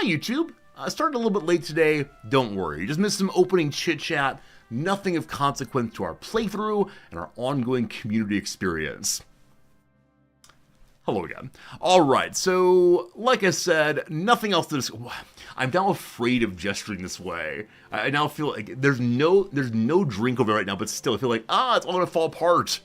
Hi YouTube! Started a little bit late today, don't worry, you just missed some opening chit-chat, nothing of consequence to our playthrough and our ongoing community experience. Hello again. Alright, so, like I said, nothing else to discuss. I'm now afraid of gesturing this way. I now feel like there's no drink over right now, but still I feel like, it's all gonna fall apart.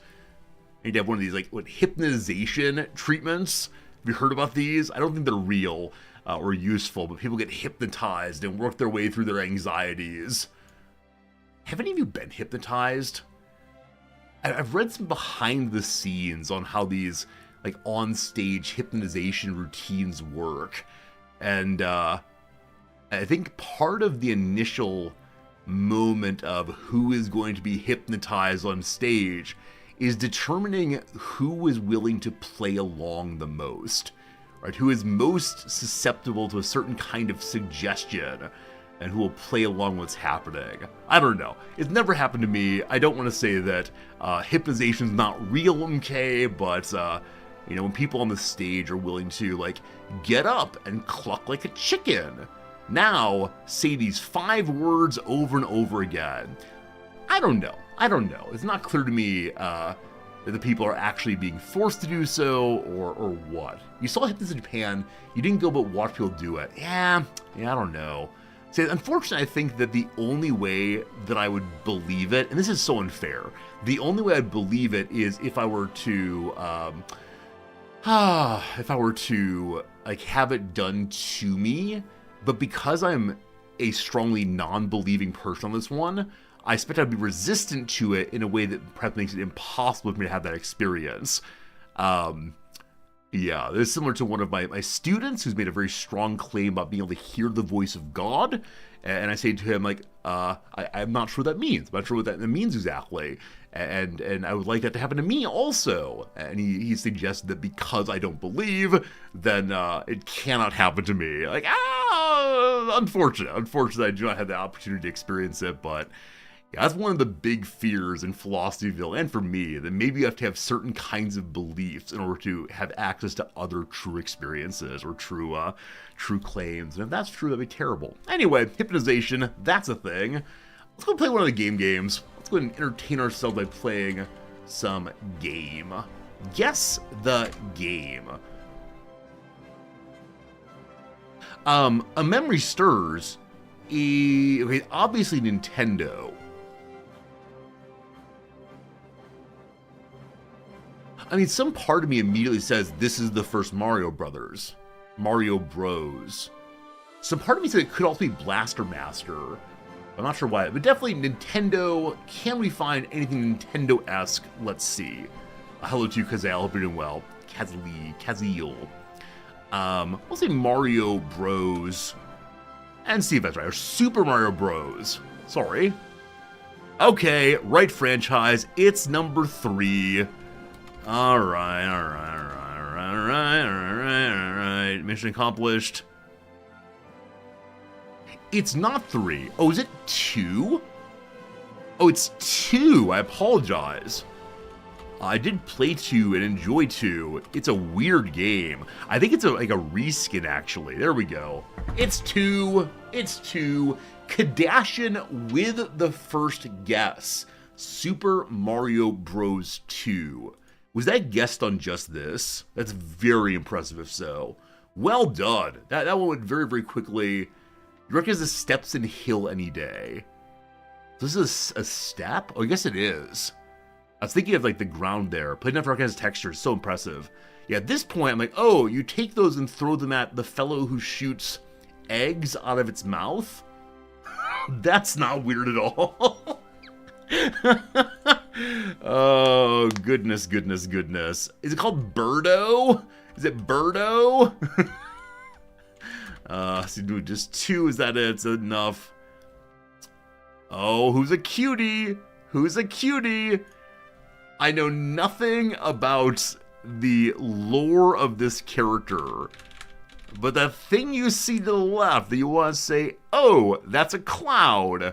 I need to have one of these, like, hypnotization treatments. Have you heard about these? I don't think they're real or useful, but people get hypnotized and work their way through their anxieties. Have any of you been hypnotized? I've read some behind the scenes on how these, like, on-stage hypnotization routines work. And I think part of the initial moment of who is going to be hypnotized on stage is determining who is willing to play along the most, right? Who is most susceptible to a certain kind of suggestion and who will play along what's happening. I don't know. It's never happened to me. I don't want to say that hypnotization's not real, MK, but you know, when people on the stage are willing to, like, get up and cluck like a chicken, now say these 5 words over and over again. I don't know. It's not clear to me that the people are actually being forced to do so, or what. You saw Hypnosis in Japan, you didn't go but watch people do it. Yeah, I don't know. See, unfortunately, I think that the only way that I would believe it, and this is so unfair, the only way I'd believe it is if I were to, like, have it done to me, but because I'm a strongly non-believing person on this one, I expect I'd be resistant to it in a way that perhaps makes it impossible for me to have that experience. Yeah, this is similar to one of my students who's made a very strong claim about being able to hear the voice of God. And I say to him, like, I'm not sure what that means. I'm not sure what that means exactly. And I would like that to happen to me also. And he suggested that because I don't believe, then it cannot happen to me. Like, unfortunate. Unfortunately, I do not have the opportunity to experience it, but yeah, that's one of the big fears in Philosophyville, and for me, that maybe you have to have certain kinds of beliefs in order to have access to other true experiences or true claims. And if that's true, that'd be terrible. Anyway, hypnotization, that's a thing. Let's go play one of the games. Let's go ahead and entertain ourselves by playing some game. Guess the game. A memory stirs. Okay, obviously Nintendo. I mean, some part of me immediately says this is the first Mario Brothers. Mario Bros. Some part of me said it could also be Blaster Master. I'm not sure why, but definitely Nintendo. Can we find anything Nintendo-esque? Let's see. Hello to you, Kazal. Hope you're doing well. Kazeel. We'll say Mario Bros. And see if that's right. Or Super Mario Bros. Sorry. Okay, right franchise. It's number 3. Alright. Mission accomplished. It's not 3. Oh, is it 2? Oh, it's 2. I apologize. I did play 2 and enjoy 2. It's a weird game. I think it's like a reskin, actually. There we go. It's 2. It's 2. Kardashian with the first guess. Super Mario Bros. 2. Was that guessed on just this? That's very impressive if so. Well done. That one went very, very quickly. You recognize the steps in Hill any day? This is a step? Oh, I guess it is. I was thinking of, like, the ground there. Played enough to recognize texture. It's so impressive. Yeah, at this point, I'm like, oh, you take those and throw them at the fellow who shoots eggs out of its mouth? That's not weird at all. Oh, goodness. Is it called Birdo? Is it Birdo? So do just 2, is that it? Is that enough? Oh, who's a cutie? Who's a cutie? I know nothing about the lore of this character, but that thing you see to the left that you want to say, oh, that's a cloud.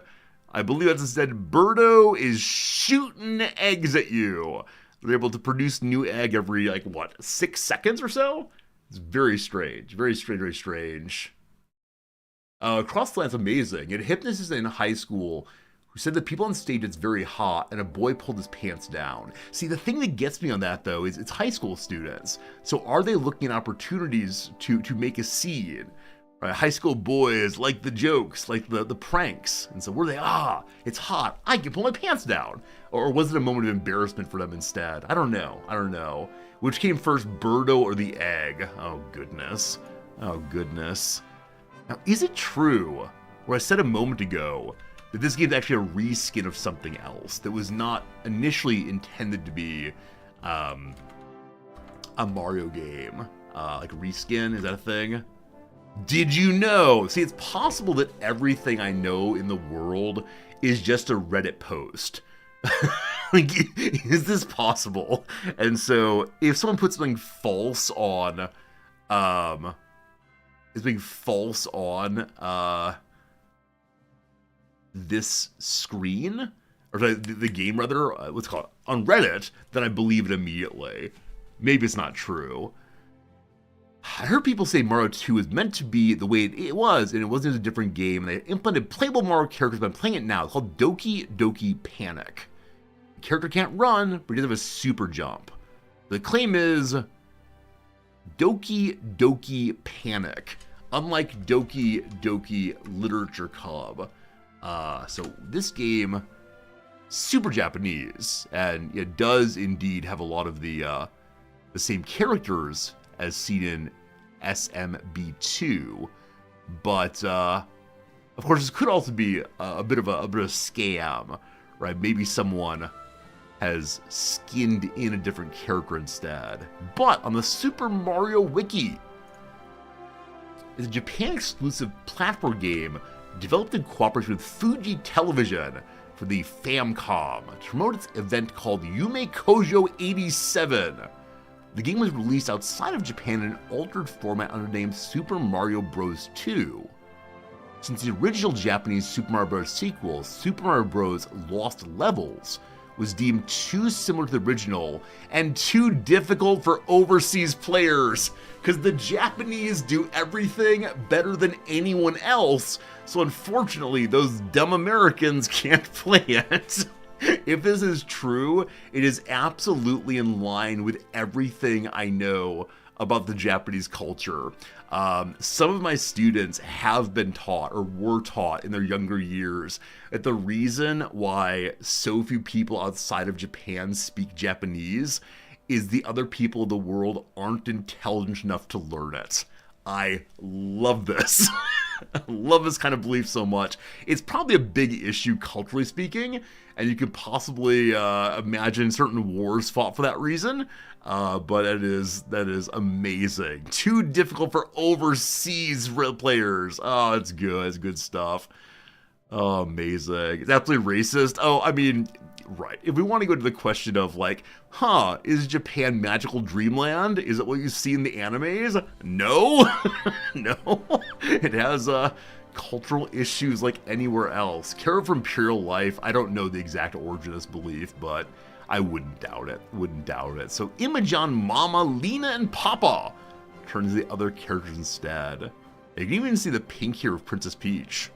I believe that's instead Birdo is shooting eggs at you. They're able to produce new egg every, like, what, 6 seconds or so? It's very strange. Very strange. Cross the Land's amazing. And hypnotist in high school who said that people on stage, it's very hot, and a boy pulled his pants down. See, the thing that gets me on that, though, is it's high school students. So are they looking at opportunities to make a scene? Right? High school boys like the jokes, like the pranks. And so were they, it's hot, I can pull my pants down. Or was it a moment of embarrassment for them instead? I don't know. Which came first, Birdo or the egg? Oh, goodness. Now, is it true, where I said a moment ago, that this game is actually a reskin of something else that was not initially intended to be a Mario game? Like a reskin, is that a thing? Did you know? See, it's possible that everything I know in the world is just a Reddit post. Like, is this possible? And so, if someone puts something false on, this screen, or the game rather, what's it called, on Reddit, then I believe it immediately. Maybe it's not true. I heard people say Mario 2 is meant to be the way it was, and it wasn't a different game, and they implemented playable Mario characters, but I'm playing it now. It's called Doki Doki Panic. The character can't run, but he does have a super jump. The claim is Doki Doki Panic, unlike Doki Doki Literature Club. So this game, super Japanese, and it does indeed have a lot of the same characters as seen in SMB2, but of course this could also be a bit of a scam, right? Maybe someone has skinned in a different character instead. But on the Super Mario Wiki, it's a Japan-exclusive platform game developed in cooperation with Fuji Television for the Famicom to promote its event called Yume Kojo 87. The game was released outside of Japan in an altered format under the name Super Mario Bros. 2. Since the original Japanese Super Mario Bros. Sequel, Super Mario Bros. Lost Levels, was deemed too similar to the original and too difficult for overseas players, because the Japanese do everything better than anyone else, so unfortunately those dumb Americans can't play it. If this is true, it is absolutely in line with everything I know about the Japanese culture. Some of my students have been taught, or were taught in their younger years, that the reason why so few people outside of Japan speak Japanese is the other people of the world aren't intelligent enough to learn it. I love this. I love this kind of belief so much. It's probably a big issue culturally speaking, and you could possibly imagine certain wars fought for that reason. But that is amazing. Too difficult for overseas players. Oh, it's good. It's good stuff. Oh, amazing. It's absolutely racist. Oh, I mean, right. If we want to go to the question of like, is Japan magical dreamland? Is it what you see in the animes? No. No. It has cultural issues like anywhere else. Care for Imperial Life, I don't know the exact origin of this belief, but I wouldn't doubt it. So Imogen, Mama, Lena, and Papa turn to the other characters instead. You can even see the pink here of Princess Peach.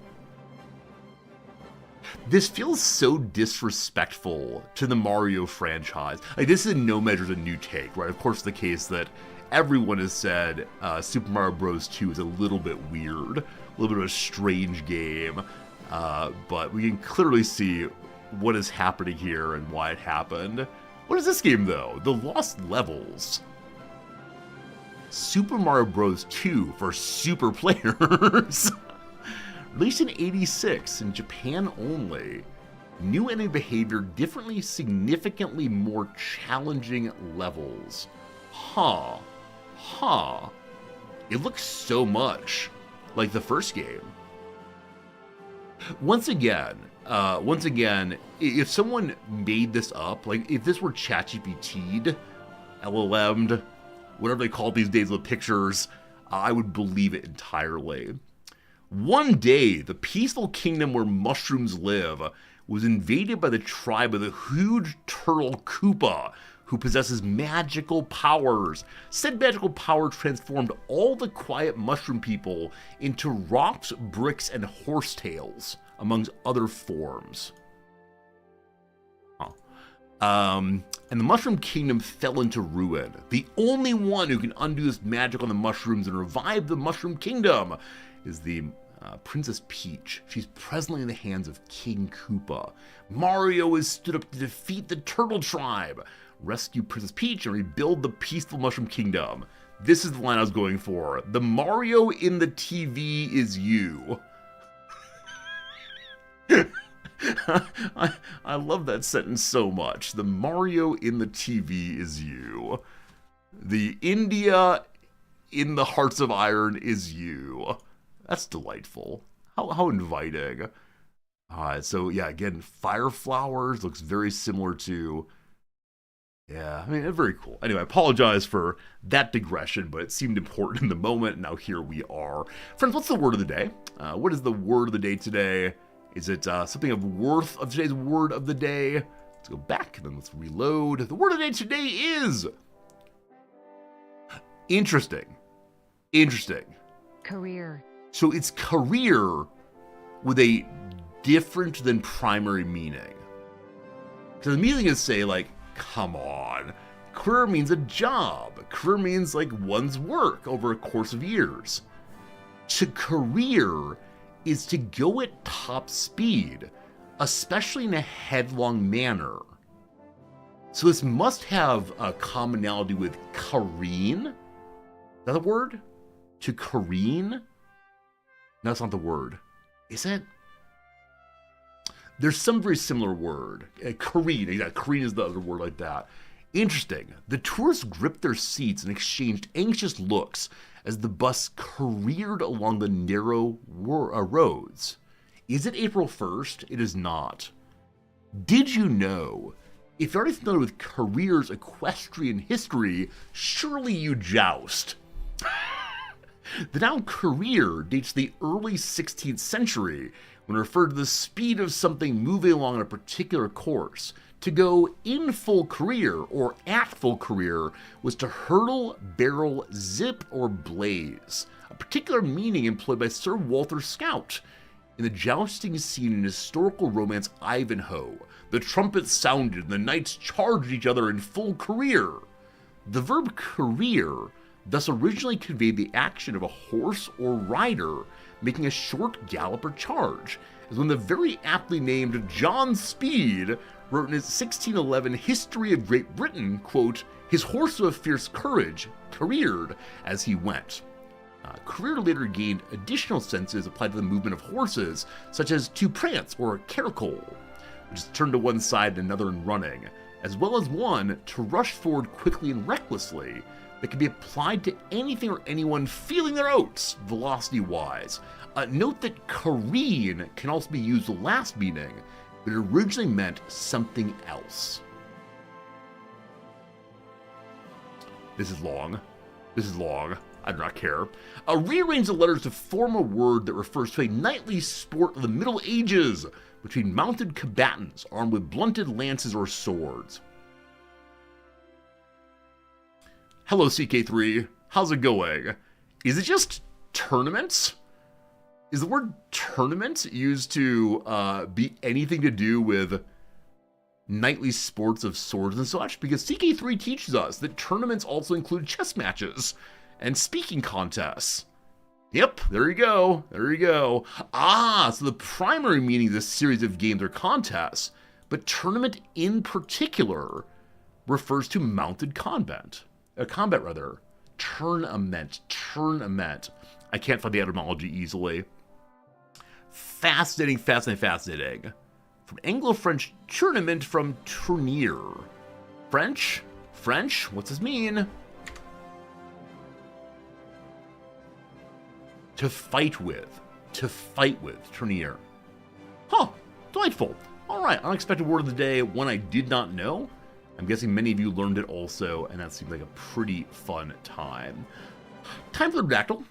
This feels so disrespectful to the Mario franchise. Like, this is in no measure a new take, right? Of course, the case that everyone has said Super Mario Bros. 2 is a little bit weird, a little bit of a strange game, but we can clearly see what is happening here and why it happened. What is this game, though? The Lost Levels. Super Mario Bros. 2 for super players. Released in '86 in Japan only. New enemy behavior, differently, significantly more challenging levels. It looks so much like the first game. Once again, if someone made this up, like if this were ChatGPT'd, LLM'd, whatever they call it these days with pictures, I would believe it entirely. One day, the peaceful kingdom where mushrooms live was invaded by the tribe of the huge turtle Koopa, who possesses magical powers. Said magical power transformed all the quiet mushroom people into rocks, bricks, and horsetails, amongst other forms. And the Mushroom Kingdom fell into ruin. The only one who can undo this magic on the mushrooms and revive the Mushroom Kingdom is the Princess Peach. She's presently in the hands of King Koopa. Mario has stood up to defeat the Turtle Tribe, rescue Princess Peach, and rebuild the peaceful Mushroom Kingdom. This is the line I was going for. The Mario in the TV is you. I love that sentence so much. The Mario in the TV is you. The India in the Hearts of Iron is you. That's delightful. How inviting. So yeah, again, Fire Flowers looks very similar to... Yeah, I mean, very cool. Anyway, I apologize for that digression, but it seemed important in the moment. Now here we are. Friends, what's the word of the day? What is the word of the day today? Is it something of worth of today's word of the day? Let's go back, and then let's reload. The word of the day today is... Interesting. Interesting. Career. So it's career with a different than primary meaning. So the meaning is, say, like, come on. Career means a job. Career means, like, one's work over a course of years. To career is to go at top speed, especially in a headlong manner. So this must have a commonality with careen. Is that the word? To careen? No, that's not the word. Is it? There's some very similar word. Careen. Yeah, careen is the other word like that. Interesting. The tourists gripped their seats and exchanged anxious looks as the bus careered along the narrow roads. Is it April 1st? It is not. Did you know, if you're already familiar with career's equestrian history, surely you joust. The noun career dates to the early 16th century when it referred to the speed of something moving along a particular course. To go in full career or at full career was to hurtle, barrel, zip, or blaze, a particular meaning employed by Sir Walter Scott. In the jousting scene in historical romance Ivanhoe, the trumpets sounded and the knights charged each other in full career. The verb career thus originally conveyed the action of a horse or rider making a short gallop or charge, as when the very aptly named John Speed wrote in his 1611 History of Great Britain, quote, his horse of fierce courage careered as he went. Career later gained additional senses applied to the movement of horses, such as to prance or caracole, which is turned to one side and another in running, as well as one to rush forward quickly and recklessly, that can be applied to anything or anyone feeling their oats, velocity-wise. Note that careen can also be used the last meaning, but it originally meant something else. This is long. I do not care. Rearrange the letters to form a word that refers to a knightly sport of the Middle Ages between mounted combatants armed with blunted lances or swords. Hello, CK3. How's it going? Is it just tournaments? Is the word tournament used to be anything to do with knightly sports of swords and such? Because CK3 teaches us that tournaments also include chess matches and speaking contests. Yep, there you go. So the primary meaning of this series of games are contests, but tournament in particular refers to mounted combat. Tournament. I can't find the etymology easily. Fascinating. From Anglo-French tournament, from tournier. French, what's this mean? To fight with, tournier. Huh, delightful. All right, unexpected word of the day, one I did not know. I'm guessing many of you learned it also, and that seemed like a pretty fun time. Time for the dactyl.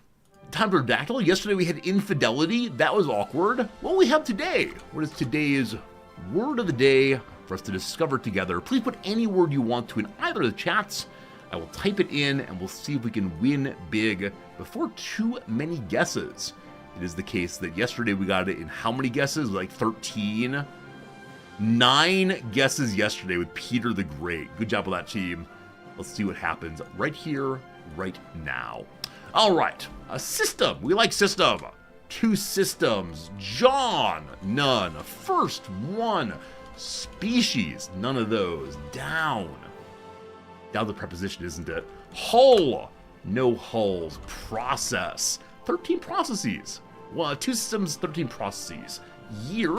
Yesterday we had infidelity. That was awkward. What do we have today? What is today's word of the day? for us to discover together. Please put any word you want to in either of the chats. I will type it in, and we'll see if we can win big before too many guesses. It is the case that yesterday we got it in how many guesses? Like 13? 9 guesses yesterday with Peter the Great. Good job with that, team. Let's see what happens right here, right now. All right, a system. We like system. 2 systems. John, none. First one. Species, none of those. Down. Down the preposition, isn't it? Hull, no hulls. Process, 13 processes. Well, 2 systems, 13 processes. Year,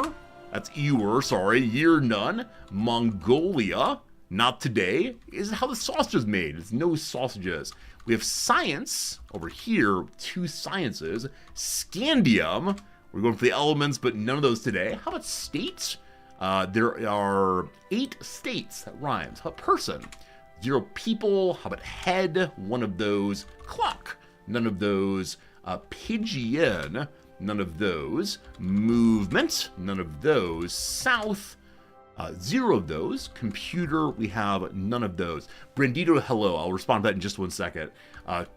that's ewer, sorry. Year, none. Mongolia, not today. Is how the sausage is made. It's no sausages. We have science over here, 2 sciences. Scandium, we're going for the elements, but none of those today. How about states? There are 8 states that rhymes. How about person? 0 people. How about head? 1 of those. Clock, none of those. Pigeon, none of those. Movement, none of those. South, 0 of those. Computer, we have none of those. Brandito, hello. I'll respond to that in just 1 second.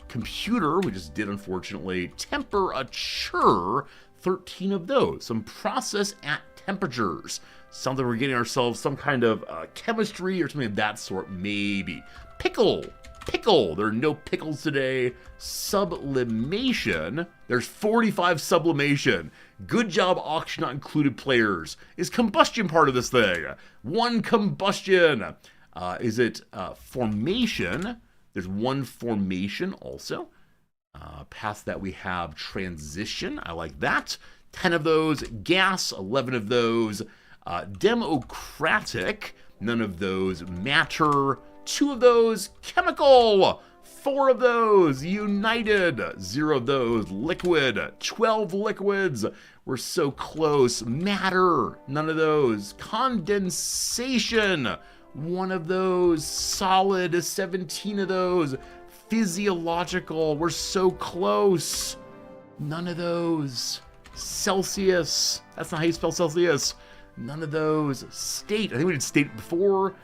Computer, we just did, unfortunately. Temperature, 13 of those. Some process at temperatures. Sounds like we're getting ourselves some kind of chemistry or something of that sort, maybe. Pickle. Pickle. There are no pickles today. Sublimation. There's 45 sublimation. Good job, auction not included players. Is combustion part of this thing? 1 combustion. Is it formation? There's 1 formation also. Past that we have transition. I like that. 10 of those. Gas, 11 of those. Democratic, none of those. Matter, 2 of those. Chemical, 4 of those. United, 0 of those. Liquid, 12 liquids. We're so close. Matter, none of those. Condensation, 1 of those. Solid, 17 of those. Physiological, we're so close. None of those. Celsius, that's not how you spell Celsius. None of those. State, I think we did state before.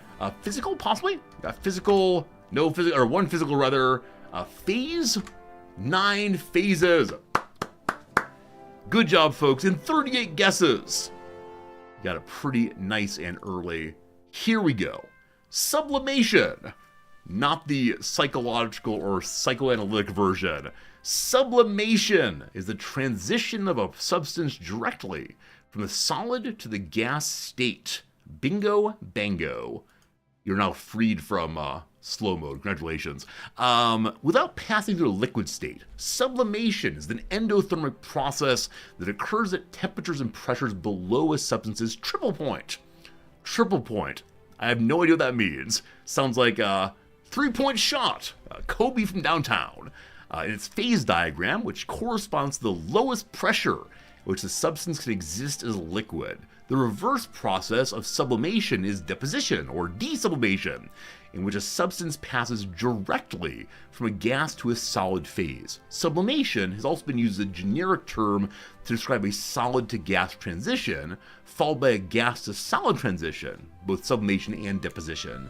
Physical, possibly? Physical, no physical, or 1 physical rather. Phase, 9 phases. Good job, folks. In 38 guesses, got it pretty nice and early. Here we go. Sublimation, not the psychological or psychoanalytic version. Sublimation is the transition of a substance directly from the solid to the gas state. Bingo, bango. You're now freed from slow mode. Congratulations. Without passing through a liquid state. Sublimation is an endothermic process that occurs at temperatures and pressures below a substance's triple point. Triple point. I have no idea what that means. Sounds like a 3-point shot. Kobe from downtown. In its phase diagram, which corresponds to the lowest pressure in which the substance can exist as a liquid. The reverse process of sublimation is deposition, or desublimation, in which a substance passes directly from a gas to a solid phase. Sublimation has also been used as a generic term to describe a solid to gas transition, followed by a gas to solid transition, both sublimation and deposition.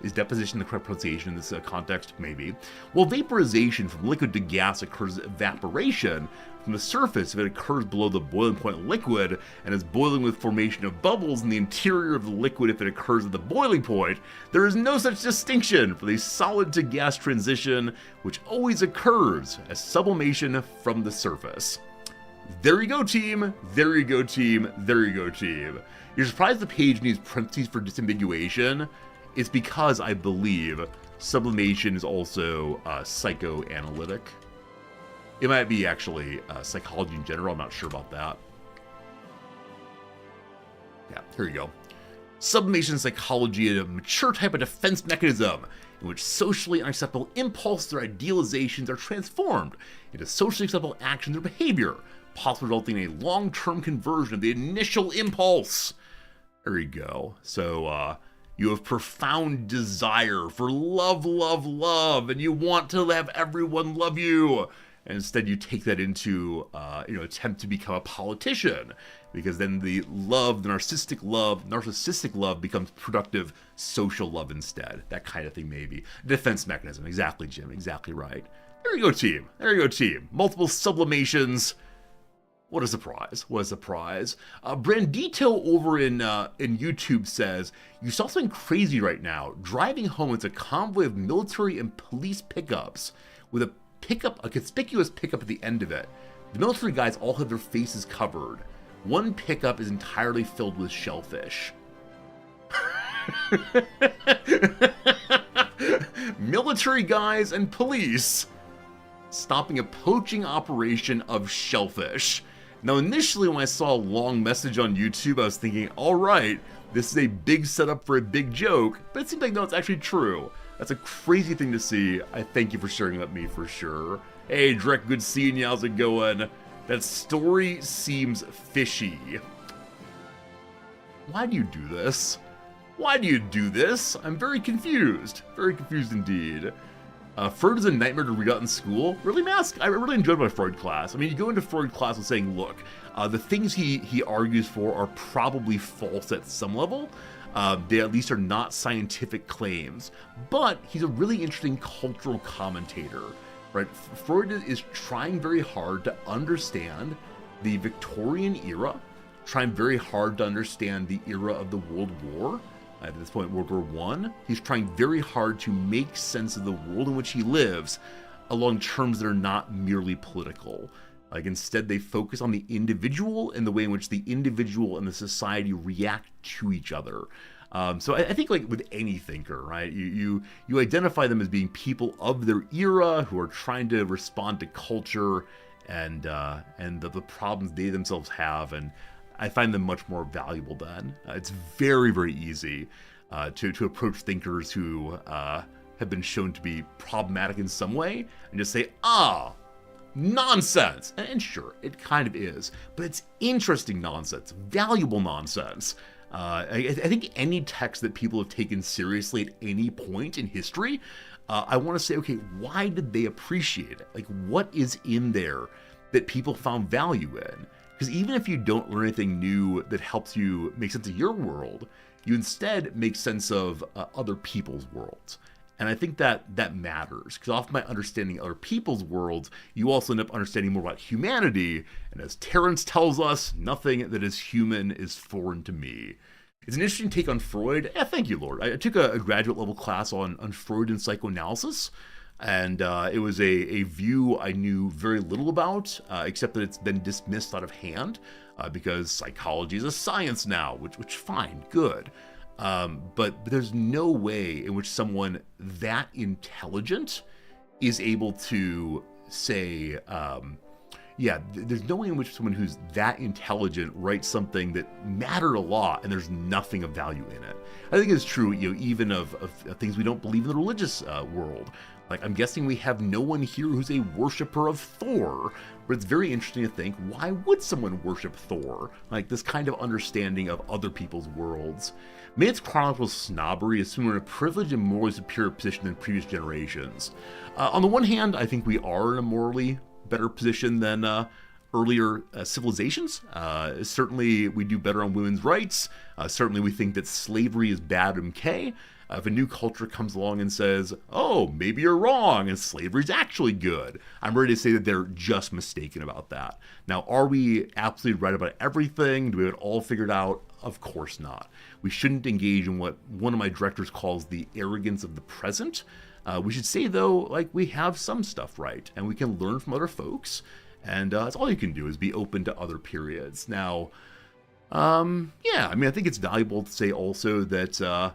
Is deposition the correct pronunciation in this context? Maybe. Well, vaporization from liquid to gas occurs as evaporation from the surface if it occurs below the boiling point liquid and is boiling with formation of bubbles in the interior of the liquid if it occurs at the boiling point. There is no such distinction for the solid to gas transition, which always occurs as sublimation from the surface. There you go, team. There you go, team. There you go, team. You're surprised the page needs parentheses for disambiguation? It's because I believe sublimation is also psychoanalytic. It might be actually psychology in general. I'm not sure about that. Yeah, here you go. Sublimation psychology is a mature type of defense mechanism in which socially unacceptable impulses or idealizations are transformed into socially acceptable actions or behavior, possibly resulting in a long-term conversion of the initial impulse. There you go. So, you have profound desire for love, love, love, and you want to have everyone love you. and instead you take that into attempt to become a politician, because then the narcissistic love becomes productive social love instead. That kind of thing, maybe. Defense mechanism. Exactly, Jim. Exactly right. There you go, team. There you go, team. Multiple sublimations. What a surprise. What a surprise. Brandito over in YouTube says, you saw something crazy right now. Driving home, it's a convoy of military and police pickups with a conspicuous pickup at the end of it. The military guys all have their faces covered. One pickup is entirely filled with shellfish. Military guys and police stopping a poaching operation of shellfish. Now, initially when I saw a long message on YouTube, I was thinking, all right, this is a big setup for a big joke, but it seems like, no, it's actually true. That's a crazy thing to see. I thank you for sharing that with me for sure. Hey, Drek, good seeing you. How's it going? That story seems fishy. Why do you do this? Why do you do this? I'm very confused. Very confused indeed. Freud is a nightmare to read out in school. Really, Mask? I really enjoyed my Freud class. I mean, you go into Freud class with saying, look, the things he argues for are probably false at some level. They at least are not scientific claims. But he's a really interesting cultural commentator, right? Freud is trying very hard to understand the Victorian era, trying very hard to understand the era of the World War. At this point, World War I, he's trying very hard to make sense of the world in which he lives along terms that are not merely political. Like, instead, they focus on the individual and the way in which the individual and the society react to each other. So I think, like with any thinker, right, you identify them as being people of their era who are trying to respond to culture and the problems they themselves have, and I find them much more valuable then. It's very, very easy to approach thinkers who have been shown to be problematic in some way and just say, nonsense. And sure, it kind of is, but it's interesting nonsense, valuable nonsense. I think any text that people have taken seriously at any point in history, I want to say, okay, why did they appreciate it? Like, what is in there that people found value in? Because even if you don't learn anything new that helps you make sense of your world, you instead make sense of other people's worlds. And I think that matters, because often by understanding other people's worlds, you also end up understanding more about humanity. And as Terence tells us, nothing that is human is foreign to me. It's an interesting take on Freud. Yeah, thank you, Lord. I took a graduate level class on Freud and psychoanalysis. And it was a view I knew very little about, except that it's been dismissed out of hand because psychology is a science now, which fine, good. But there's no way in which someone that intelligent is able to say, there's no way in which someone who's that intelligent writes something that mattered a lot and there's nothing of value in it. I think it's true, even of things we don't believe in the religious world. Like, I'm guessing we have no one here who's a worshiper of Thor, but it's very interesting to think, why would someone worship Thor? Like, this kind of understanding of other people's worlds. Minutes chronicles snobbery, assuming we're in a privileged and morally superior position than previous generations. On the one hand, I think we are in a morally better position than earlier civilizations. Certainly, we do better on women's rights. Certainly, we think that slavery is bad and okay. If a new culture comes along and says, oh, maybe you're wrong and slavery's actually good, I'm ready to say that they're just mistaken about that. Now, are we absolutely right about everything? Do we have it all figured out? Of course not. We shouldn't engage in what one of my directors calls the arrogance of the present. We should say, though, like, we have some stuff right, and we can learn from other folks, and that's all you can do is be open to other periods. Now, I think it's valuable to say also that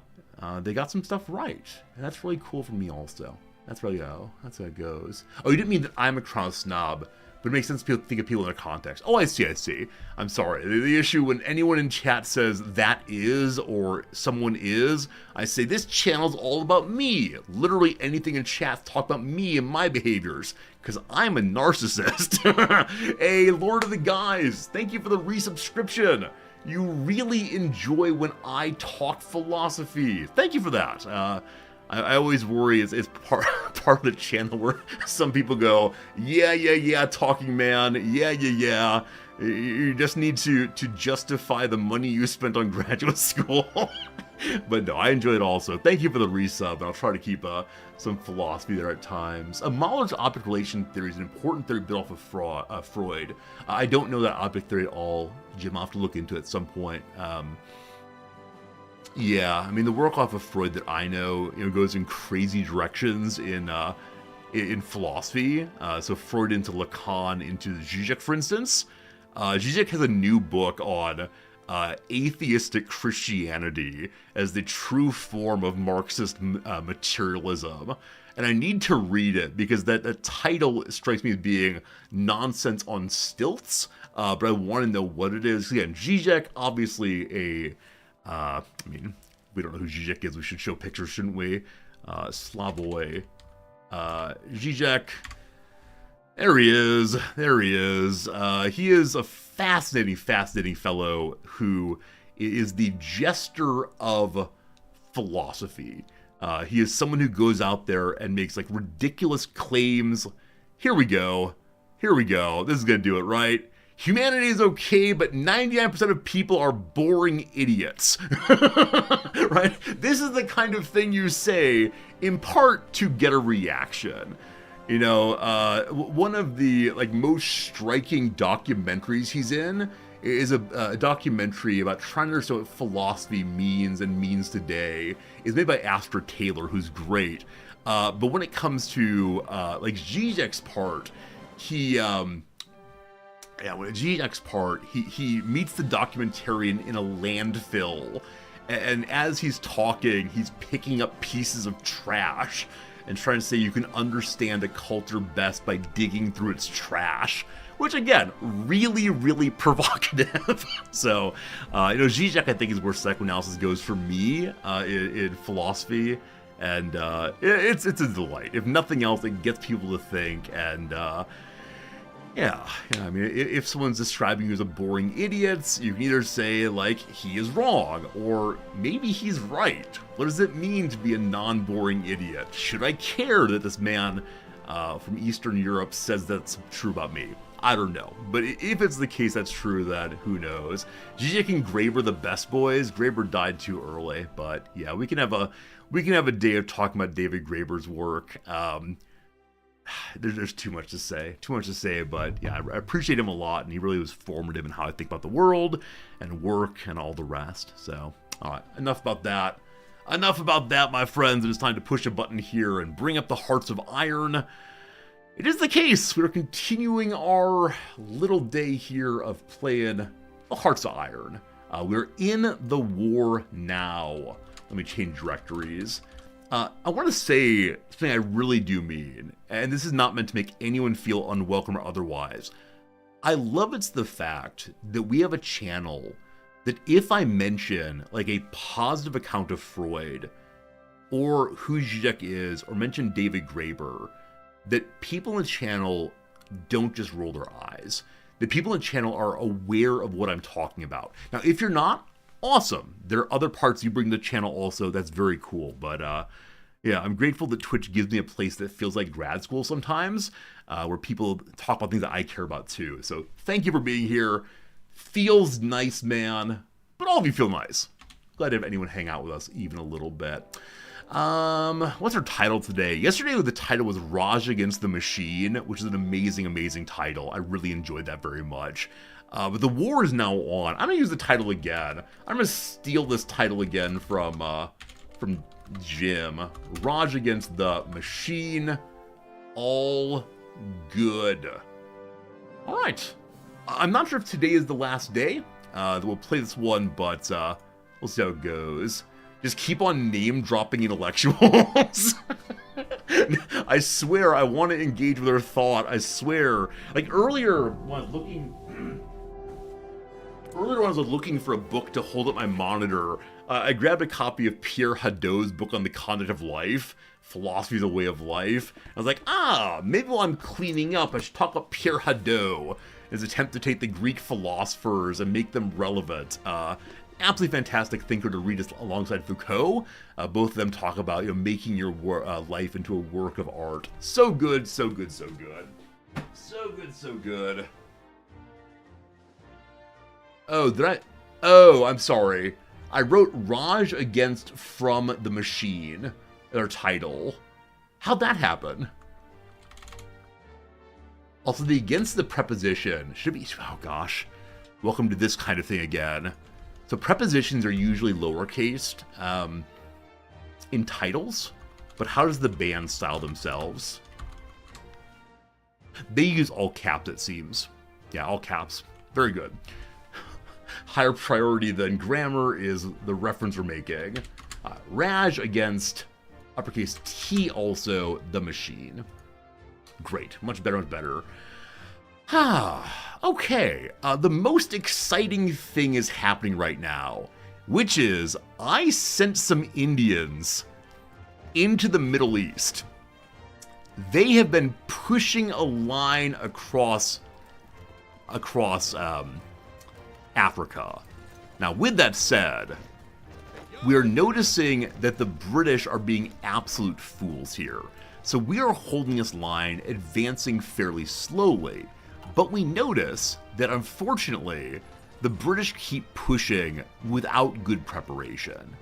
they got some stuff right, and that's really cool for me also. That's how it goes. Oh, you didn't mean that I'm a crown snob, but it makes sense to think of people in their context. Oh, I see. I'm sorry. The issue when anyone in chat says that is or someone is, I say this channel's all about me. Literally anything in chat talk about me and my behaviors, because I'm a narcissist. Hey, Lord of the Guys, thank you for the resubscription. You really enjoy when I talk philosophy. Thank you for that. I always worry it's part of the channel where some people go, yeah, talking man, yeah. You just need to justify the money you spent on graduate school. But no, I enjoyed it also. Thank you for the resub, and I'll try to keep some philosophy there at times. Mahler's object relation theory is an important theory built off of Freud. I don't know that object theory at all. Jim, I'll have to look into it at some point. Yeah, I mean, the work off of Freud that I know, goes in crazy directions in philosophy. So Freud into Lacan, into Zizek, for instance. Zizek has a new book on atheistic Christianity as the true form of Marxist materialism. And I need to read it because that title strikes me as being nonsense on stilts, but I want to know what it is. Again, Zizek, obviously I mean, we don't know who Zizek is. We should show pictures, shouldn't we? Slavoj Zizek. There he is. He is a fascinating fellow who is the jester of philosophy. He is someone who goes out there and makes like ridiculous claims. Here we go. This is gonna do it, right? Humanity is okay, but 99% of people are boring idiots. Right? This is the kind of thing you say in part to get a reaction. One of the most striking documentaries he's in is a documentary about trying to understand what philosophy means and means today. It's made by Astra Taylor, who's great. But when it comes to Zizek's part, he meets the documentarian in a landfill, and as he's talking, he's picking up pieces of trash and trying to say you can understand a culture best by digging through its trash, which again, really provocative. So, Zizek, I think, is where psychoanalysis goes for me in philosophy, and it's a delight. If nothing else, it gets people to think, and yeah, I mean, if someone's describing you as a boring idiot, you can either say, he is wrong, or maybe he's right. What does it mean to be a non-boring idiot? Should I care that this man from Eastern Europe says that's true about me? I don't know. But if it's the case that's true, then who knows? Zizek and Graeber, the best boys. Graeber died too early, but yeah, we can have a day of talking about David Graeber's work. There's too much to say, but yeah, I appreciate him a lot, and he really was formative in how I think about the world and work and all the rest. So, all right, enough about that, my friends. It is time to push a button here and bring up the Hearts of Iron. It is the case. We're continuing our little day here of playing the Hearts of Iron. We're in the war now. Let me change directories. I want to say something I really do mean, and this is not meant to make anyone feel unwelcome or otherwise. I love it's the fact that we have a channel that if I mention a positive account of Freud, or who Zizek is, or mention David Graeber, that people in the channel don't just roll their eyes. That people in the channel are aware of what I'm talking about. Now, if you're not, awesome. There are other parts you bring to the channel also. That's very cool. But yeah, I'm grateful that Twitch gives me a place that feels like grad school sometimes, where people talk about things that I care about too. So thank you for being here. Feels nice, man. But all of you feel nice. Glad to have anyone hang out with us even a little bit. What's our title today? Yesterday the title was Raj Against the Machine, which is an amazing title. I really enjoyed that very much. But the war is now on. I'm gonna use the title again. I'm gonna steal this title again from Jim. Raj Against the Machine. All good. All right. I'm not sure if today is the last day that we'll play this one, but we'll see how it goes. Just keep on name dropping intellectuals. I swear I want to engage with their thought. I swear. Earlier when I was looking for a book to hold up my monitor, I grabbed a copy of Pierre Hadot's book on the conduct of life, Philosophy is a Way of Life. I was like, maybe while I'm cleaning up, I should talk about Pierre Hadot, his attempt to take the Greek philosophers and make them relevant. absolutely fantastic thinker to read alongside Foucault. Both of them talk about making your life into a work of art. So good, so good, so good. So good, so good. Oh, did I? Oh, I'm sorry. I wrote Raj against From the Machine, their title. How'd that happen? Also, the against the preposition should be, oh gosh. Welcome to this kind of thing again. So prepositions are usually lowercase in titles, but how does the band style themselves? They use all caps, it seems. Yeah, all caps. Very good. Higher priority than grammar is the reference we're making. Raj against uppercase T, also the machine. Great, much better, much better. Okay, the most exciting thing is happening right now, which is I sent some Indians into the Middle East. They have been pushing a line across Africa. Now, with that said, we are noticing that the British are being absolute fools here. So we are holding this line, advancing fairly slowly. But we notice that unfortunately, the British keep pushing without good preparation.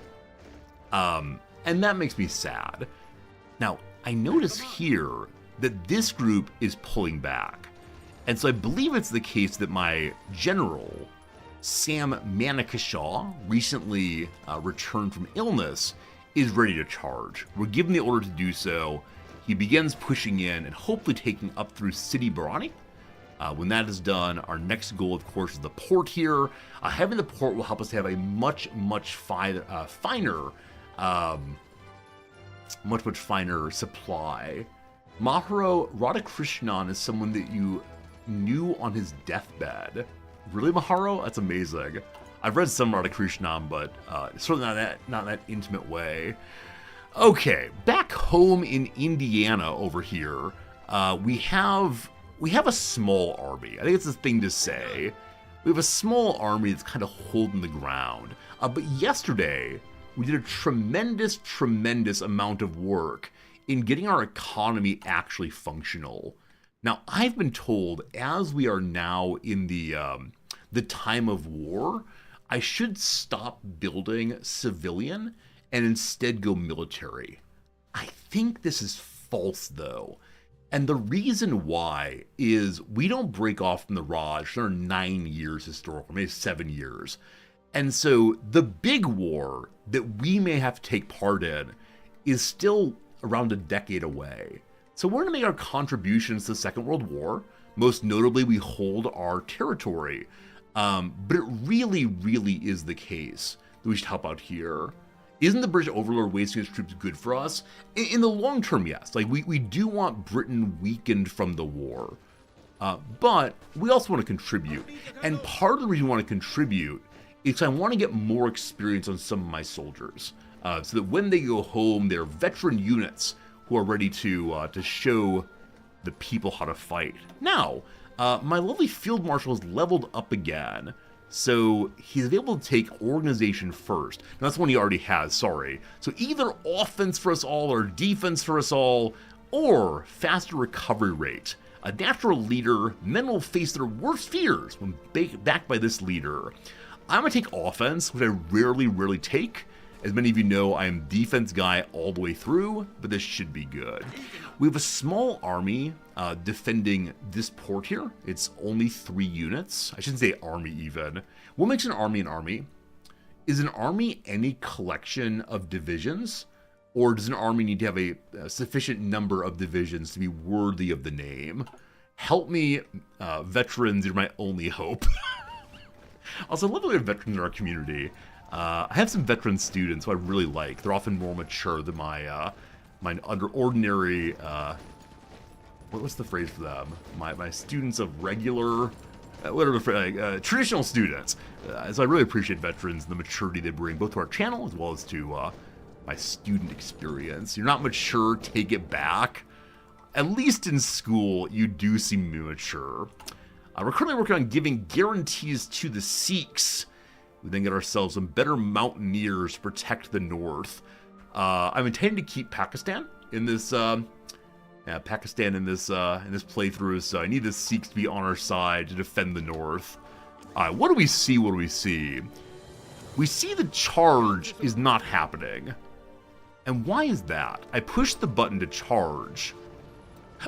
And that makes me sad. Now, I notice here that this group is pulling back. And so I believe it's the case that my general, Sam Manakashaw, recently returned from illness, is ready to charge. We're given the order to do so. He begins pushing in and hopefully taking up through City Barani. When that is done, our next goal, of course, is the port here. Having the port will help us have a much finer supply. Maharo Radhakrishnan is someone that you knew on his deathbed. Really, Maharo? That's amazing. I've read some Radhakrishnan, but certainly not in that intimate way. Okay, back home in Indiana over here, we have a small army. I think it's the thing to say. We have a small army that's kind of holding the ground. But yesterday, we did a tremendous amount of work in getting our economy actually functional. Now, I've been told, as we are now in the time of war, I should stop building civilian and instead go military. I think this is false, though. And the reason why is we don't break off from the Raj for 9 years historical, maybe 7 years. And so the big war that we may have to take part in is still around a decade away. So we're going to make our contributions to the Second World War. Most notably, we hold our territory. But it really is the case that we should help out here. Isn't the British overlord wasting his troops good for us? In the long term, yes. Like, we do want Britain weakened from the war. But we also want to contribute. And part of the reason we want to contribute is I want to get more experience on some of my soldiers. So that when they go home, they're veteran units who are ready to show the people how to fight. Now, my lovely Field Marshal is leveled up again. So he's able to take organization first. Now, that's one he already has, sorry. So either offense for us all or defense for us all, or faster recovery rate. A natural leader, men will face their worst fears when backed by this leader. I'm going to take offense, which I rarely take. As many of you know, I am defense guy all the way through, but this should be good. We have a small army defending this port here. It's only 3 units. I shouldn't say army even. What makes an army an army? Is an army any collection of divisions? Or does an army need to have a sufficient number of divisions to be worthy of the name? Help me, veterans, you're my only hope. Also, I love that we have veterans in our community. I have some veteran students who I really like. They're often more mature than my under ordinary, what's the phrase for them? My students of regular, traditional students. So I really appreciate veterans and the maturity they bring both to our channel as well as to my student experience. You're not mature, take it back. At least in school, you do seem mature. We're currently working on giving guarantees to the Sikhs. We then get ourselves some better mountaineers to protect the north. I'm intending to keep Pakistan in this playthrough, so I need the Sikhs to be on our side to defend the north. What do we see? What do we see? We see the charge is not happening. And why is that? I pushed the button to charge.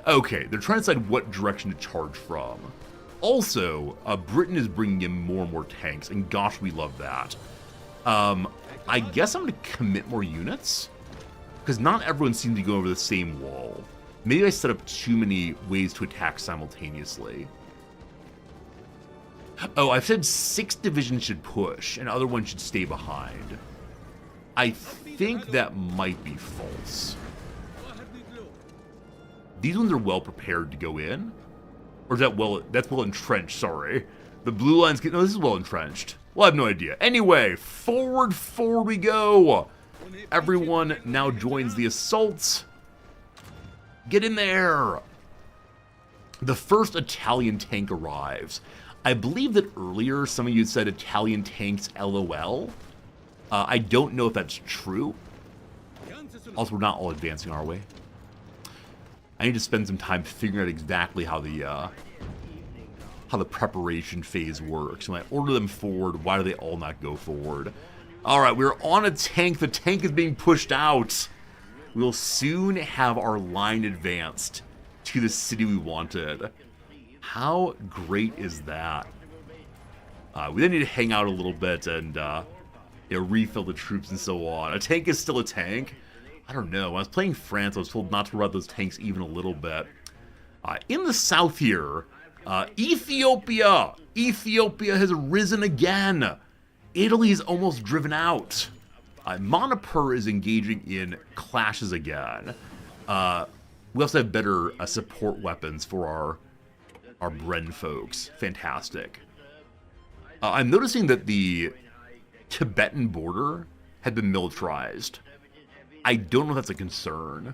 Okay, they're trying to decide what direction to charge from. Also, Britain is bringing in more and more tanks, and gosh, we love that. I guess I'm going to commit more units, because not everyone seems to go over the same wall. Maybe I set up too many ways to attack simultaneously. Oh, I've said 6 divisions should push, and other ones should stay behind. I think that might be false. These ones are well prepared to go in. Or is that that's well entrenched, sorry. The blue lines no, this is well entrenched. Well, I have no idea. Anyway, forward we go. Everyone now joins the assault. Get in there. The first Italian tank arrives. I believe that earlier some of you said Italian tanks LOL. I don't know if that's true. Also, we're not all advancing our way. I need to spend some time figuring out exactly how the preparation phase works. When I order them forward, why do they all not go forward? All right, we're on a tank. The tank is being pushed out. We'll soon have our line advanced to the city we wanted. How great is that? We then need to hang out a little bit and refill the troops and so on. A tank is still a tank. I don't know. When I was playing France, I was told not to run those tanks even a little bit. In the south here, Ethiopia. Ethiopia has risen again. Italy is almost driven out. Manipur is engaging in clashes again. We also have better support weapons for our Bren folks. Fantastic. I'm noticing that the Tibetan border had been militarized. I don't know if that's a concern.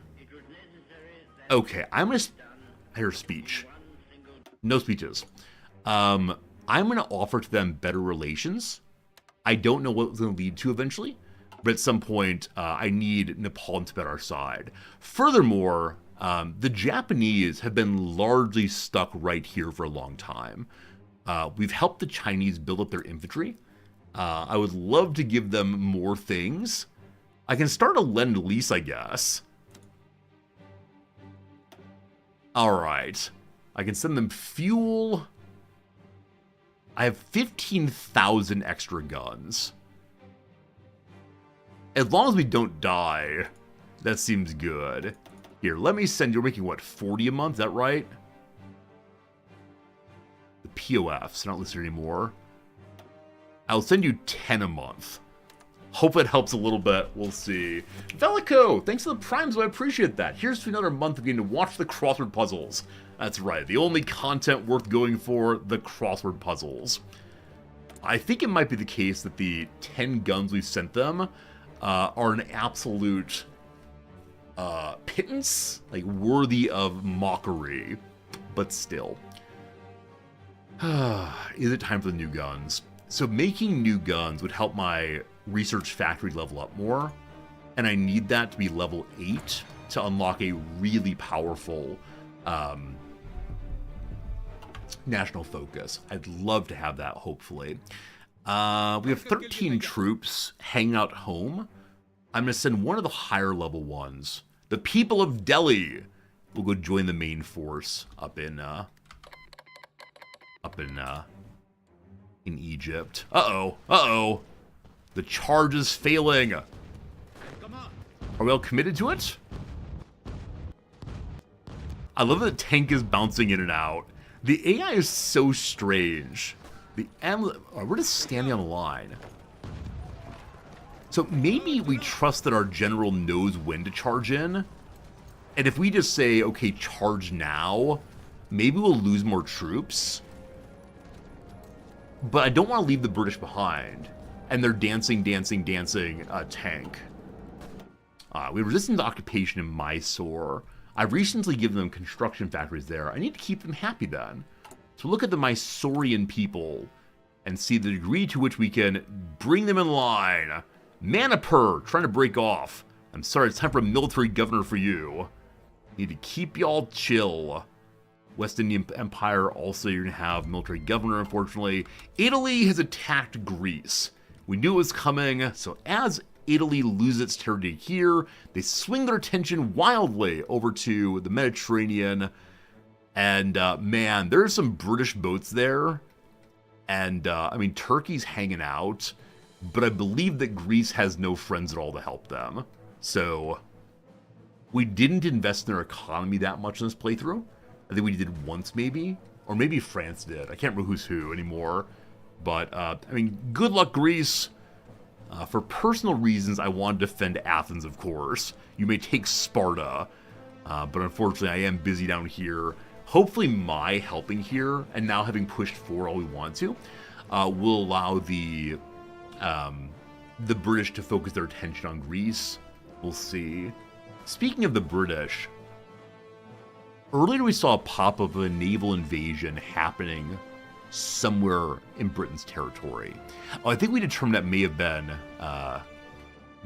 Okay, I'm gonna... I hear speech. No speeches. I'm gonna offer to them better relations. I don't know what it's gonna lead to eventually, but at some point, I need Nepal and Tibet our side. Furthermore, the Japanese have been largely stuck right here for a long time. We've helped the Chinese build up their infantry. I would love to give them more things. I can start a lend-lease, I guess. Alright. I can send them fuel. I have 15,000 extra guns. As long as we don't die, that seems good. Here, let me send you, we're making what, 40 a month, is that right? The POFs, not listed anymore. I'll send you 10 a month. Hope it helps a little bit. We'll see. Velico, thanks for the primes. I appreciate that. Here's to another month of getting to watch the crossword puzzles. That's right. The only content worth going for, the crossword puzzles. I think it might be the case that the 10 guns we sent them are an absolute pittance, like worthy of mockery. But still. Is it time for the new guns? So making new guns would help my research factory level up more, and I need that to be level 8 to unlock a really powerful national focus. I'd love to have that, hopefully. We have 13 troops hanging out home. I'm going to send one of the higher level ones. The people of Delhi will go join the main force up in Egypt. Uh-oh. The charge is failing. Are we all committed to it? I love that the tank is bouncing in and out. The AI is so strange. We're just standing on the line. So maybe we trust that our general knows when to charge in. And if we just say, okay, charge now, maybe we'll lose more troops. But I don't want to leave the British behind. And they're dancing tank. We have resistance to occupation in Mysore. I've recently given them construction factories there. I need to keep them happy then. So look at the Mysorean people and see the degree to which we can bring them in line. Manipur, trying to break off. I'm sorry, it's time for a military governor for you. Need to keep y'all chill. West Indian Empire, also you're going to have military governor, unfortunately. Italy has attacked Greece. We knew it was coming, so as Italy loses its territory here, they swing their attention wildly over to the Mediterranean. And man, there's some British boats there. And I mean, Turkey's hanging out, but I believe that Greece has no friends at all to help them. So we didn't invest in their economy that much in this playthrough. I think we did once maybe, or maybe France did. I can't remember who's who anymore. But, I mean, good luck, Greece. For personal reasons, I want to defend Athens, of course. You may take Sparta, but unfortunately I am busy down here. Hopefully my helping here, and now having pushed forward all we want to, will allow the British to focus their attention on Greece. We'll see. Speaking of the British, earlier we saw a pop-up of a naval invasion happening somewhere in Britain's territory. Oh, I think we determined that may have been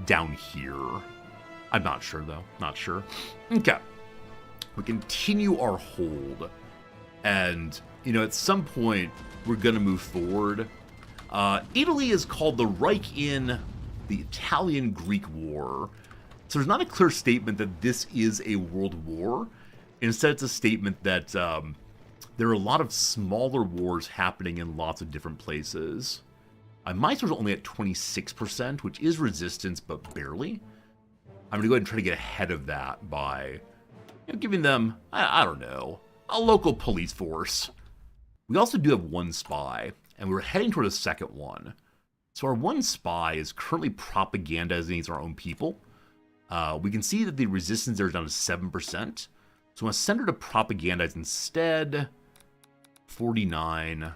down here. I'm not sure, though. Not sure. Okay. We continue our hold. And, you know, at some point, we're going to move forward. Italy is called the Reich in the Italian-Greek War. So there's not a clear statement that this is a world war. Instead, it's a statement that there are a lot of smaller wars happening in lots of different places. My source is only at 26%, which is resistance, but barely. I'm going to go ahead and try to get ahead of that by giving them, I don't know, a local police force. We also do have one spy, and we're heading toward a second one. So our one spy is currently propagandizing against our own people. We can see that the resistance there is down to 7%. So I'm going to send her to propagandize instead. 49.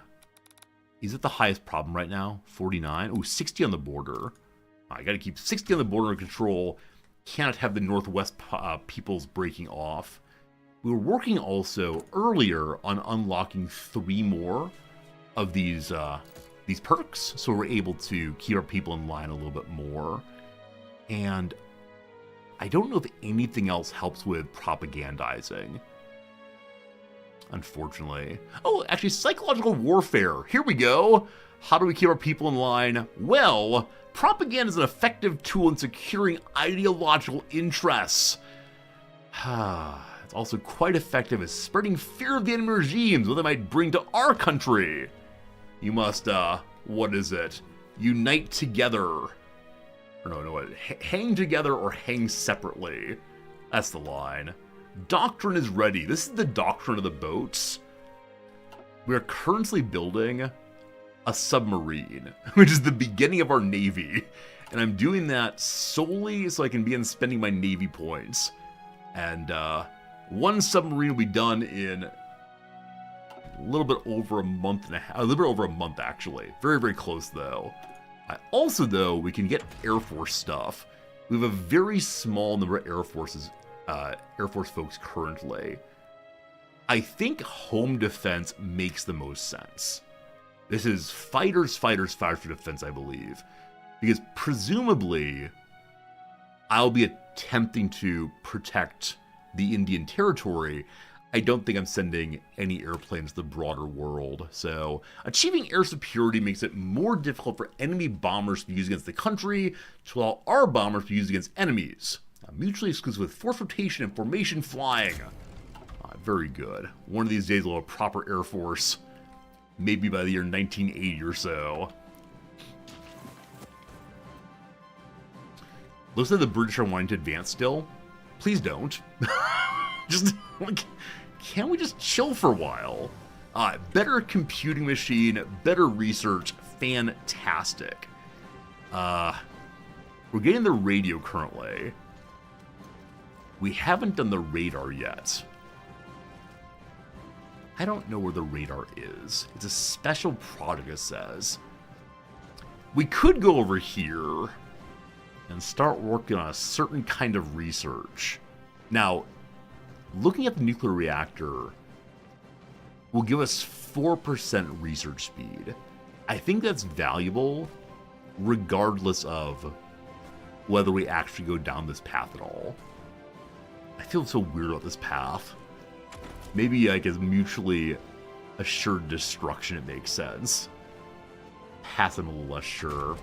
Is it the highest problem right now? 49? Oh, 60 on the border. I got to keep 60 on the border in control. Cannot have the Northwest peoples breaking off. We were working also earlier on unlocking 3 more of these perks, so we're able to keep our people in line a little bit more. And I don't know if anything else helps with propagandizing, unfortunately. Oh, actually, psychological warfare. Here we go. How do we keep our people in line? Well, propaganda is an effective tool in securing ideological interests. It's also quite effective at spreading fear of the enemy regimes, what they might bring to our country. You must, what is it? Unite together. Or no, hang together or hang separately. That's the line. Doctrine is ready. This is the doctrine of the boats. We are currently building a submarine, which is the beginning of our navy. And I'm doing that solely so I can begin spending my navy points. And one submarine will be done in a little bit over a month and a half. A little bit over a month, actually. Very, very close, though. Also, though, we can get Air Force stuff. We have a very small number of Air Force folks currently. I think home defense makes the most sense. This is fighters for defense, I believe. Because presumably, I'll be attempting to protect the Indian territory. I don't think I'm sending any airplanes to the broader world. So, achieving air superiority makes it more difficult for enemy bombers to be used against the country, to allow our bombers to be used against enemies. Mutually exclusive with force rotation and formation flying. Very good. One of these days we'll have a proper air force. Maybe by the year 1980 or so. Looks like the British are wanting to advance still. Please don't. Just, like, can't we just chill for a while? Better computing machine, better research, fantastic. We're getting the radio currently. We haven't done the radar yet. I don't know where the radar is. It's a special product, it says. We could go over here and start working on a certain kind of research. Now, looking at the nuclear reactor will give us 4% research speed. I think that's valuable regardless of whether we actually go down this path at all. I feel so weird about this path. Maybe like as mutually assured destruction it makes sense. Path I'm a little less sure.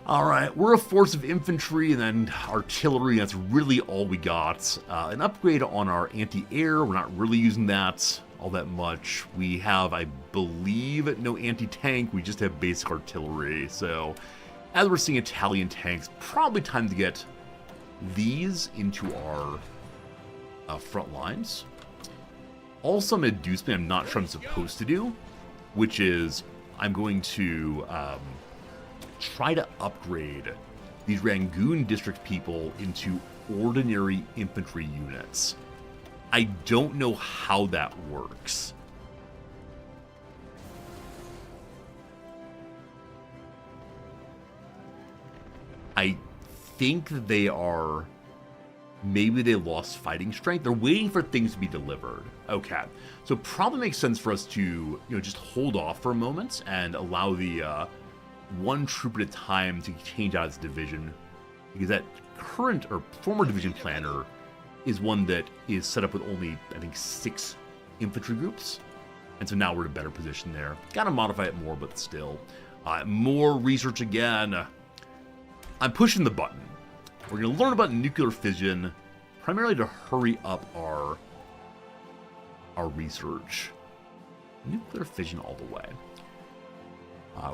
Alright, we're a force of infantry and then artillery, that's really all we got. An upgrade on our anti-air, we're not really using that all that much. We have, I believe, no anti-tank, we just have basic artillery. So, as we're seeing Italian tanks, probably time to get these into our front lines. Also, I'm going to do something I'm not sure I'm supposed to do, which is I'm going to try to upgrade these Rangoon district people into ordinary infantry units. I don't know how that works. I think they are... Maybe they lost fighting strength. They're waiting for things to be delivered. Okay. So it probably makes sense for us to, just hold off for a moment and allow the one troop at a time to change out its division. Because that current or former division planner is one that is set up with only, I think, 6 infantry groups. And so now we're in a better position there. Gotta modify it more, but still. More research again. I'm pushing the button. We're going to learn about nuclear fission, primarily to hurry up our research. Nuclear fission all the way.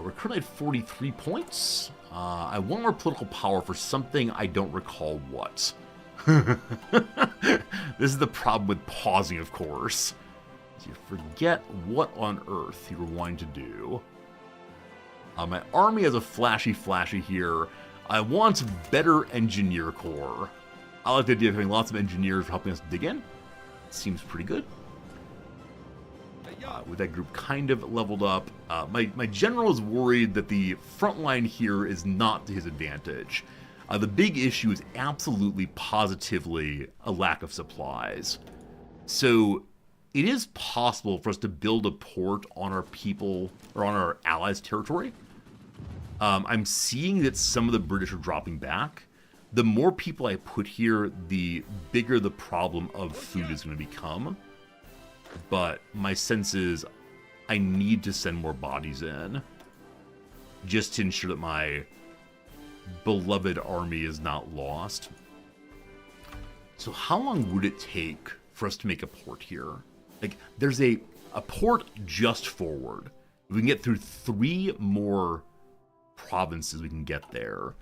We're currently at 43 points. I want more political power for something I don't recall what. This is the problem with pausing, of course. You forget what on earth you were wanting to do. My army has a flashy here. I want better engineer corps. I like the idea of having lots of engineers helping us dig in. Seems pretty good. With that group kind of leveled up, my general is worried that the front line here is not to his advantage. The big issue is absolutely, positively a lack of supplies. So it is possible for us to build a port on our people, or on our allies' territory. I'm seeing that some of the British are dropping back. The more people I put here, the bigger the problem of food is going to become. But my sense is I need to send more bodies in, just to ensure that my beloved army is not lost. So how long would it take for us to make a port here? Like, there's a port just forward. If we can get through 3 more provinces, we can get there.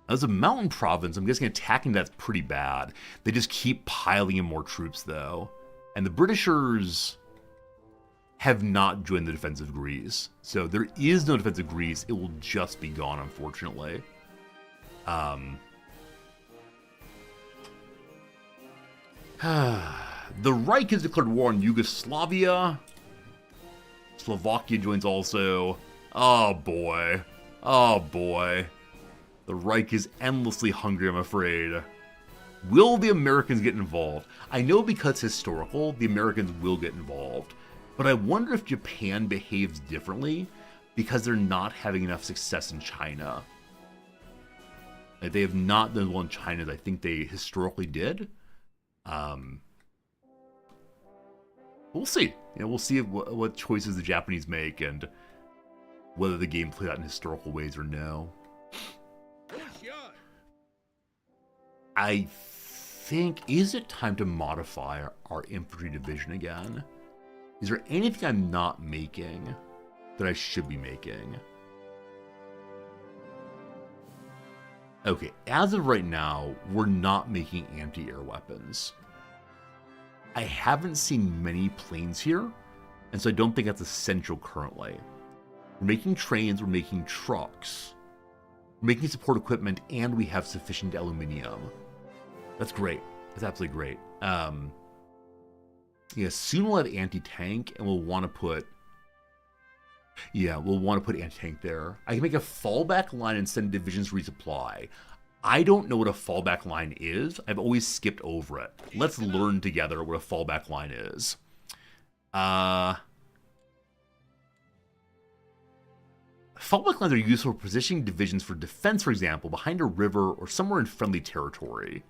As a mountain province, I'm guessing attacking that's pretty bad. They just keep piling in more troops, though. And the Britishers have not joined the defense of Greece. So there is no defense of Greece. It will just be gone, unfortunately. The Reich has declared war on Yugoslavia. Slovakia joins also. Oh, boy. Oh, boy. The Reich is endlessly hungry, I'm afraid. Will the Americans get involved? I know because historical, the Americans will get involved. But I wonder if Japan behaves differently because they're not having enough success in China. Like, they have not done well in China as I think they historically did. We'll see. We'll see what choices the Japanese make and whether the game plays out in historical ways or no. I think, is it time to modify our infantry division again? Is there anything I'm not making that I should be making? Okay, as of right now, we're not making anti-air weapons. I haven't seen many planes here, and so I don't think that's essential currently. We're making trains, we're making trucks, we're making support equipment, and we have sufficient aluminium. That's great. That's absolutely great. Yeah, soon we'll have anti-tank, and we'll want to put... Yeah, we'll want to put anti-tank there. I can make a fallback line and send divisions resupply. I don't know what a fallback line is. I've always skipped over it. Let's learn together what a fallback line is. Fallback lines are useful for positioning divisions for defense, for example, behind a river or somewhere in friendly territory.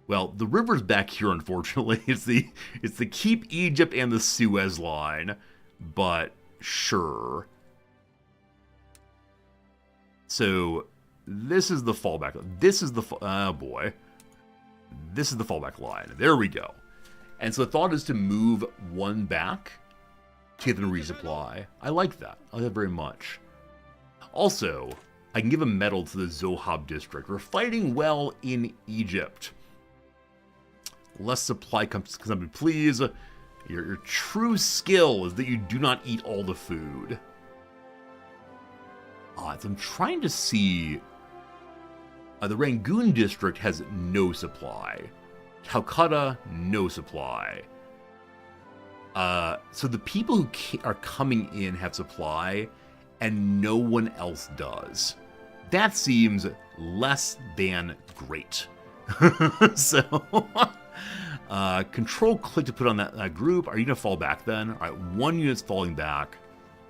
Well, the river's back here, unfortunately. It's the Keep Egypt and the Suez line, but sure. So this is the fallback. This is the oh boy. This is the fallback line. There we go. And so the thought is to move one back to get them to resupply. I like that. I like that very much. Also, I can give a medal to the Zohab district. We're fighting well in Egypt. Less supply consumption, please. Your true skill is that you do not eat all the food. So I'm trying to see. The Rangoon district has no supply. Calcutta, no supply. So the people who are coming in have supply, and no one else does. That seems less than great. So, control click to put on that group. Are you going to fall back then? All right, one unit's falling back.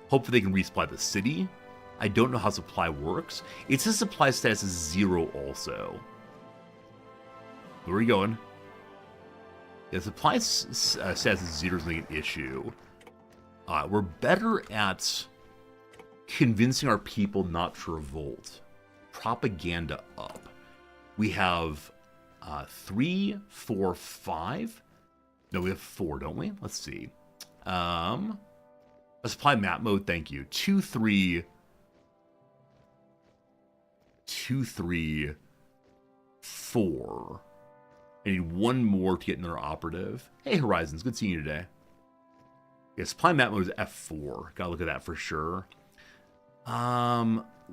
Hopefully they can resupply the city. I don't know how supply works. It says supply status is 0 also. Where are we going? Yeah, supply status is 0 is an issue. We're better at convincing our people not to revolt. Propaganda up. We have 3, 4, 5. No, we have 4, don't we? Let's see. A supply map mode, thank you. 2, 3. 2, 3, 4. I need one more to get another operative. Hey, Horizons, good seeing you today. Yeah, supply map mode is F4. Gotta look at that for sure.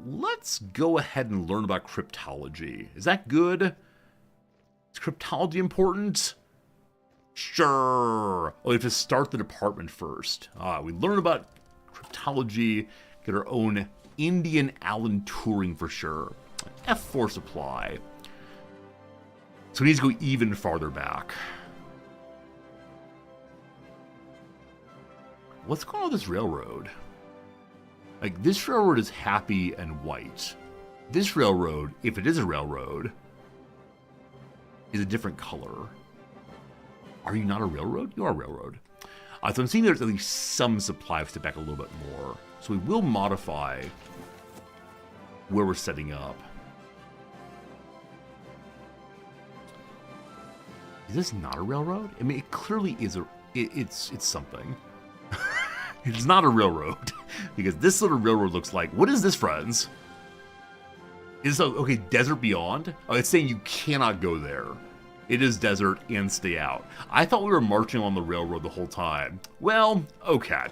Let's go ahead and learn about cryptology. Is that good? Is cryptology important? Sure. Oh, we have to start the department first. We learn about cryptology, get our own Indian Alan Turing for sure. F4 supply. So we need to go even farther back. What's going on with this railroad? Like, this railroad is happy and white. This railroad, if it is a railroad, is a different color. Are you not a railroad? You are a railroad. So I'm seeing there's at least some supply step back a little bit more. So we will modify where we're setting up. Is this not a railroad? I mean, it clearly is a. It's something. It's not a railroad because this little railroad looks like. What is this, friends? Is okay? Desert Beyond. Oh, it's saying you cannot go there. It is desert and stay out. I thought we were marching on the railroad the whole time. Well, okay.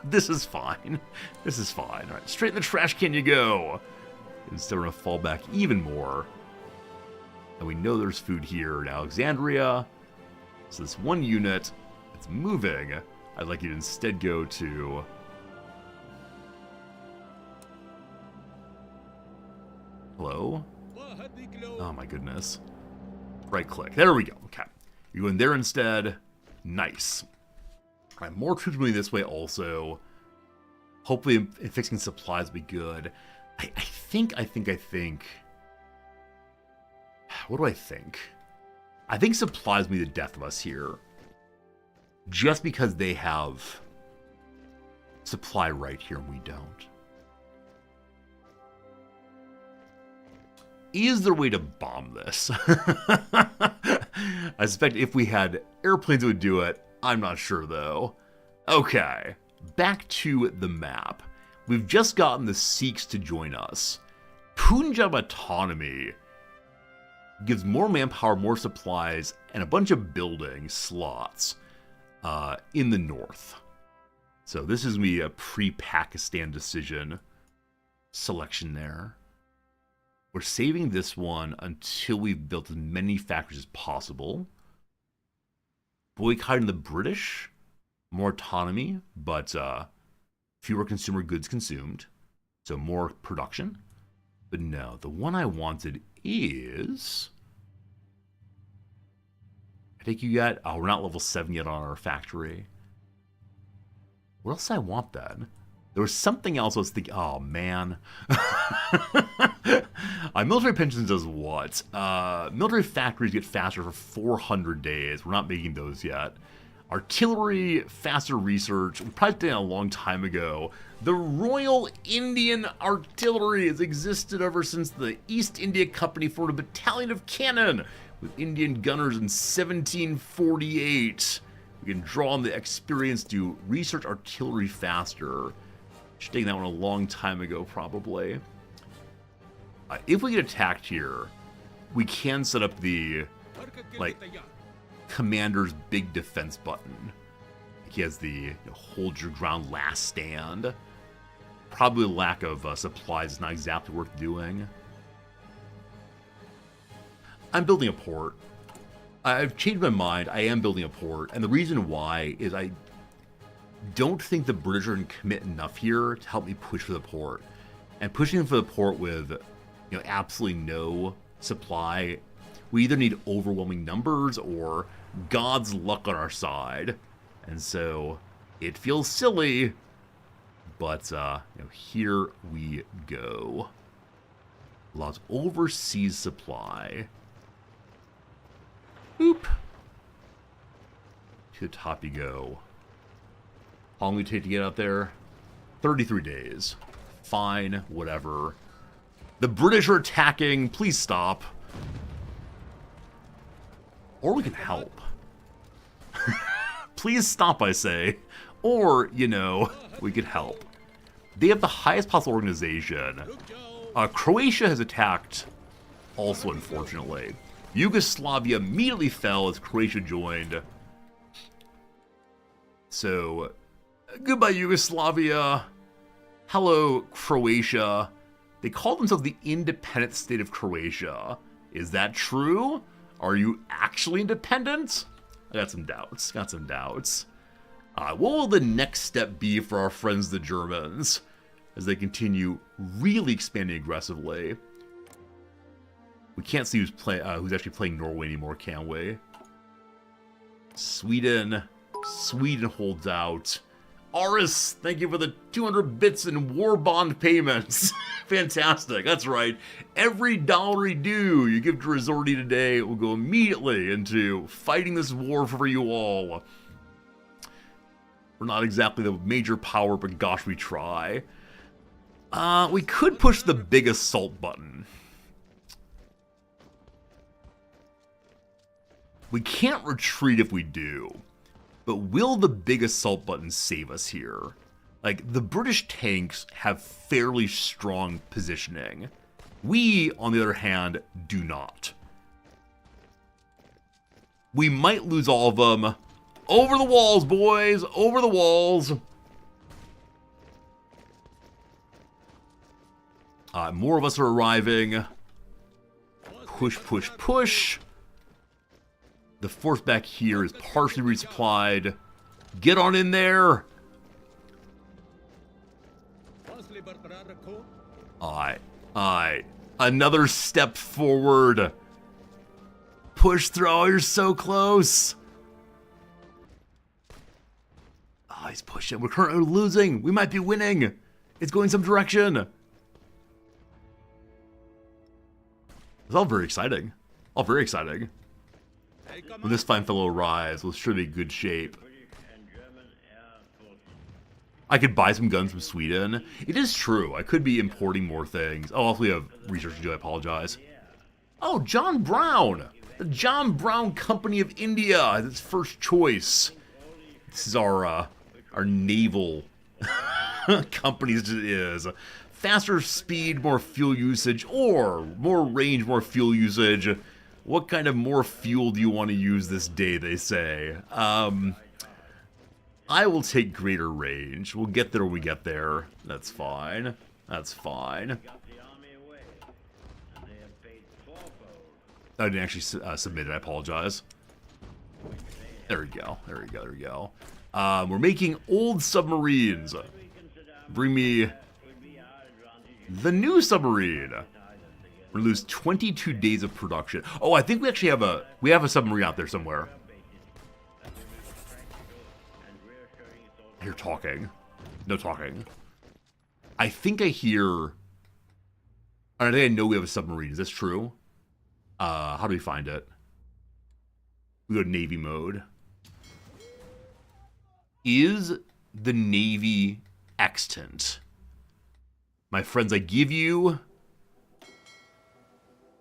This is fine. This is fine. All right, straight in the trash can you go. Instead, we're gonna fall back even more. And we know there's food here in Alexandria. So this one unit, it's moving. I'd like you to instead go to... Hello? Oh my goodness. Right click. There we go. Okay. You go in there instead. Nice. All right, more troops moving this way also. Hopefully fixing supplies will be good. I think... What do I think? I think supplies will be the death of us here. Just because they have supply right here and we don't. Is there a way to bomb this? I suspect if we had airplanes, it would do it. I'm not sure, though. Okay, back to the map. We've just gotten the Sikhs to join us. Punjab autonomy gives more manpower, more supplies, and a bunch of building slots in the north. So this is going to be a pre-Pakistan decision selection there. We're saving this one until we've built as many factories as possible. Boycotting the British, more autonomy, but fewer consumer goods consumed. So more production. But no, the one I wanted is... I think you got... Oh, we're not level 7 yet on our factory. What else do I want then? There was something else I was thinking. Oh, man. Military pensions does what? Military factories get faster for 400 days. We're not making those yet. Artillery, faster research. We probably did it a long time ago. The Royal Indian Artillery has existed ever since the East India Company formed a battalion of cannon with Indian gunners in 1748. We can draw on the experience to research artillery faster. Should take that one a long time ago, probably. If we get attacked here, we can set up the, like, commander's big defense button. He has the hold your ground, last stand. Probably lack of supplies is not exactly worth doing. I'm building a port. I've changed my mind. I am building a port, and the reason why is I don't think the British are going to commit enough here to help me push for the port. And pushing for the port with, absolutely no supply, we either need overwhelming numbers or God's luck on our side. And so it feels silly, but here we go. Allows overseas supply. Boop. To the top you go. How long will it take to get out there? 33 days. Fine, whatever. The British are attacking. Please stop. Or we can help. Please stop, I say. Or, we could help. They have the highest possible organization. Croatia has attacked also, unfortunately. Yugoslavia immediately fell as Croatia joined. So, goodbye, Yugoslavia. Hello, Croatia. They call themselves the independent state of Croatia. Is that true? Are you actually independent? I got some doubts. What will the next step be for our friends the Germans as they continue really expanding aggressively? We can't see who's actually playing Norway anymore, can we? Sweden holds out. Aris, thank you for the 200 bits in war bond payments. Fantastic, that's right. Every dollar you give to Resorti today will go immediately into fighting this war for you all. We're not exactly the major power, but gosh, we try. We could push the big assault button. We can't retreat if we do. But will the big assault button save us here? Like, the British tanks have fairly strong positioning. We, on the other hand, do not. We might lose all of them. Over the walls, boys! Over the walls! More of us are arriving. Push, push, push. The force back here is partially resupplied. Get on in there! Alright. Another step forward. Push through. Oh, you're so close. Oh, he's pushing. We're currently losing. We might be winning. It's going some direction. It's all very exciting. When this fine fellow arrives, we'll sure be in good shape. I could buy some guns from Sweden. It is true. I could be importing more things. Oh, also we have research to do. I apologize. Oh, John Brown. The John Brown Company of India is its first choice. This is our naval company as it is. Faster speed, more fuel usage, or more range, more fuel usage. What kind of more fuel do you want to use this day, they say? I will take greater range. We'll get there when we get there. That's fine. I didn't actually submit it. I apologize. There we go. We're making old submarines. Bring me the new submarine. We're gonna lose 22 days of production. Oh, I think we actually have a submarine out there somewhere. You're talking. No talking. I think I hear... I think I know we have a submarine. Is this true? How do we find it? We go to Navy mode. Is the Navy extant? My friends, I give you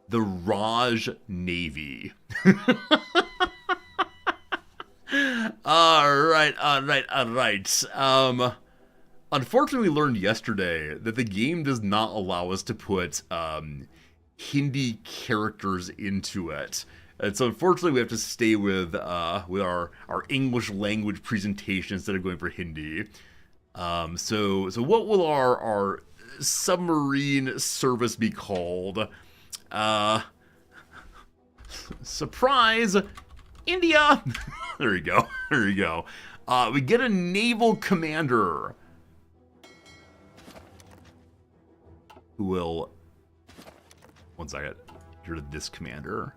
the Raj Navy. All right. Unfortunately, we learned yesterday that the game does not allow us to put Hindi characters into it. And so unfortunately, we have to stay with our English language presentation instead of going for Hindi. So what will our submarine service be called? Surprise! India! There you go. We get a naval commander who will... One second. You're this commander.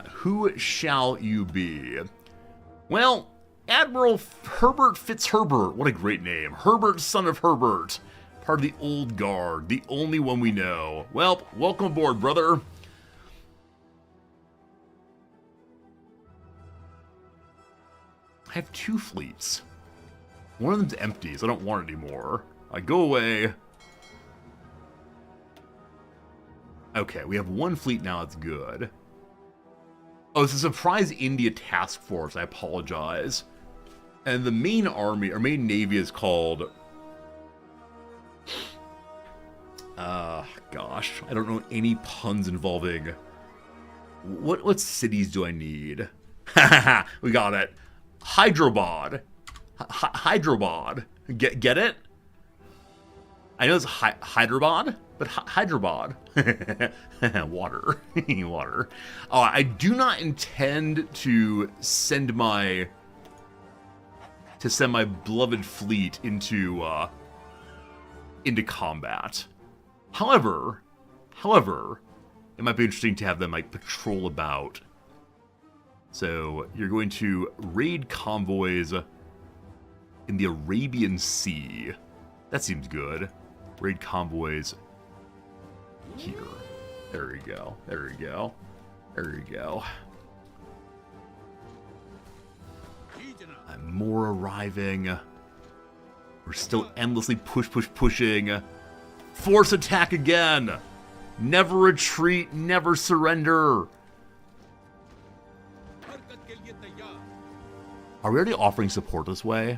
Who shall you be? Well, Admiral Herbert Fitzherbert. What a great name. Herbert, son of Herbert. Part of the old guard. The only one we know. Well, welcome aboard, brother. I have 2 fleets. One of them's empty, so I don't want it anymore. Go away. Okay, we have 1 fleet now. That's good. Oh, it's a surprise India task force. I apologize. And the main army, or main navy, is called... gosh. I don't know any puns involving... What cities do I need? We got it. Hyderabad. Hyderabad. Get it? I know it's Hyderabad, but Hyderabad. Water. Water. I do not intend to send my beloved fleet into combat. However, it might be interesting to have them like patrol about. So you're going to raid convoys in the Arabian Sea. That seems good. Raid convoys here. There we go. More arriving. We're still endlessly pushing. Force attack again. Never retreat, never surrender. Are we already offering support this way?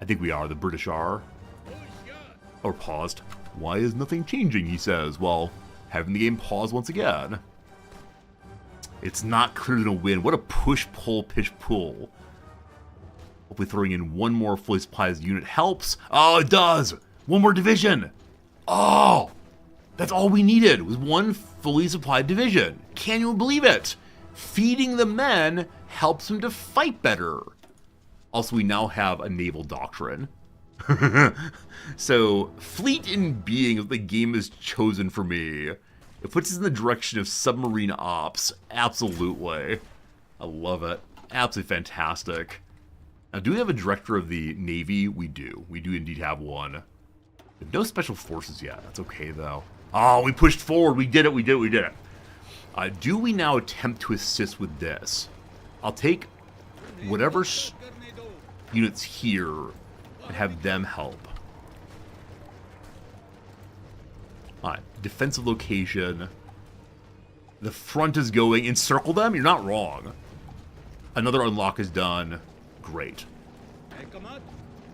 I think we are. The British are. Or paused. Why is nothing changing, he says, while having the game pause once again. It's not clear to win. What a push-pull-push-pull. Hopefully throwing in 1 more fully supplied unit helps. Oh, it does! 1 more division! Oh! That's all we needed, was 1 fully supplied division. Can you believe it? Feeding the men helps them to fight better. Also, we now have a naval doctrine. So, fleet in being, the game has chosen for me. It puts us in the direction of submarine ops. Absolutely. I love it. Absolutely fantastic. Now, do we have a director of the Navy? We do. We do indeed have one. We have no special forces yet. That's okay, though. Oh, we pushed forward. We did it. Do we now attempt to assist with this? I'll take whatever units here and have them help. Alright, defensive location. The front is going. Encircle them? You're not wrong. Another unlock is done. Great.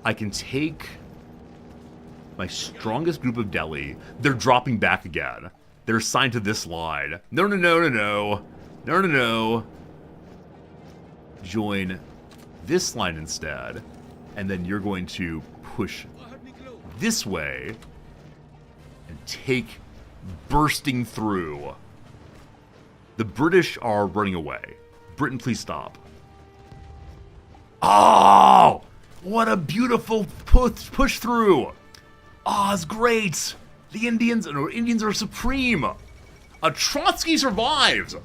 I can take my strongest group of Delhi. They're dropping back again. They're assigned to this line. No. Join this line instead. And then you're going to push this way and take bursting through. The British are running away. Britain, please stop. Oh! What a beautiful push through! Oh, it's great! The Indians are supreme! Trotsky survives!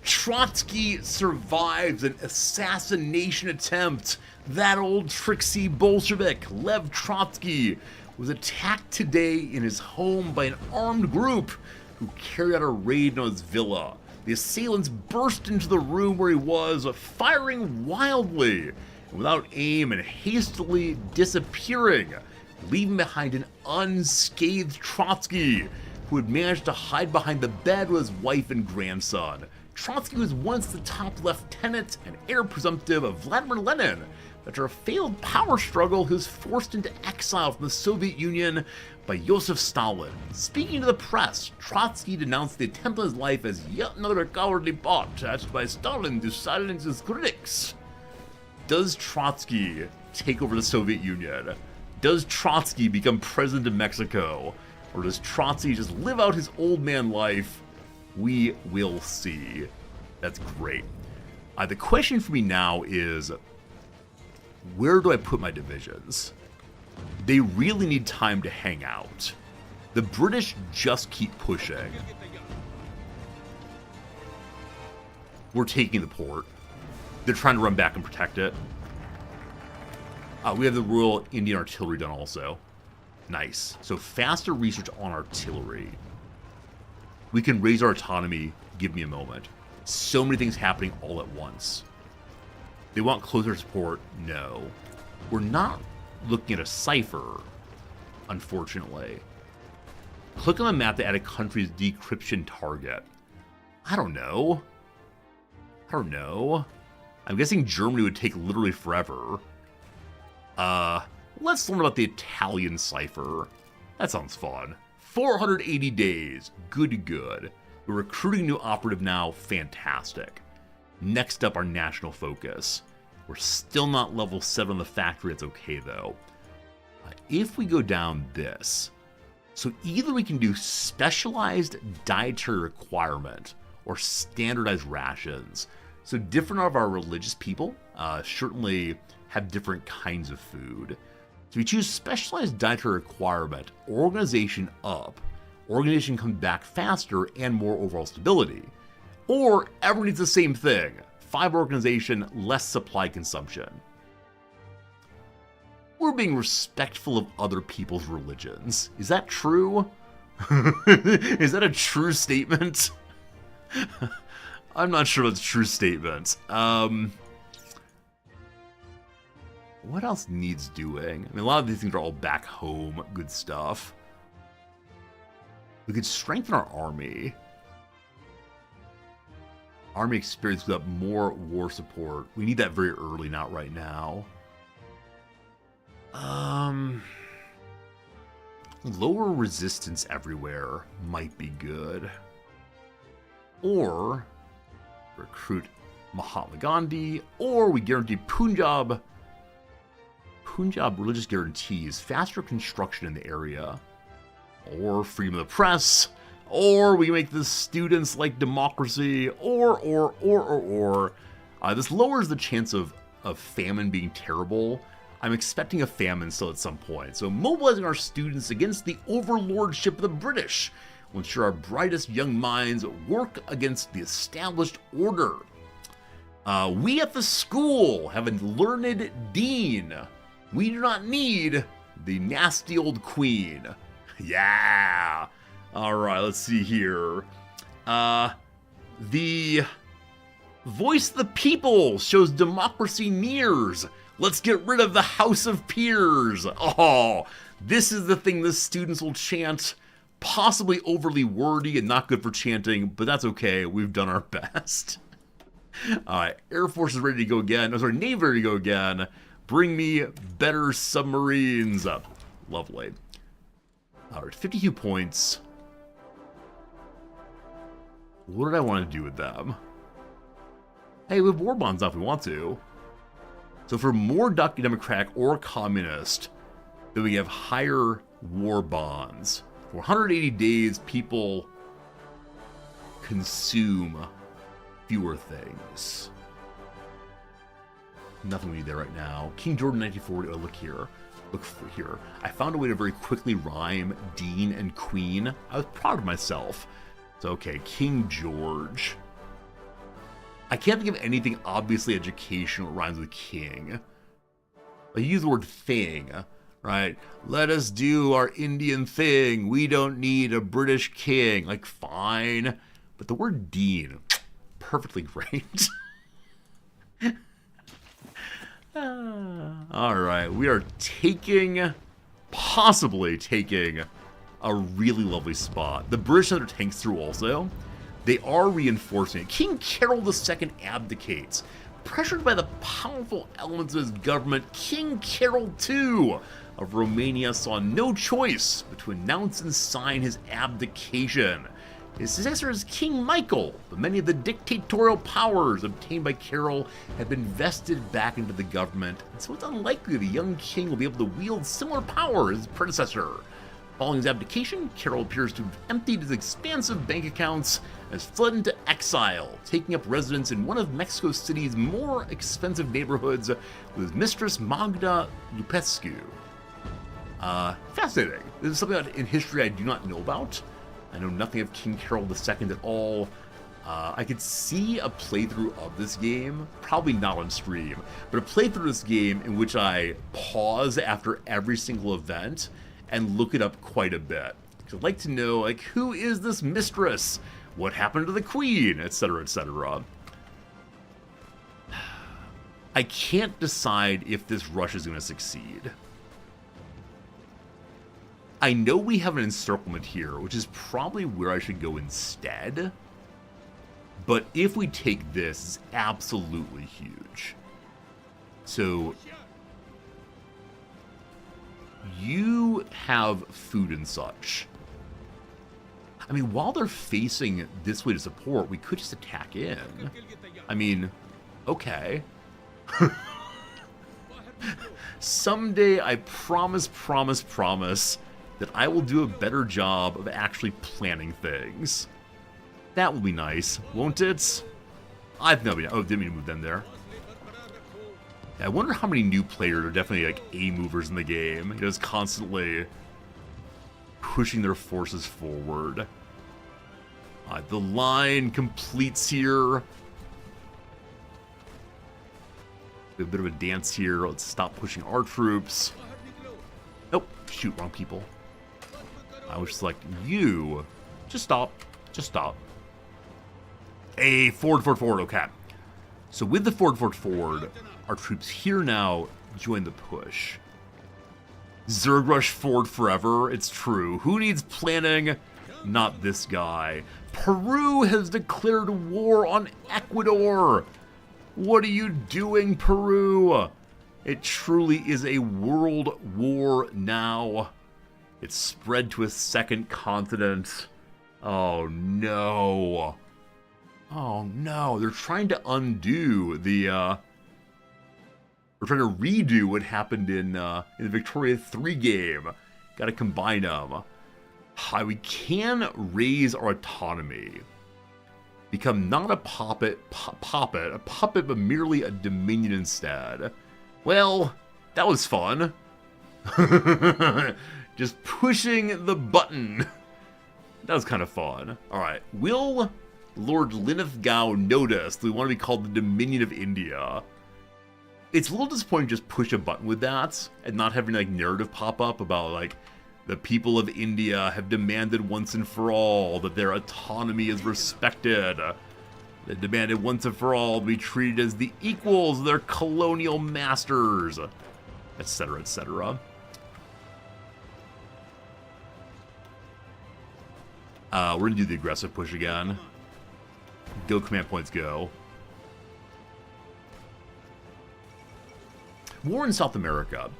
Trotsky survives an assassination attempt That old tricksy Bolshevik, Lev Trotsky, was attacked today in his home by an armed group who carried out a raid on his villa. The assailants burst into the room where he was, firing wildly, and without aim and hastily disappearing, leaving behind an unscathed Trotsky, who had managed to hide behind the bed with his wife and grandson. Trotsky was once the top lieutenant and heir presumptive of Vladimir Lenin. After a failed power struggle, he was forced into exile from the Soviet Union by Joseph Stalin. Speaking to the press, Trotsky denounced the attempt on his life as yet another cowardly plot hatched by Stalin to silence his critics. Does Trotsky take over the Soviet Union? Does Trotsky become president of Mexico? Or does Trotsky just live out his old man life? We will see. That's great. The question for me now is, where do I put my divisions? They really need time to hang out. The British just keep pushing. We're taking the port. They're trying to run back and protect it. We have the Royal Indian Artillery done also. Nice. So faster research on artillery. We can raise our autonomy. Give me a moment. So many things happening all at once. They want closer support. No. We're not looking at a cipher, unfortunately. Click on the map to add a country's decryption target. I don't know. I'm guessing Germany would take literally forever. Let's learn about the Italian cipher. That sounds fun. 480 days. Good. We're recruiting a new operative now. Fantastic. Next up, our national focus. We're still not level 7 on the factory. It's okay, though. If we go down this, so either we can do specialized dietary requirement or standardized rations. So different of our religious people certainly have different kinds of food. So we choose specialized dietary requirement, organization up, organization comes back faster and more overall stability. Or everyone needs the same thing, 5 organization, less supply consumption. We're being respectful of other people's religions. Is that true? Is that a true statement? I'm not sure that's a true statement. What else needs doing? I mean, a lot of these things are all back home. Good stuff. We could strengthen our army. Army experience without more war support. We need that very early, not right now. Lower resistance everywhere might be good. Or recruit Mahatma Gandhi, or we guarantee Punjab religious guarantees, faster construction in the area, or freedom of the press, or we make the students like democracy, or. This lowers the chance of famine being terrible. I'm expecting a famine still at some point, so mobilizing our students against the overlordship of the British will ensure our brightest young minds work against the established order. We at the school have a learned dean. We do not need the nasty old queen. Yeah. All right, let's see here. The voice of the people shows democracy nears. Let's get rid of the House of Peers. Oh, this is the thing the students will chant. Possibly overly wordy and not good for chanting, but that's okay. We've done our best. All right, Air Force is ready to go again. Oh, sorry, Navy ready to go again. Bring me better submarines. Lovely. All right, 52 points. What did I want to do with them? Hey, we have war bonds now if we want to. So for more Democratic or Communist, then we have higher war bonds. For 180 days, people consume fewer things. Nothing we need there right now. King Jordan 1940. Oh, look here. Look here. I found a way to very quickly rhyme Dean and Queen. I was proud of myself. So, okay, King George. I can't think of anything obviously educational that rhymes with king. I use the word thing, right? Let us do our Indian thing. We don't need a British king. Like, fine. But the word dean, perfectly great. Alright, we are possibly taking a really lovely spot. The British have their tanks through also. They are reinforcing it. King Carol II abdicates. Pressured by the powerful elements of his government, King Carol II of Romania saw no choice but to announce and sign his abdication. His successor is King Michael, but many of the dictatorial powers obtained by Carol have been vested back into the government, and so it's unlikely the young king will be able to wield similar power as his predecessor. Following his abdication, Carol appears to have emptied his expansive bank accounts and has fled into exile, taking up residence in one of Mexico City's more expensive neighborhoods with his mistress Magda Lupescu. Fascinating. This is something in history I do not know about. I know nothing of King Carol II at all. I could see a playthrough of this game, probably not on stream, but a playthrough of this game in which I pause after every single event and look it up quite a bit. I'd like to know, like, who is this mistress? What happened to the queen? Etc., etc. I can't decide if this rush is going to succeed. I know we have an encirclement here, which is probably where I should go instead. But if we take this, it's absolutely huge. So, you have food and such. I mean, while they're facing this way to support, we could just attack in. I mean, okay. Someday, I promise that I will do a better job of actually planning things. That will be nice, won't it? I think that'll be nice. Oh, didn't mean to move them there. I wonder how many new players are definitely like A-movers in the game, just constantly pushing their forces forward. The line completes here. A bit of a dance here. Let's stop pushing our troops. Nope, shoot, wrong people. I was just like, you, just stop, just stop. Hey, forward, okay. So with the forward, our troops here now join the push. Zerg rush forward forever, it's true. Who needs planning? Not this guy. Peru has declared war on Ecuador. What are you doing, Peru? It truly is a world war now. It's spread to a second continent. Oh no. Oh no, they're trying to undo the, they're trying to redo what happened in the Victoria 3 game. Gotta combine them. We can raise our autonomy. Become not a puppet, but merely a dominion instead. Well, that was fun. Just pushing the button. That was kind of fun. Alright, will Lord Linlithgow notice that we want to be called the Dominion of India? It's a little disappointing to just push a button with that and not having like narrative pop up about like the people of India have demanded once and for all that their autonomy is respected. They demanded once and for all to be treated as the equals of their colonial masters, etc., etc. We're going to do the aggressive push again. Go command points, go. War in South America.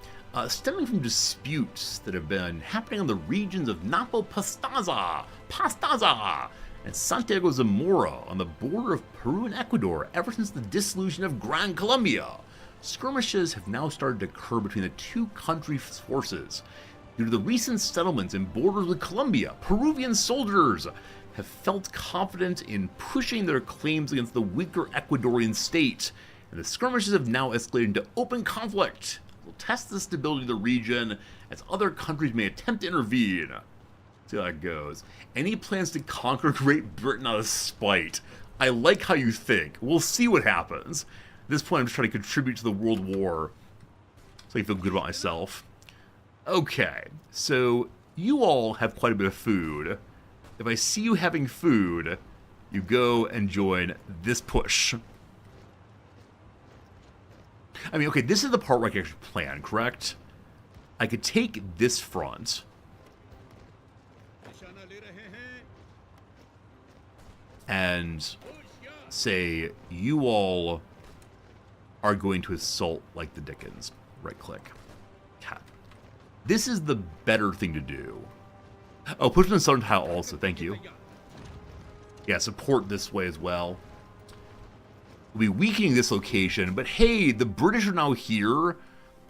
Stemming from disputes that have been happening on the regions of Napo Pastaza, and Santiago Zamora on the border of Peru and Ecuador ever since the dissolution of Gran Colombia. Skirmishes have now started to occur between the two countries' forces. Due to the recent settlements in borders with Colombia, Peruvian soldiers have felt confident in pushing their claims against the weaker Ecuadorian state, and the skirmishes have now escalated into open conflict. Will test the stability of the region as other countries may attempt to intervene. See how that goes. Any plans to conquer Great Britain out of spite? I like how you think. We'll see what happens. At this point, I'm just trying to contribute to the World War. so I feel good about myself. Okay, so you all have quite a bit of food. If I see you having food, you go and join this push. I mean, okay, this is the part where I can actually plan, correct? I could take this front. And say, you all are going to assault like the Dickens. Right click. Okay. This is the better thing to do. Oh, push the southern tile also, thank you. Yeah, support this way as well. We'll be weakening this location, but hey, the British are now here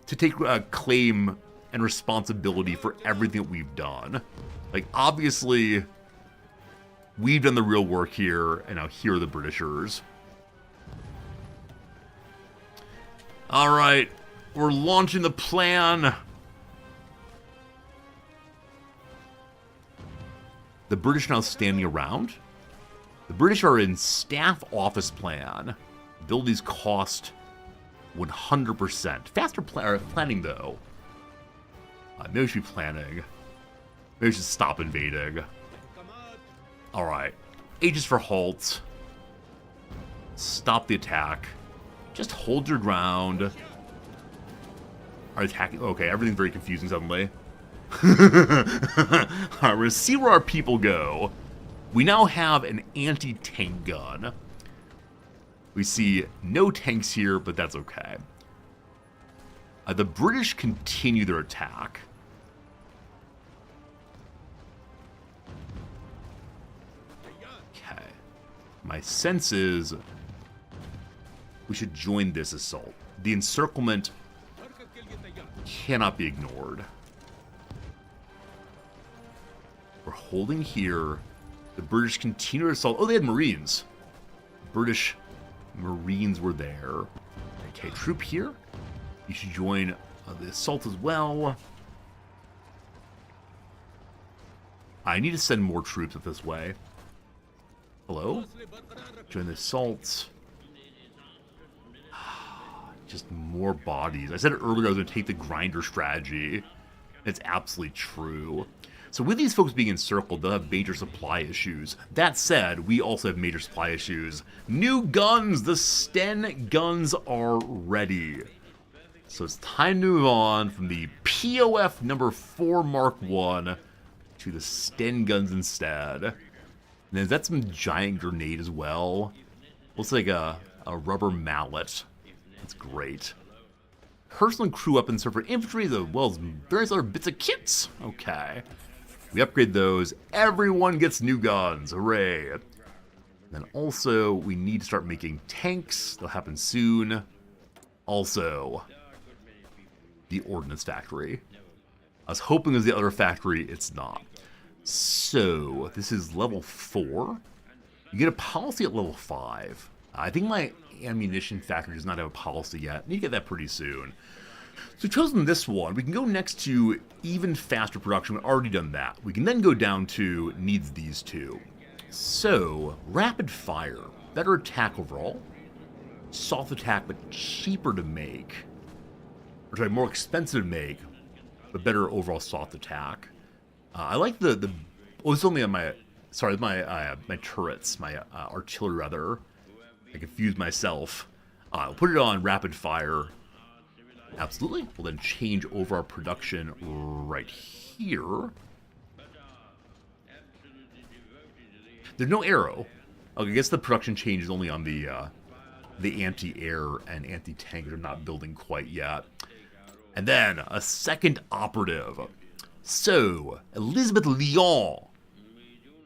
to take claim and responsibility for everything that we've done. Like, obviously, we've done the real work here, and now here are the Britishers. Alright, we're launching the plan. The British now standing around. The British are in staff office plan. Abilities cost 100%. Faster planning, though. Maybe we should be planning. Maybe we should stop invading. Alright. H is for halt. Stop the attack. Just hold your ground. Are attacking? Okay, everything's very confusing suddenly. Alright, we're gonna see where our people go. We now have an anti-tank gun. We see no tanks here, but that's okay. The British continue their attack. Okay. My sense is we should join this assault. The encirclement cannot be ignored. We're holding here. The British continue to assault. Oh, they had Marines. British Marines were there. Okay, troop here. You should join the assault as well. I need to send more troops up this way. Hello? Join the assault. Just more bodies. I said it earlier I was going to take the grinder strategy. It's absolutely true. So with these folks being encircled, they'll have major supply issues. That said, we also have major supply issues. New guns! The Sten guns are ready. So it's time to move on from the POF number 4 Mark 1 to the Sten guns instead. And then that's some giant grenade as well. Looks like a rubber mallet. That's great. Personal and crew weapons for infantry as well as various other bits of kits. Okay. We upgrade those. Everyone gets new guns. Hooray. And then also, we need to start making tanks. They'll happen soon. Also, the ordnance factory. I was hoping it was the other factory. It's not. So, this is level 4. You get a policy at level 5. I think my ammunition factory does not have a policy yet. I need to get that pretty soon. So we've chosen this one. We can go next to even faster production. We've already done that. We can then go down to needs these two. So, rapid fire. Better attack overall. Soft attack, but cheaper to make. Or sorry, more expensive to make, but better overall soft attack. I like the oh, it's only on my, sorry, my turrets, my artillery rather. I confused myself. I'll put it on rapid fire. Absolutely. We'll then change over our production right here. There's no arrow. Okay, I guess the production change is only on the anti-air and anti-tank. They're not building quite yet. And then a second operative. So, Elizabeth Lyon,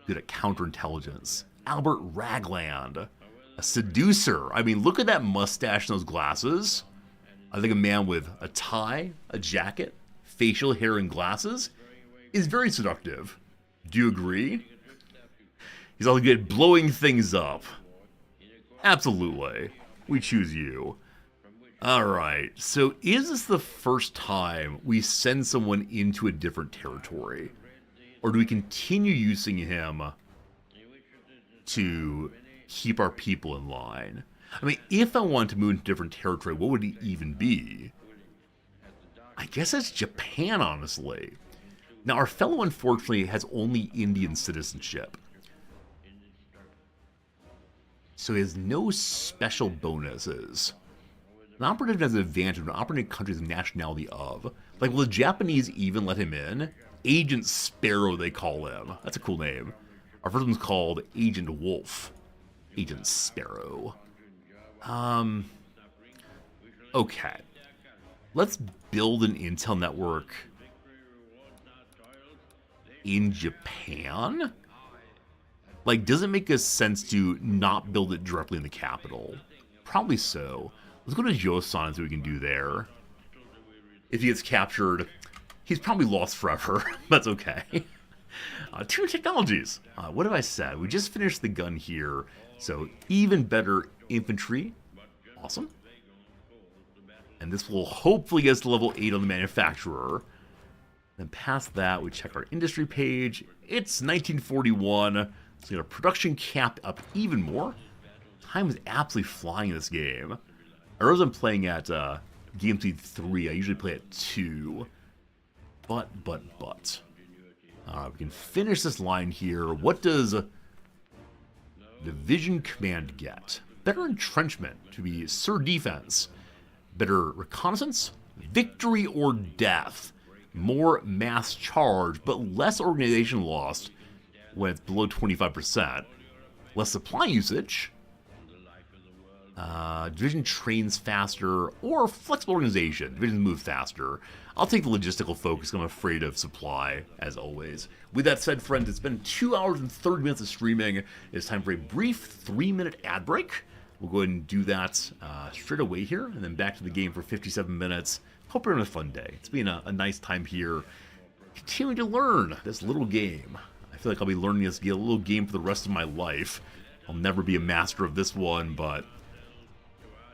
good at counterintelligence. Albert Ragland, a seducer. I mean, look at that mustache and those glasses. I think a man with a tie, a jacket, facial hair, and glasses is very seductive. Do you agree? He's also good at blowing things up. Absolutely. We choose you. Alright, so is this the first time we send someone into a different territory? Or do we continue using him to keep our people in line? I mean, if I wanted to move into different territory, what would it even be? I guess that's Japan, honestly. Now, our fellow, unfortunately, has only Indian citizenship. So he has no special bonuses. An operative has an advantage of an operating country's nationality of. Like, will the Japanese even let him in? Agent Sparrow, they call him. That's a cool name. Our first one's called Agent Wolf. Agent Sparrow. Okay. Let's build an intel network in Japan? Like, does it make a sense to not build it directly in the capital? Probably so. Let's go to Joseon and see what we can do there. If he gets captured, he's probably lost forever. That's okay. Two technologies. What have I said? We just finished the gun here, so even better infantry. Awesome. And this will hopefully get us to level 8 on the manufacturer. Then past that, we check our industry page. It's 1941. So we got our production capped up even more. Time is absolutely flying in this game. I realize I'm playing at game speed 3. I usually play at 2. But. We can finish this line here. What does Division Command get? Better entrenchment to be Sir Defense. Better reconnaissance, victory or death. More mass charge, but less organization lost when it's below 25%. Less supply usage. Division trains faster, or flexible organization. Divisions move faster. I'll take the logistical focus. I'm afraid of supply, as always. With that said, friends, it's been 2 hours and 30 minutes of streaming. It's time for a brief 3-minute ad break. We'll go ahead and do that straight away here, and then back to the game for 57 minutes. Hope you're having a fun day. It's been a nice time here, continuing to learn this little game. I feel like I'll be learning this little game for the rest of my life. I'll never be a master of this one, but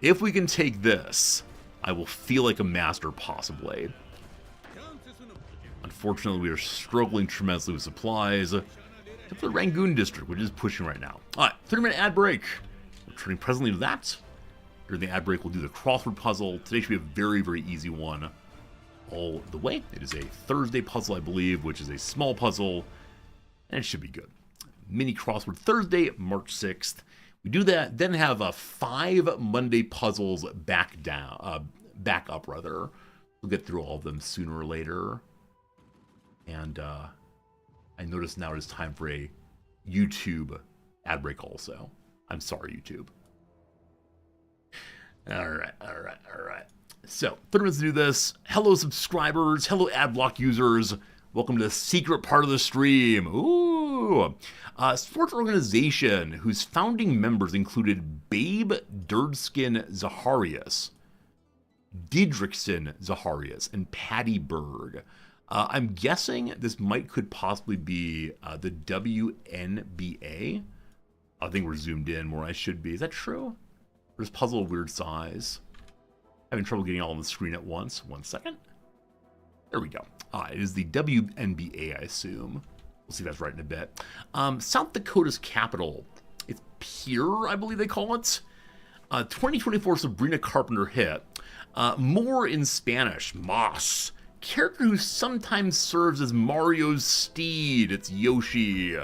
if we can take this, I will feel like a master, possibly. Unfortunately, we are struggling tremendously with supplies, except for the Rangoon district, which is pushing right now. Alright, 3-minute ad break. Returning presently to that. During the ad break, we'll do the crossword puzzle. Today should be a very, very easy one all the way. It is a Thursday puzzle, I believe, which is a small puzzle, and it should be good. Mini crossword Thursday, March 6th. We do that, then have 5 Monday puzzles back up. We'll get through all of them sooner or later. And I notice now it is time for a YouTube ad break also. I'm sorry, YouTube. All right. So, 30 minutes to do this. Hello, subscribers. Hello, Adblock users. Welcome to the secret part of the stream. Ooh. Sports organization whose founding members included Babe Dirdskin Zaharias, Didrikson Zaharias, and Patty Berg. I'm guessing this could possibly be the WNBA. I think we're zoomed in more than I should be. Is that true? Or is puzzle a weird size? Having trouble getting all on the screen at once. 1 second. There we go. It is the WNBA, I assume. We'll see if that's right in a bit. South Dakota's capital. It's Pure, I believe they call it. 2024 Sabrina Carpenter hit. More in Spanish. Mas. Character who sometimes serves as Mario's steed. It's Yoshi.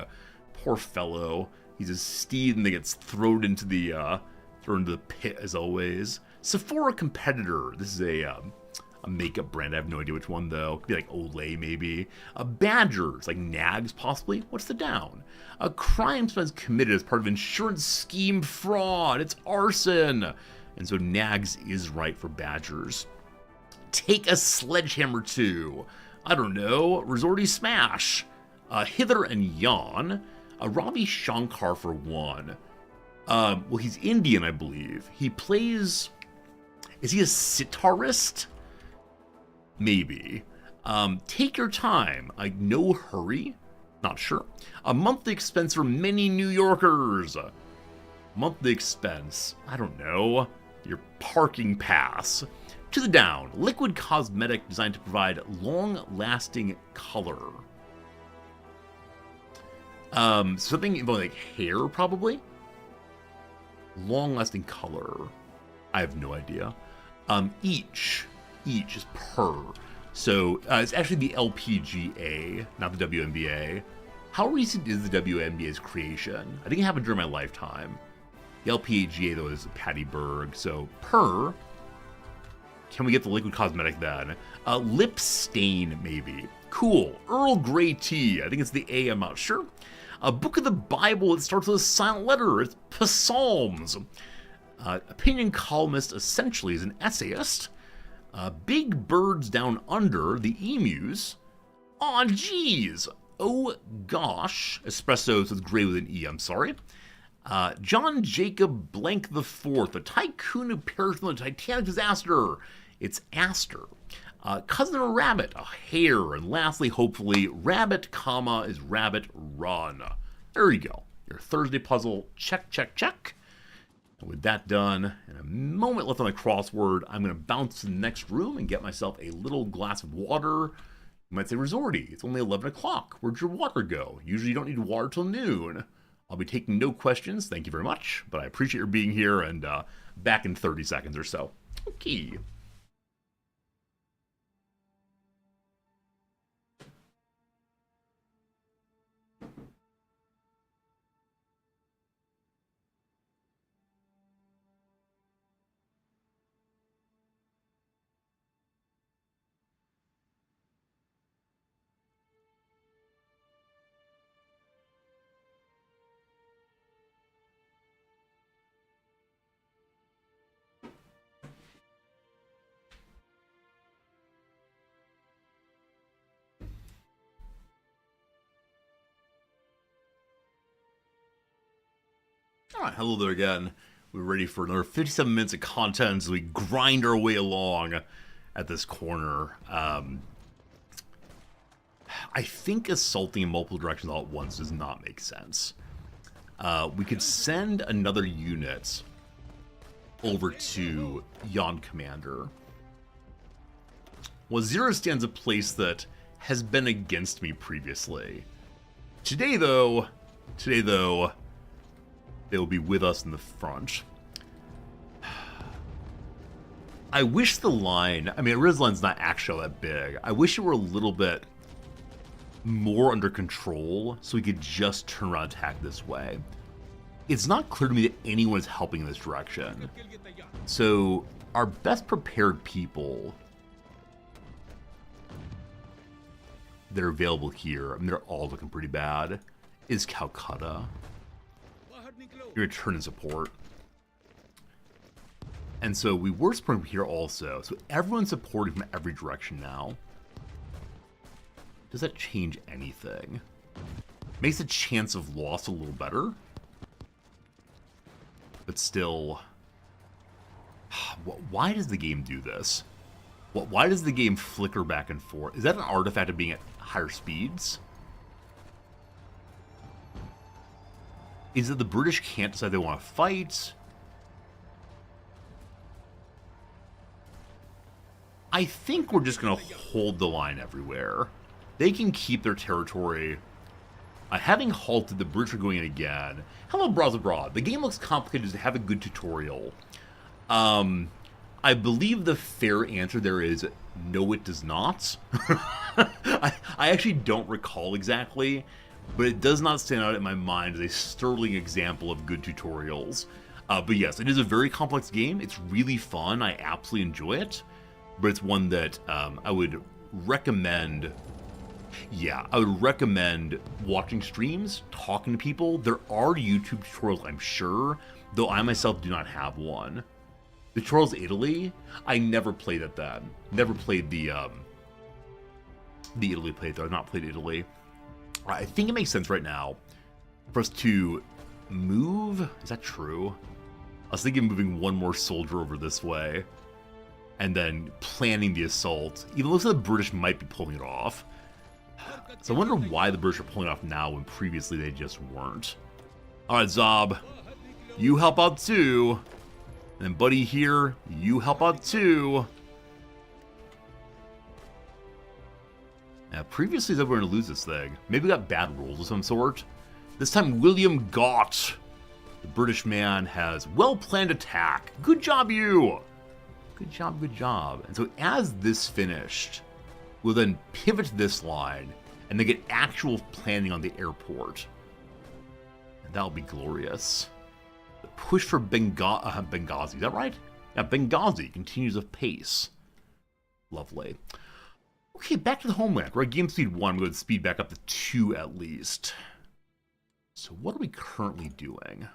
Poor fellow. He's a steed and they gets thrown into the pit as always. Sephora competitor. This is a makeup brand. I have no idea which one though. Could be like Olay maybe. Badgers, like Nags possibly. What's the down? A crime was committed as part of insurance scheme fraud. It's arson. And so Nags is right for Badgers. Take a sledgehammer to, I don't know, Resorty Smash. Hither and Yon. Ravi Shankar for 1. Well, he's Indian, I believe. He plays... Is he a sitarist? Maybe. Take your time. No hurry. Not sure. A monthly expense for many New Yorkers. Monthly expense. I don't know. Your parking pass. To the down. Liquid cosmetic designed to provide long-lasting color. Something involving like hair, probably? Long-lasting color. I have no idea. Each is per. So it's actually the LPGA, not the WNBA. How recent is the WNBA's creation? I think it happened during my lifetime. The LPGA, though, is Patty Berg. So, per. Can we get the liquid cosmetic then? Lip stain, maybe. Cool. Earl Grey tea. I think it's the A, I'm not sure. A book of the Bible that starts with a silent letter. It's Psalms. Opinion columnist essentially is an essayist. Big Birds Down Under, the emus. Aw, geez. Oh, gosh. Espresso, so it's gray with an E, I'm sorry. John Jacob Blank IV, a tycoon who perished from the Titanic disaster. It's Astor. Cousin of Rabbit, a hare. And lastly, hopefully, Rabbit, comma, is Rabbit Run. There you go. Your Thursday puzzle, check, check, check. And with that done, and a moment left on the crossword, I'm going to bounce to the next room and get myself a little glass of water. You might say, Resorty, it's only 11 o'clock. Where'd your water go? Usually you don't need water till noon. I'll be taking no questions, thank you very much, but I appreciate your being here, and back in 30 seconds or so. Okay. Alright, hello there again. We're ready for another 57 minutes of content as we grind our way along at this corner. I think assaulting in multiple directions all at once does not make sense. We could send another unit over to Yon Commander. Well, Zero stands a place that has been against me previously. Today, though, they will be with us in the front. I wish the line, I mean, Rizlan's not actually that big. I wish it were a little bit more under control so we could just turn around and attack this way. It's not clear to me that anyone is helping in this direction. So, our best prepared people that are available here, I mean, they're all looking pretty bad, is Calcutta. Your return and support. And so we were supporting here also. So everyone's supporting from every direction now. Does that change anything? Makes the chance of loss a little better. But still... Why does the game do this? Why does the game flicker back and forth? Is that an artifact of being at higher speeds? Is it the British can't decide they want to fight? I think we're just going to hold the line everywhere. They can keep their territory. Having halted, the British are going in again. Hello, Bras Abroad. The game looks complicated to have a good tutorial. I believe the fair answer there is no, it does not. I actually don't recall exactly. But it does not stand out in my mind as a sterling example of good tutorials. But yes, it is a very complex game. It's really fun. I absolutely enjoy it. But it's one that I would recommend... Yeah, I would recommend watching streams, talking to people. There are YouTube tutorials, I'm sure, though I myself do not have one. The tutorials Italy, I never played at that. Never played the Italy playthrough. I've not played Italy. I think it makes sense right now for us to move. Is that true? I was thinking of moving one more soldier over this way and then planning the assault. Even though it looks like the British might be pulling it off. So I wonder why the British are pulling it off now when previously they just weren't. Alright, Zob. You help out too. And then Buddy here, you help out too. Now, previously, they were going to lose this thing. Maybe we got bad rules of some sort. This time, William Gott, the British man, has well-planned attack. Good job, you! Good job, good job. And so, as this finished, We'll then pivot to this line, and then get actual planning on the airport. And that'll be glorious. The push for Benghazi, is that right? Yeah, Benghazi continues apace. Lovely. Okay, back to the homeland. We're at game speed 1. I'm going to speed back up to 2 at least. So what are we currently doing?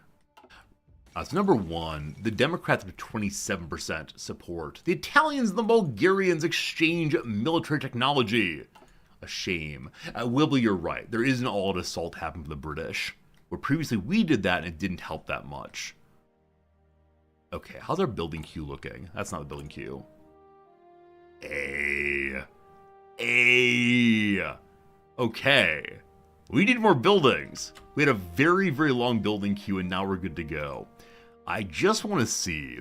So number 1, the Democrats have 27% support. The Italians and the Bulgarians exchange military technology. A shame. Wilbur, you're right. There is an all-out assault happened from the British, where previously we did that and it didn't help that much. Okay, how's our building queue looking? That's not the building queue. Okay. We need more buildings. We had a very, very long building queue, and now we're good to go. I just want to see,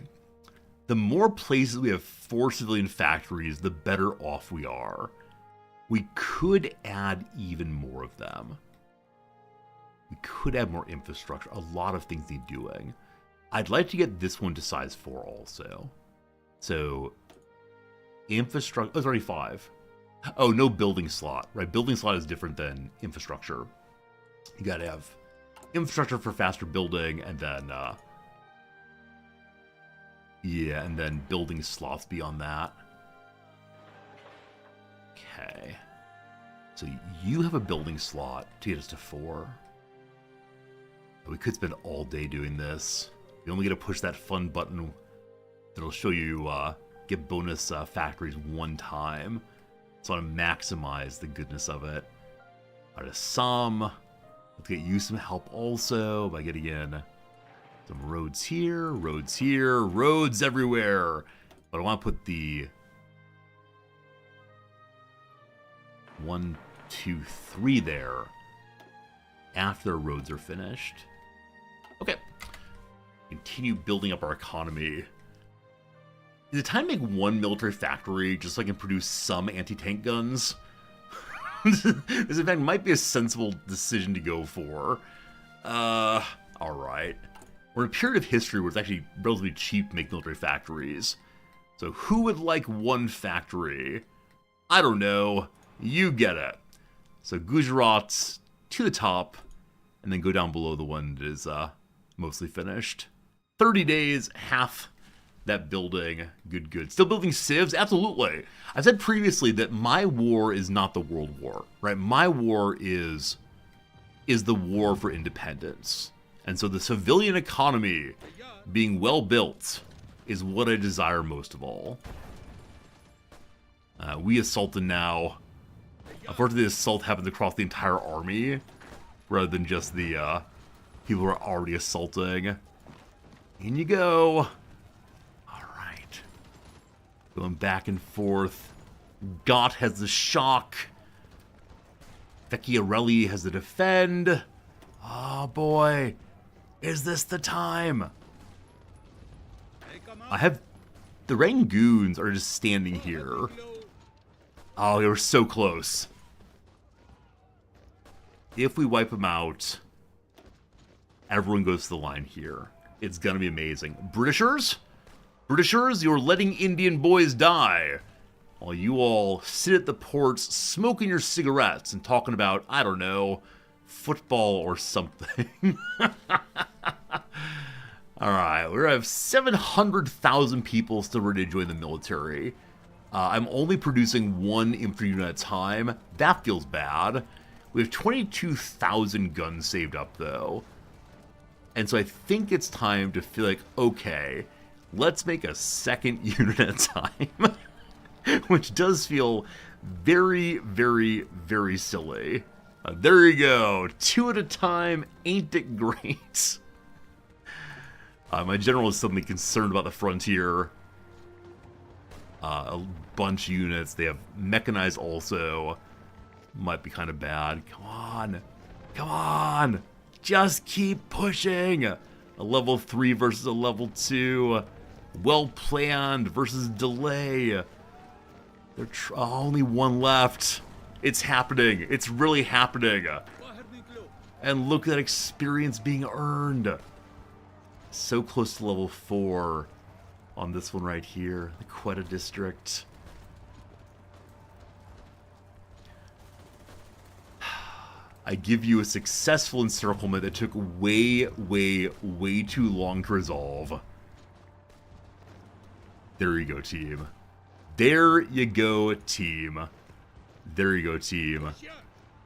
the more places we have 4 civilian factories, the better off we are. We could add even more of them. We could add more infrastructure. A lot of things need doing. I'd like to get this one to size 4 also. So, infrastructure, oh, it's already 5. Oh, no building slot, right? Building slot is different than infrastructure. You gotta have infrastructure for faster building, and then, yeah, and then building slots beyond that. Okay. So you have a building slot to get us to 4. We could spend all day doing this. You only get to push that fun button that'll show you get bonus factories 1 time. So I want to maximize the goodness of it. Alright, let's get you some help also by getting in some roads here, roads everywhere. But I want to put the 1, 2, 3 there after the roads are finished. Okay. Continue building up our economy. Is it time to make 1 military factory just so I can produce some anti-tank guns? This, in fact, might be a sensible decision to go for. Alright. We're in a period of history where it's actually relatively cheap to make military factories. So who would like 1 factory? I don't know. You get it. So Gujarat to the top, and then go down below the one that is mostly finished. 30 days, half that building. Good. Still building civs? Absolutely. I've said previously that my war is not the world war, right? My war is the war for independence. And so the civilian economy being well built is what I desire most of all. We assaulted now. Unfortunately, the assault happens across the entire army, rather than just the people who are already assaulting. In you go. Alright. Going back and forth. Gott has the shock. Vecchiarelli has the defend. Oh boy. Is this the time? I have... The Rangoons are just standing here. Oh, they were so close. If we wipe them out, everyone goes to the line here. It's gonna be amazing. Britishers? Britishers, you're letting Indian boys die. While you all sit at the ports smoking your cigarettes and talking about, I don't know, football or something. Alright, we have 700,000 people still ready to join the military. I'm only producing 1 infantry unit at a time. That feels bad. We have 22,000 guns saved up, though. And so I think it's time to feel like, okay, let's make a 2nd unit at a time. Which does feel very, very, very silly. There you go. 2 at a time. Ain't it great? My general is suddenly concerned about the frontier. A bunch of units. They have mechanized also. Might be kind of bad. Come on. Come on. Just keep pushing. A level 3 versus a level 2. Well planned versus delay. There's only 1 left. It's happening. It's really happening. And look at that experience being earned. So close to level 4 on this one right here. The Quetta district. I give you a successful encirclement that took way, way, way too long to resolve. There you go, team. There you go, team. There you go, team.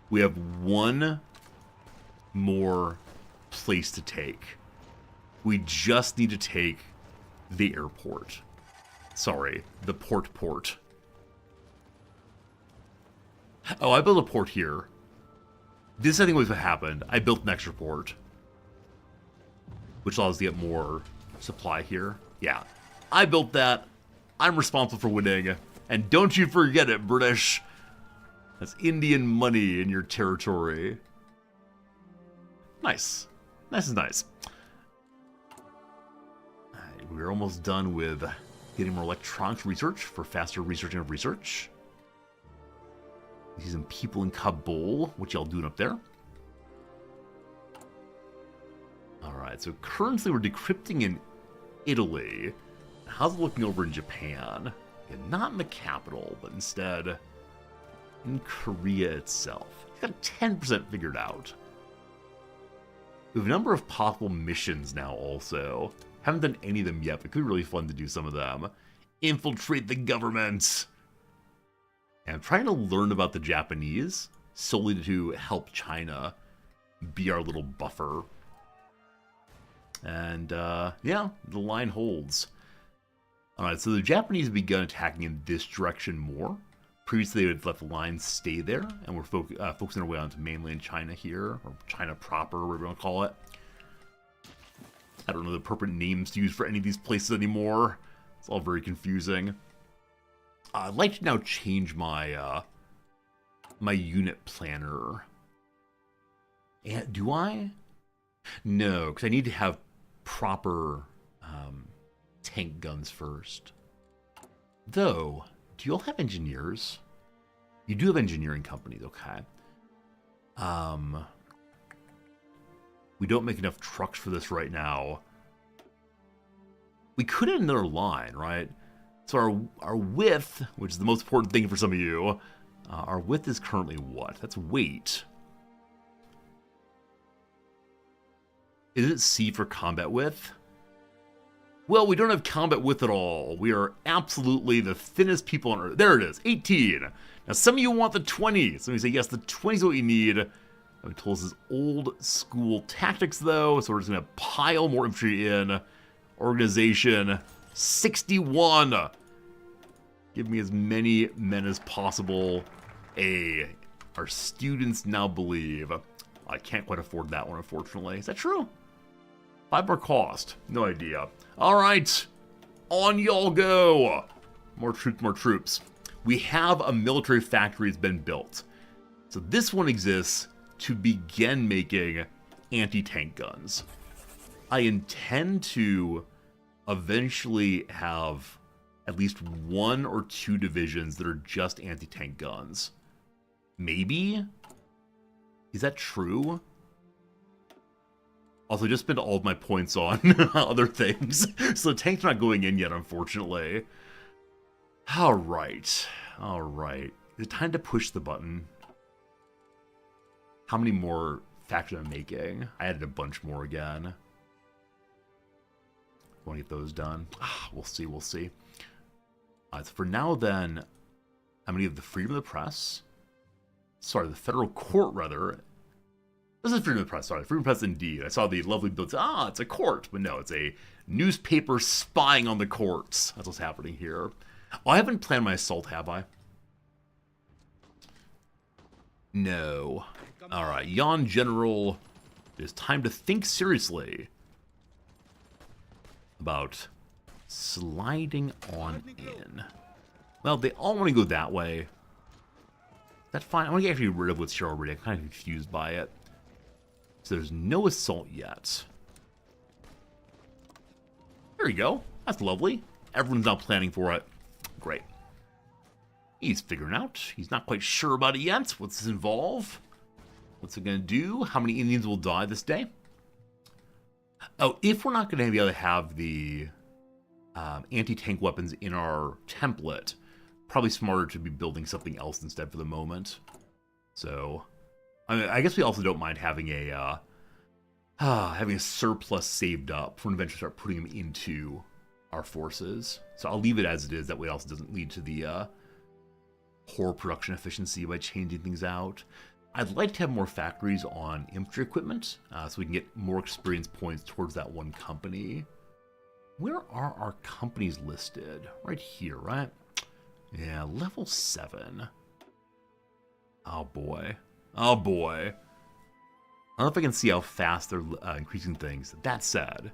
We have one more place to take. We just need to take the airport. Sorry, the port. Oh, I built a port here. This, I think, was what happened. I built an extra port, which allows us to get more supply here. Yeah, I built that. I'm responsible for winning. And don't you forget it, British. That's Indian money in your territory. Nice. Nice is nice. Alright, we're almost done with getting more electronics research for faster researching of research. We see some people in Kabul. What y'all doing up there? Alright, so currently we're decrypting in Italy. How's it looking over in Japan? Yeah, not in the capital, but instead in Korea itself. Got 10% figured out. We have a number of possible missions now also. Haven't done any of them yet, but it could be really fun to do some of them. Infiltrate the government. And I'm trying to learn about the Japanese solely to help China be our little buffer. And yeah, the line holds. Alright, so the Japanese have begun attacking in this direction more. Previously, they would let the lines stay there, and we're focusing our way onto mainland China here, or China proper, whatever you want to call it. I don't know the appropriate names to use for any of these places anymore. It's all very confusing. I'd like to now change my my unit planner. And do I? No, because I need to have proper tank guns first. Though, do you all have engineers? You do have engineering companies, okay. We don't make enough trucks for this right now. We could add another line, right? So our width, which is the most important thing for some of you, our width is currently what? That's weight. Is it C for combat width? Well, we don't have combat width at all. We are absolutely the thinnest people on Earth. There it is, 18. Now, some of you want the 20. Some of you say, yes, the 20 is what you need. I'm told this is old school tactics, though, so we're just going to pile more infantry in. Organization 61. Give me as many men as possible. Our students now believe. I can't quite afford that one, unfortunately. Is that true? 5 more cost. No idea. All right. On y'all go. More troops, more troops. We have a military factory that's been built. So this one exists to begin making anti-tank guns. I intend to eventually have at least 1 or 2 divisions that are just anti-tank guns. Maybe? Is that true? Also, I just spent all of my points on other things. So tank's not going in yet, unfortunately. Alright. Alright. Is it time to push the button? How many more factories am I making? I added a bunch more again. Want to get those done? We'll see, we'll see. So for now, then, I'm going to give the freedom of the press. Sorry, the federal court, rather. This is freedom of the press, sorry. Freedom of the press, indeed. I saw the lovely build. It's a court. But no, it's a newspaper spying on the courts. That's what's happening here. Oh, I haven't planned my assault, have I? No. Alright, Yon General. It is time to think seriously about sliding on in. Well, they all want to go that way. That's fine. I want to get actually rid of what's here already. I'm kind of confused by it. So there's no assault yet. There you go. That's lovely. Everyone's now planning for it. Great. He's figuring out. He's not quite sure about it yet. What's this involve? What's it going to do? How many Indians will die this day? Oh, if we're not going to be able to have the anti-tank weapons in our template, probably smarter to be building something else instead for the moment. So, I mean, I guess we also don't mind having a surplus saved up for when eventually start putting them into our forces. So I'll leave it as it is. That way it also doesn't lead to the poor production efficiency by changing things out. I'd like to have more factories on infantry equipment so we can get more experience points towards that one company. Where are our companies listed? Right here, right? Yeah, level 7. Oh boy. Oh boy. I don't know if I can see how fast they're increasing things. That said,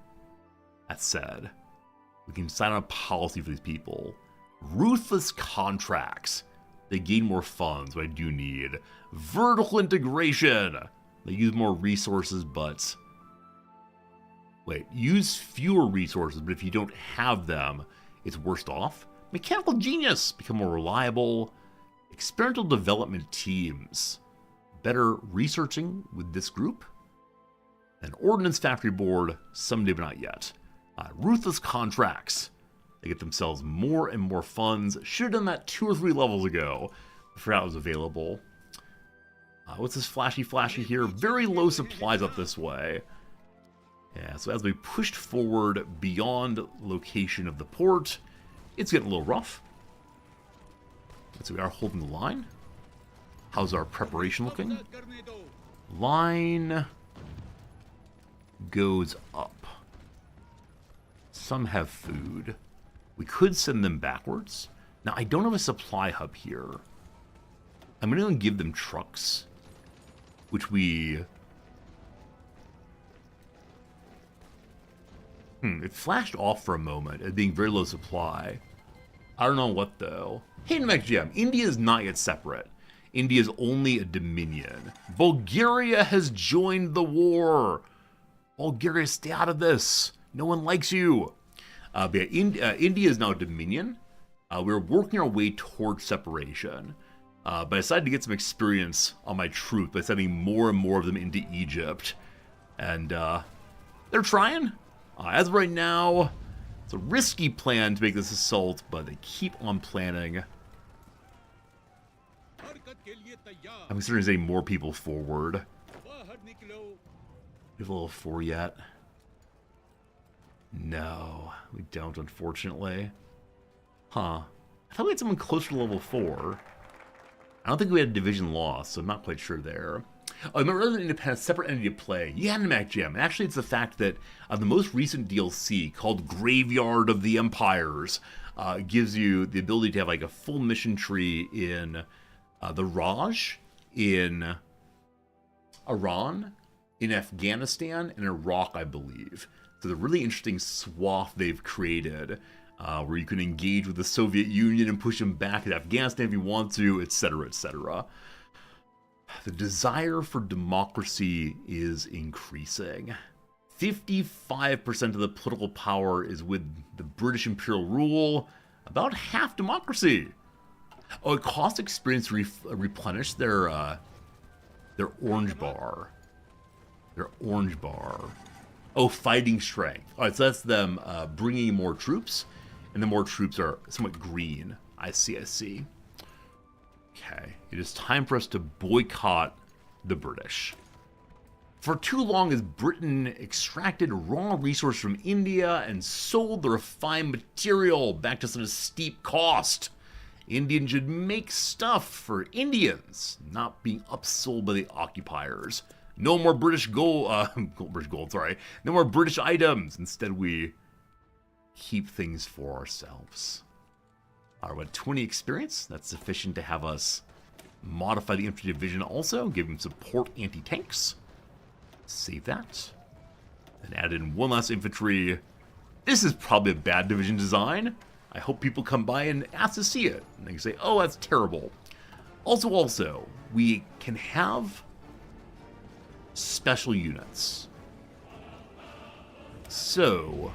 we can sign on a policy for these people. Ruthless contracts. They gain more funds, what I do need. Vertical integration. They use more resources, but... Wait, use fewer resources, but if you don't have them, it's worse off. Mechanical genius. Become more reliable. Experimental development teams. Better researching with this group. An ordnance factory board, someday but not yet. Ruthless contracts. They get themselves more and more funds. Should have done that 2 or 3 levels ago. I forgot it was available. What's this flashy here? Very low supplies up this way. Yeah, so as we pushed forward beyond location of the port, it's getting a little rough. So we are holding the line. How's our preparation looking? Line goes up. Some have food. We could send them backwards. Now, I don't have a supply hub here. I'm going to give them trucks, which we... it flashed off for a moment as being very low supply. I don't know what, though. Hey, GM, India is not yet separate. India is only a dominion. Bulgaria has joined the war. Bulgaria, stay out of this. No one likes you. But yeah, India is now a dominion. We're working our way towards separation. But I decided to get some experience on my troops by sending more and more of them into Egypt. And they're trying. As of right now, it's a risky plan to make this assault, but they keep on planning. I'm considering sending more people forward. Do we have level 4 yet? No, we don't, unfortunately. Huh. I thought we had someone closer to level 4. I don't think we had a division loss, so I'm not quite sure there. Oh, remember, rather than independent, separate entity to play. Yeah, Mac Gem. Actually, it's the fact that the most recent DLC, called Graveyard of the Empires, gives you the ability to have like a full mission tree in the Raj, in Iran, in Afghanistan, and Iraq, I believe. So the really interesting swath they've created, where you can engage with the Soviet Union and push them back at Afghanistan if you want to, etc., etc. The desire for democracy is increasing. 55% of the political power is with the British imperial rule, about half democracy. Oh, it costs experience to replenish their orange bar. Their orange bar. Oh, fighting strength. All right, so that's them bringing more troops, and the more troops are somewhat green. I see, I see. Okay, it is time for us to boycott the British. For too long as Britain extracted raw resources from India and sold the refined material back to such a steep cost. Indians should make stuff for Indians, not being upsold by the occupiers. No more British gold, no more British items. Instead, we keep things for ourselves. What, 20 experience? That's sufficient to have us modify the infantry division also, give them support anti-tanks. Save that. And add in one last infantry. This is probably a bad division design. I hope people come by and ask to see it. And they can say, oh, that's terrible. Also, we can have special units. So,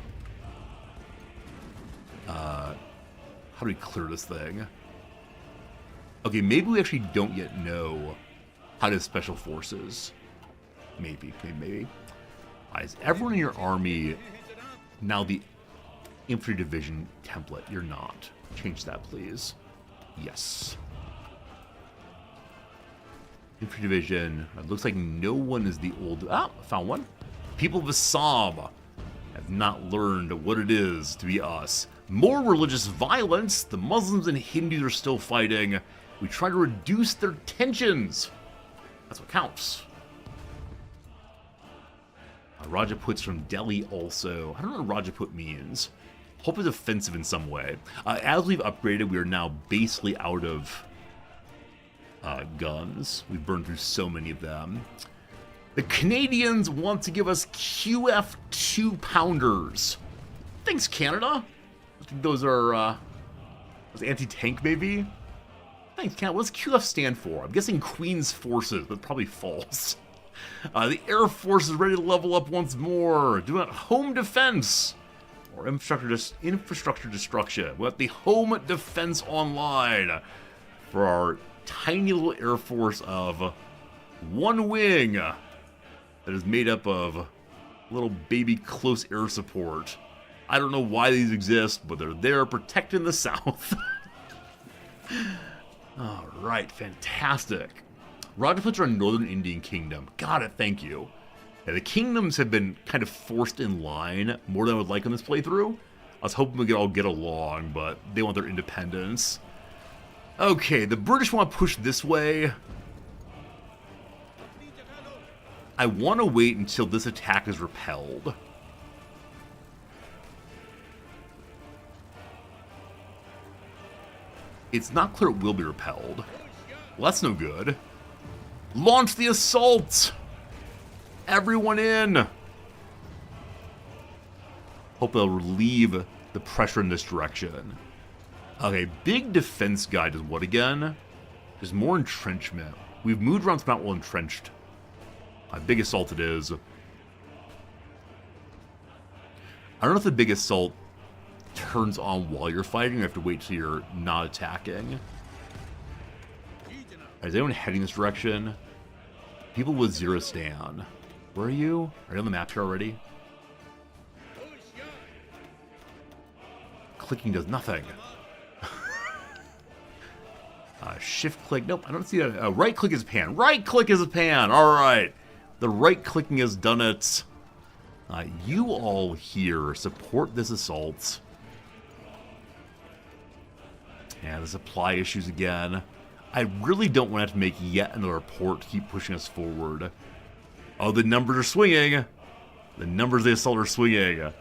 how do we clear this thing? Okay, maybe we actually don't yet know how to have special forces. Maybe. Is everyone in your army now the infantry division template? You're not. Change that, please. Yes. Infantry division. It looks like no one is the old... Ah, found one. People of Assam have not learned what it is to be us. More religious violence. The Muslims and Hindus are still fighting. We try to reduce their tensions. That's what counts. Rajputs from Delhi also. I don't know what Rajput means. Hope it's offensive in some way. As we've upgraded, we are now basically out of guns. We've burned through so many of them. The Canadians want to give us QF 2-pounders. Thanks, Canada. I think those are those anti-tank, maybe? Thanks, Canada. What does QF stand for? I'm guessing Queen's Forces, but probably false. The Air Force is ready to level up once more. Doing home defense or infrastructure destruction. We have the home defense online for our tiny little Air Force of one wing that is made up of little baby close air support. I don't know why these exist, but they're there protecting the South. All right, fantastic. Rajputs are a northern Indian kingdom. Got it, thank you. Yeah, the kingdoms have been kind of forced in line more than I would like on this playthrough. I was hoping we could all get along, but they want their independence. Okay, the British want to push this way. I want to wait until this attack is repelled. It's not clear it will be repelled. Well, that's no good. Launch the assault! Everyone in! Hope they'll relieve the pressure in this direction. Okay, big defense guy does what again? There's more entrenchment. We've moved around, not well entrenched. Big assault it is. I don't know if the big assault turns on while you're fighting, or you have to wait till you're not attacking. Is anyone heading this direction? People with zero stand. Where are you? Are you on the map here already? Clicking does nothing. Shift click. Nope, I don't see that. Right click is a pan. Right click is a pan. All right. The right clicking has done it. You all here support this assault. And the supply issues again. I really don't want to have to make yet another port to keep pushing us forward. Oh, the numbers are swinging. The numbers of the assault are swinging.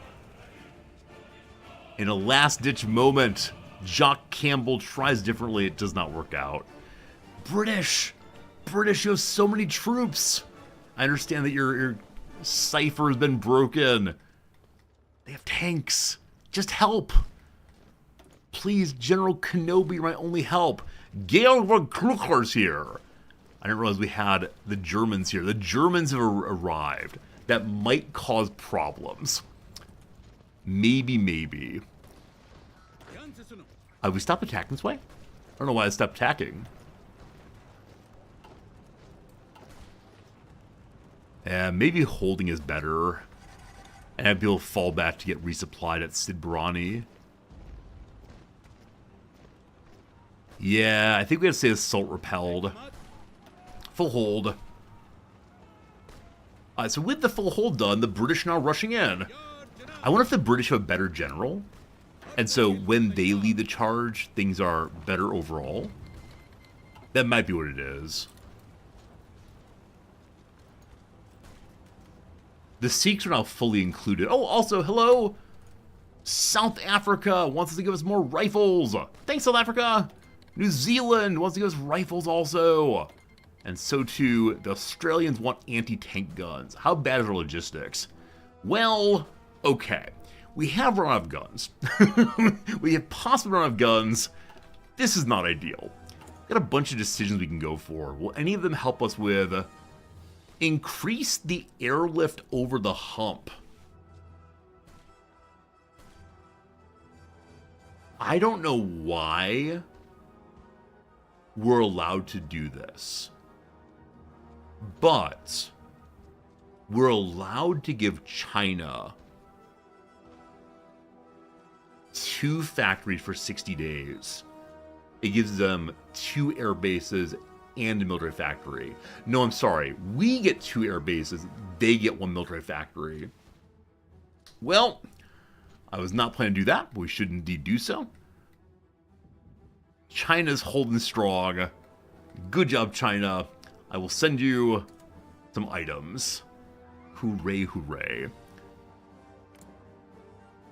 In a last-ditch moment, Jock Campbell tries differently. It does not work out. British! British, you have so many troops! I understand that your cipher has been broken. They have tanks. Just help. Please, General Kenobi, my only help. Gail von Klucher's here. I didn't realize we had the Germans here. The Germans have arrived. That might cause problems. Maybe. We stopped attacking this way? I don't know why I stopped attacking. Maybe holding is better. And have people fall back to get resupplied at Sidbarani. Yeah, I think we have to say assault repelled. Full hold. So with the full hold done, the British are now rushing in. I wonder if the British have a better general. And so when they lead the charge, things are better overall. That might be what it is. The Sikhs are now fully included. Oh, also, hello! South Africa wants us to give us more rifles. Thanks, South Africa! New Zealand wants to give us rifles also. And so too, the Australians want anti-tank guns. How bad is our logistics? Well, okay. We have run out of guns. We have possibly run out of guns. This is not ideal. Got a bunch of decisions we can go for. Will any of them help us with increase the airlift over the hump? I don't know why we're allowed to do this, but we're allowed to give China 2 factories for 60 days. It gives them 2 air bases and a military factory. No, I'm sorry. We get 2 air bases. They get 1 military factory. Well, I was not planning to do that, but we should indeed do so. China's holding strong. Good job, China. I will send you some items. Hooray, hooray.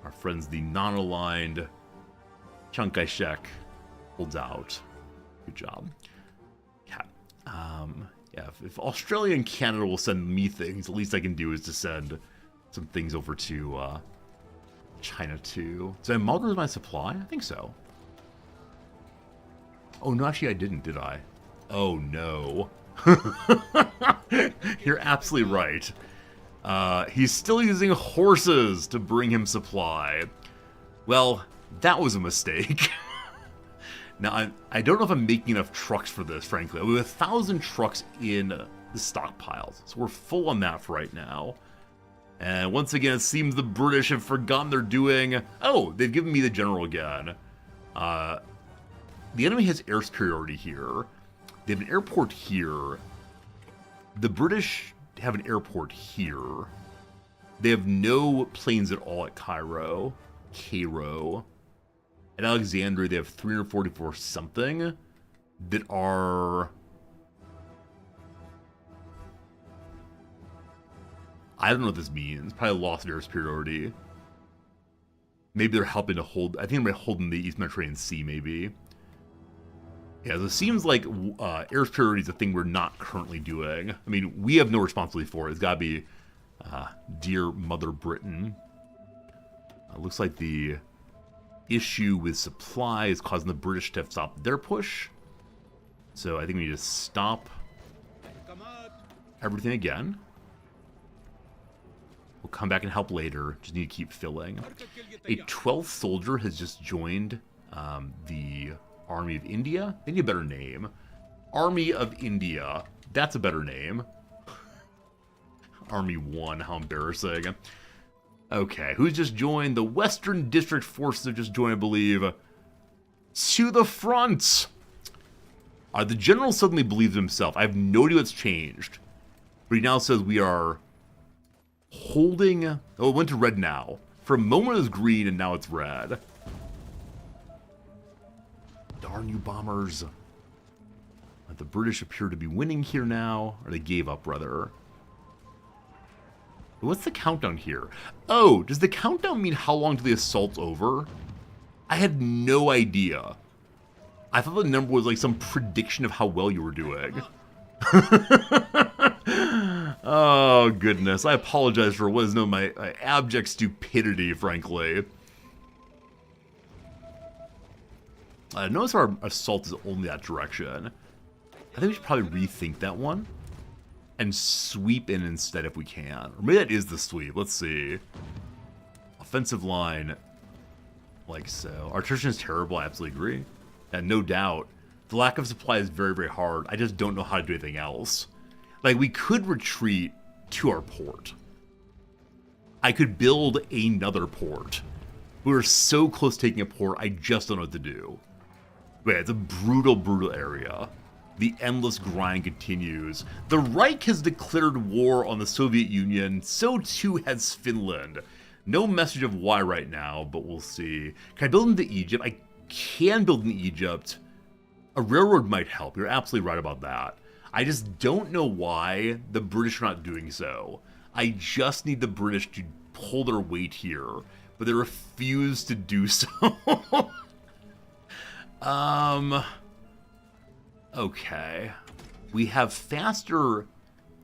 Our friends, the non-aligned Chiang Kai-shek, holds out. Good job. Yeah, if Australia and Canada will send me things, the least I can do is to send some things over to China too. Did I moderate my supply? I think so. Oh, no, actually I didn't, did I? Oh, no. You're absolutely right. He's still using horses to bring him supply. Well, that was a mistake. Now, I don't know if I'm making enough trucks for this, frankly. We have 1,000 trucks in the stockpiles, so we're full on that for right now. And once again, it seems the British have forgotten they're doing... Oh, they've given me the general again. The enemy has air superiority here. They have an airport here. The British have an airport here. They have no planes at all at Cairo. At Alexandria, they have 344 something that are... I don't know what this means. Probably lost air superiority. Maybe they're helping to hold... I think they're holding the East Mediterranean Sea, maybe. Yeah, so it seems like air superiority is a thing we're not currently doing. I mean, we have no responsibility for it. It's got to be dear Mother Britain. Looks like the issue with supply is causing the British to stop their push. So I think we need to stop everything again. We'll come back and help later. Just need to keep filling. A 12th soldier has just joined the Army of India. They need a better name. Army of India. That's a better name. Army 1. How embarrassing. Okay, who's just joined? The Western District Forces have just joined, I believe. To the front! The general suddenly believes himself. I have no idea what's changed. But he now says we are holding... Oh, it went to red now. For a moment it was green, and now it's red. Darn you, bombers. The British appear to be winning here now. Or they gave up, rather. What's the countdown here? Oh, does the countdown mean how long till the assault's over? I had no idea. I thought the number was like some prediction of how well you were doing. Oh, goodness. I apologize for what is known my abject stupidity, frankly. Notice our assault is only that direction. I think we should probably rethink that one. And sweep in instead if we can. Or maybe that is the sweep. Let's see. Offensive line. Like so. Our attrition is terrible. I absolutely agree. And no doubt. The lack of supply is very, very hard. I just don't know how to do anything else. Like, we could retreat to our port. I could build another port. We're so close to taking a port, I just don't know what to do. But yeah, it's a brutal, brutal area. The endless grind continues. The Reich has declared war on the Soviet Union. So too has Finland. No message of why right now, but we'll see. Can I build into Egypt? I can build in Egypt. A railroad might help. You're absolutely right about that. I just don't know why the British are not doing so. I just need the British to pull their weight here, but they refuse to do so. Okay. We have faster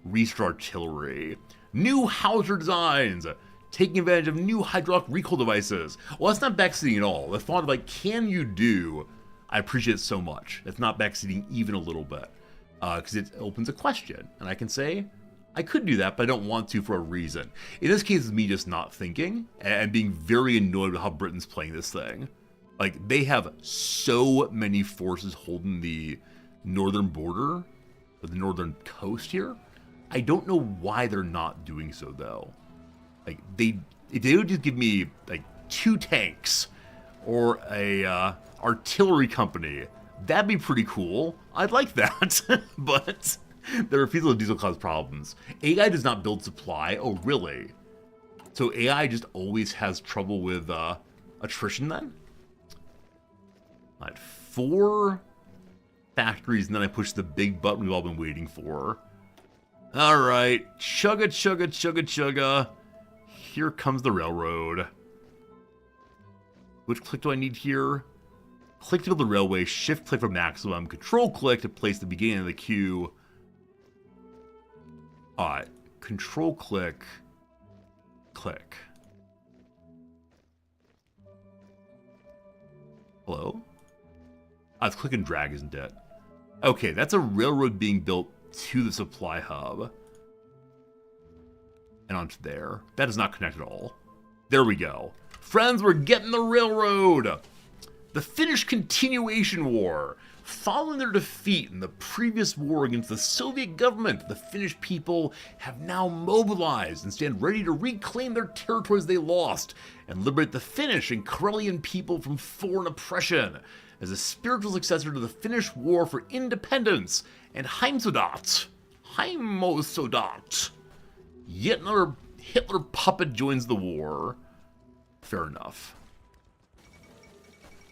restart artillery. New howitzer designs. Taking advantage of new hydraulic recoil devices. Well, that's not backseating at all. The thought of like, can you do? I appreciate it so much. It's not backseating even a little bit. Because it opens a question. And I can say, I could do that, but I don't want to for a reason. In this case, it's me just not thinking and being very annoyed with how Britain's playing this thing. Like, they have so many forces holding the northern border, or the northern coast here. I don't know why they're not doing so, though. Like, if they would just give me, like, 2 tanks, or a artillery company, That'd be pretty cool. I'd like that. But the refusal of diesel cause problems. AI does not build supply. Oh, really? So AI just always has trouble with attrition then? Alright, 4 factories, and then I push the big button we've all been waiting for. Alright, chugga, chugga, chugga, chugga. Here comes the railroad. Which click do I need here? Click to build the railway, shift click for maximum, control click to place the beginning of the queue. Alright, control click, click. Hello? Oh, it's click and drag, isn't it? Okay, that's a railroad being built to the supply hub. And onto there. That does not connect at all. There we go. Friends, we're getting the railroad! The Finnish Continuation War. Following their defeat in the previous war against the Soviet government, the Finnish people have now mobilized and stand ready to reclaim their territories they lost and liberate the Finnish and Karelian people from foreign oppression. As a spiritual successor to the Finnish War for Independence and Heimsodat. Yet another Hitler puppet joins the war. Fair enough.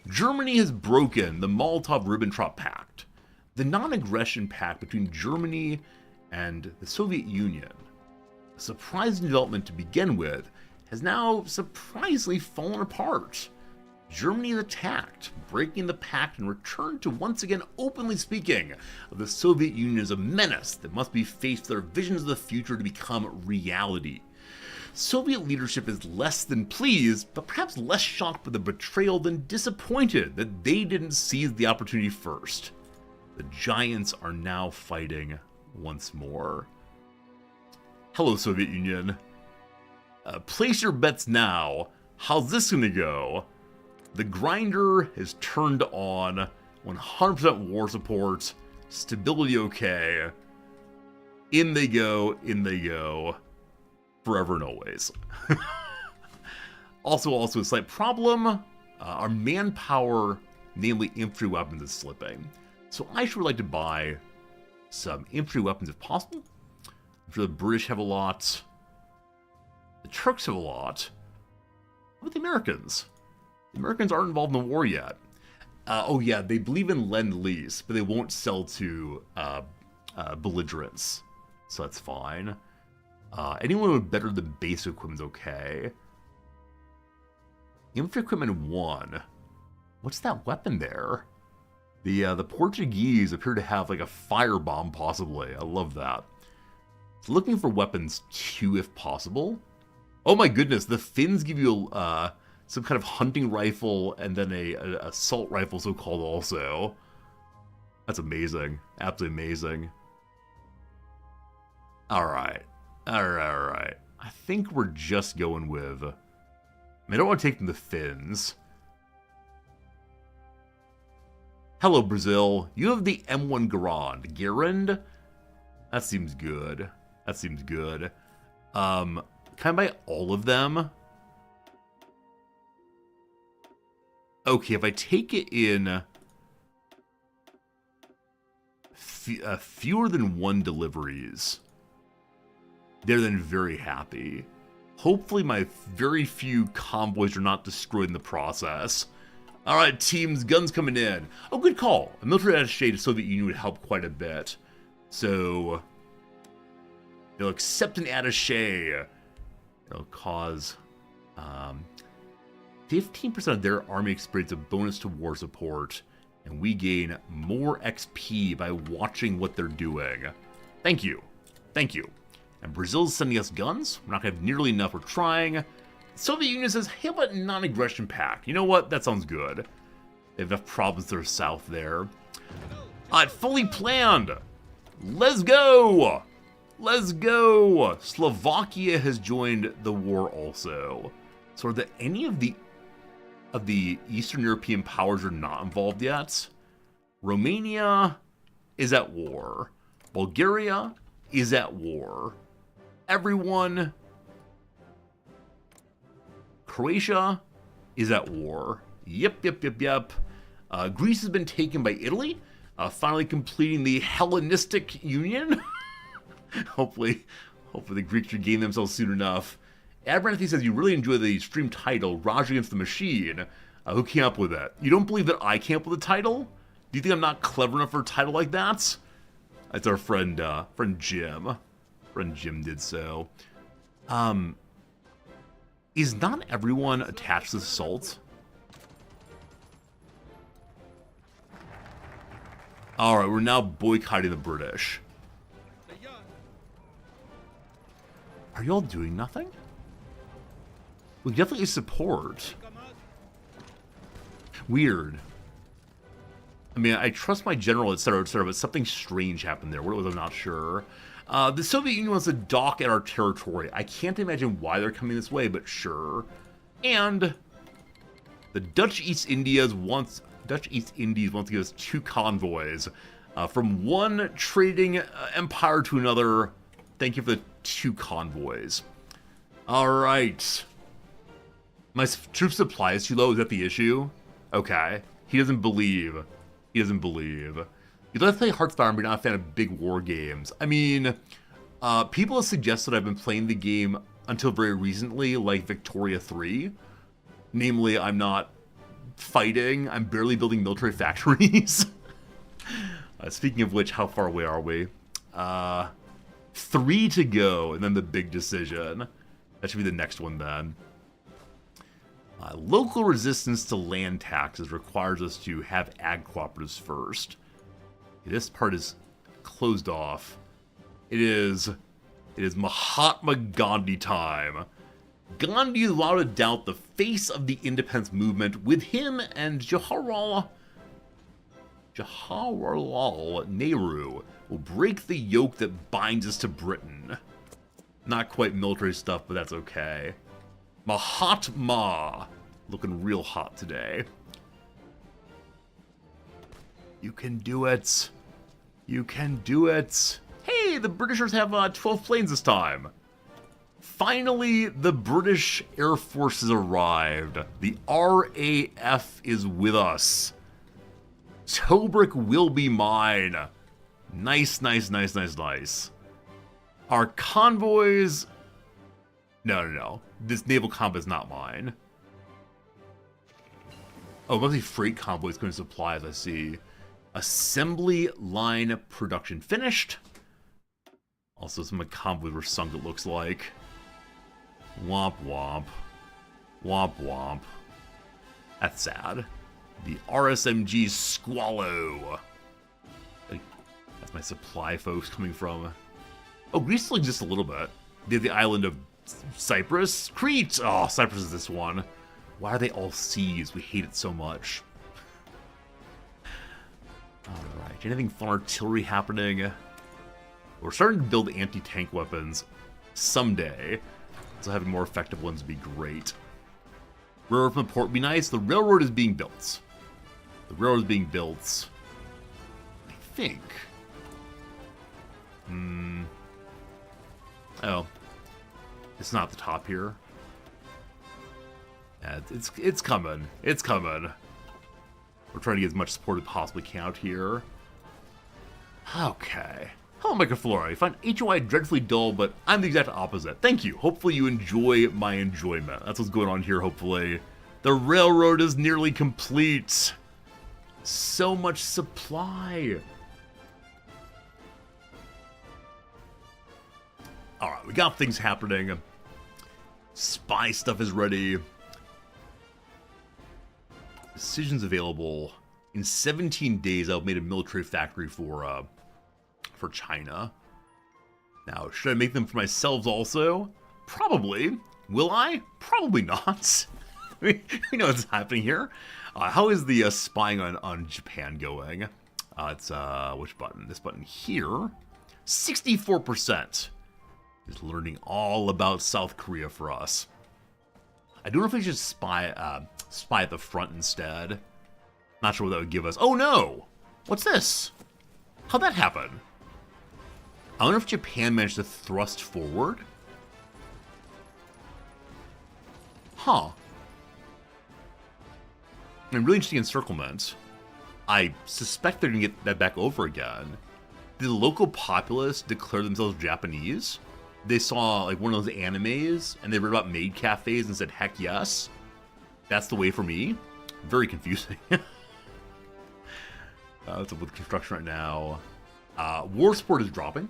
Germany has broken the Molotov-Ribbentrop Pact, the non-aggression pact between Germany and the Soviet Union. A surprising development to begin with has now surprisingly fallen apart. Germany is attacked, breaking the pact and returned to once again openly speaking of the Soviet Union as a menace that must be faced with their visions of the future to become reality. Soviet leadership is less than pleased, but perhaps less shocked by the betrayal than disappointed that they didn't seize the opportunity first. The giants are now fighting once more. Hello, Soviet Union. Place your bets now. How's this gonna go? The grinder is turned on, 100% war support, stability okay. In they go, forever and always. Also a slight problem, our manpower, namely infantry weapons, is slipping. So I sure would like to buy some infantry weapons if possible. I'm sure the British have a lot. The Turks have a lot. What about the Americans? The Americans aren't involved in the war yet. Oh yeah, they believe in Lend-Lease, but they won't sell to belligerents. So that's fine. Anyone with better than basic equipment is okay. Infantry equipment 1. What's that weapon there? The Portuguese appear to have like a firebomb possibly. I love that. So looking for weapons 2 if possible. Oh my goodness, the Finns give you some kind of hunting rifle and then a assault rifle, so-called, also. That's amazing. Absolutely amazing. Alright. Alright. I think we're just going with... I don't want to take them to Finns. Hello, Brazil. You have the M1 Garand. That seems good. That seems good. Can I buy all of them? Okay, if I take it in fewer than 1 deliveries, they're then very happy. Hopefully my very few convoys are not destroyed in the process. Alright, teams, guns coming in. Oh, good call. A military attaché to Soviet Union would help quite a bit. So, they'll accept an attaché. It'll cause 15% of their army experience a bonus to war support, and we gain more XP by watching what they're doing. Thank you. Thank you. And Brazil's sending us guns. We're not going to have nearly enough. We're trying. The Soviet Union says, hey, how about non-aggression pact? You know what? That sounds good. They have enough problems to their south there. Fully planned. Let's go. Let's go. Slovakia has joined the war also. So are there any of the Eastern European powers are not involved yet? Romania is at war. Bulgaria is at war. Everyone. Croatia is at war. Yep. Greece has been taken by Italy, finally completing the Hellenistic Union. hopefully the Greeks regain themselves soon enough. Abernathy says you really enjoy the stream title, Raj Against the Machine. Who came up with that? You don't believe that I came up with the title? Do you think I'm not clever enough for a title like that? That's our friend Jim. Friend Jim did so. Is not everyone attached to the Salt? Alright, we're now boycotting the British. Are y'all doing nothing? We definitely support. Weird. I mean, I trust my general, etc., but something strange happened there. What it was, I'm not sure. The Soviet Union wants to dock at our territory. I can't imagine why they're coming this way, but sure. And the Dutch East Indies wants to give us 2 convoys from one trading empire to another. Thank you for the 2 convoys. All right. My troop supply is too low. Is that the issue? Okay. He doesn't believe. He doesn't believe. You'd like to play Hearthstone, but you're not a fan of big war games. I mean, people have suggested I've been playing the game until very recently, like Victoria 3. Namely, I'm not fighting. I'm barely building military factories. Speaking of which, how far away are we? 3 to go, and then the big decision. That should be the next one then. Local resistance to land taxes requires us to have ag cooperatives first. This part is closed off. It is Mahatma Gandhi time. Gandhi is without a doubt the face of the independence movement. With him and Jawaharlal Nehru will break the yoke that binds us to Britain. Not quite military stuff, but that's okay. Mahatma. Looking real hot today. You can do it. You can do it. Hey, the Britishers have 12 planes this time. Finally, the British Air Force has arrived. The RAF is with us. Tobruk will be mine. Nice, nice, nice, nice, nice. Our convoys... No. This naval combat is not mine. Oh, mostly freight convoys going to supplies, I see. Assembly line production finished. Also, some of the convoys were sunk, it looks like. Womp womp. Womp womp. That's sad. The RSMG Squallow. That's my supply folks coming from. Oh, Greece still exists a little bit. They have the island of Cyprus? Crete! Oh, Cyprus is this one. Why are they all seas? We hate it so much. Alright, anything fun artillery happening? We're starting to build anti-tank weapons someday. So having more effective ones would be great. Railroad from the port would be nice. The railroad is being built. The railroad is being built. I think. Oh. It's not the top here. Yeah, it's coming. It's coming. We're trying to get as much support as possibly can out here. Okay. Hello, Microflora. I find HOI dreadfully dull, but I'm the exact opposite. Thank you. Hopefully you enjoy my enjoyment. That's what's going on here, hopefully. The railroad is nearly complete. So much supply. Alright, we got things happening. Spy stuff is ready. Decisions available. In 17 days, I've made a military factory for China. Now, should I make them for myself also? Probably. Will I? Probably not. We know what's happening here. How is the spying on Japan going? It's, which button? This button here. 64% is learning all about South Korea for us. I don't know if we should spy at the front instead. Not sure what that would give us. Oh no! What's this? How'd that happen? I wonder if Japan managed to thrust forward. Huh. And really interesting encirclement. I suspect they're going to get that back over again. Did the local populace declare themselves Japanese? They saw like one of those animes and they read about maid cafes and said, heck yes. That's the way for me. Very confusing. What's up with construction right now? War support is dropping.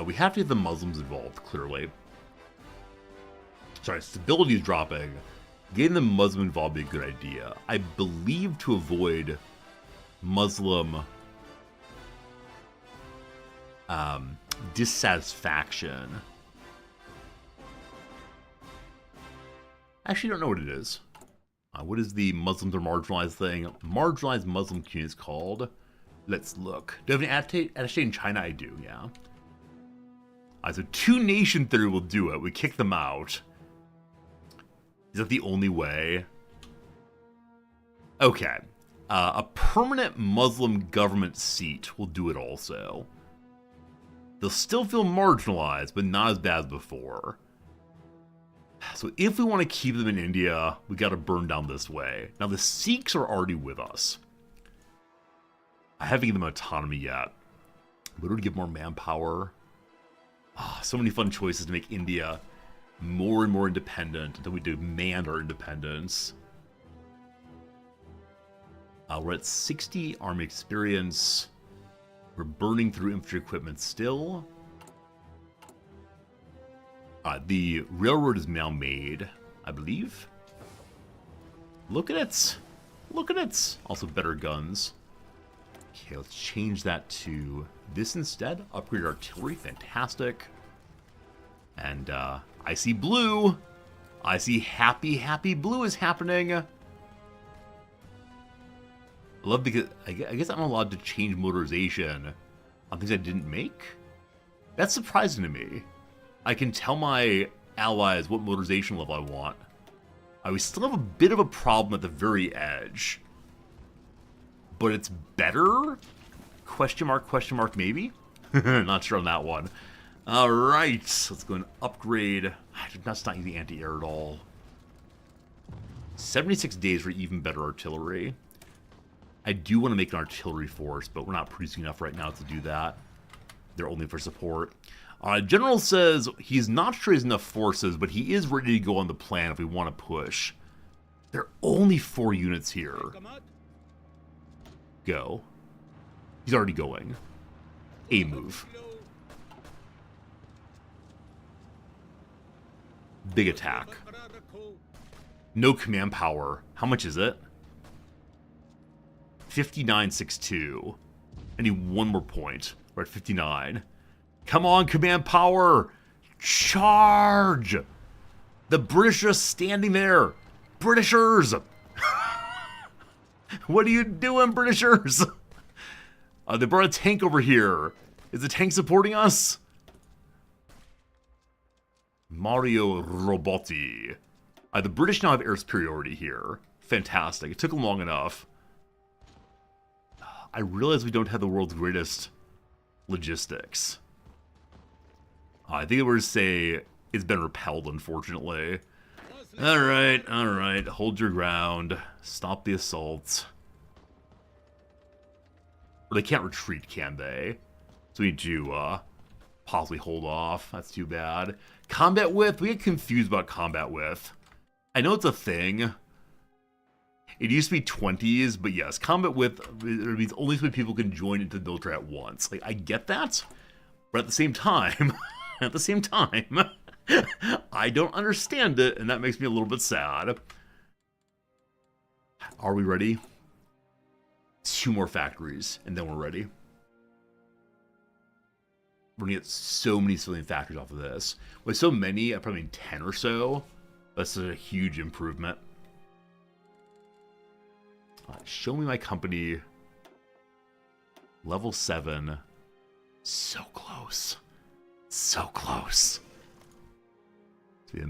We have to get the Muslims involved, clearly. Sorry, stability is dropping. Getting the Muslim involved would be a good idea. I believe to avoid Muslim dissatisfaction. I actually don't know what it is. What is the Muslims are marginalized thing? Marginalized Muslim community is called. Let's look. Do I have an attaché in China? I do, yeah. So two-nation theory will do it. We kick them out. Is that the only way? Okay. A permanent Muslim government seat will do it also. They'll still feel marginalized, but not as bad as before. So if we want to keep them in India, we got to burn down this way. Now the Sikhs are already with us. I haven't given them autonomy yet. But would give more manpower? So many fun choices to make India more and more independent until we demand our independence. We're at 60 army experience. We're burning through infantry equipment still. The railroad is now made, I believe. Look at it. Look at it. Also better guns. Okay, let's change that to this instead. Upgrade artillery. Fantastic. And I see blue. I see happy blue is happening. I love because I guess I'm allowed to change motorization on things I didn't make. That's surprising to me. I can tell my allies what motorization level I want. We still have a bit of a problem at the very edge. But it's better? Question mark, maybe? Not sure on that one. Alright, let's go and upgrade. That's not using anti-air at all. 76 days for even better artillery. I do want to make an artillery force, but we're not producing enough right now to do that. They're only for support. General says he's not sure he has enough forces, but he is ready to go on the plan if we want to push. There are only 4 units here. Go. He's already going. A move. Big attack. No command power. How much is it? 5962. I need one more point. We're at 59. Come on, command power! Charge! The British are standing there. Britishers! What are you doing, Britishers? They brought a tank over here. Is the tank supporting us? Mario Robotti. The British now have air superiority here. Fantastic. It took them long enough. I realize we don't have the world's greatest logistics. I think we're to say it's been repelled, unfortunately. Alright. Hold your ground. Stop the assaults. Or they can't retreat, can they? So we need to possibly hold off. That's too bad. Combat width. We get confused about combat width. I know it's a thing. It used to be 20s, but yes, combat width means only so many people can join into the military at once. Like, I get that, but at the same time, I don't understand it, and that makes me a little bit sad. Are we ready? 2 more factories, and then we're ready. We're gonna get so many civilian factories off of this. With so many, I probably mean 10 or so. That's a huge improvement. Show me my company. Level 7. So close. So close. It's an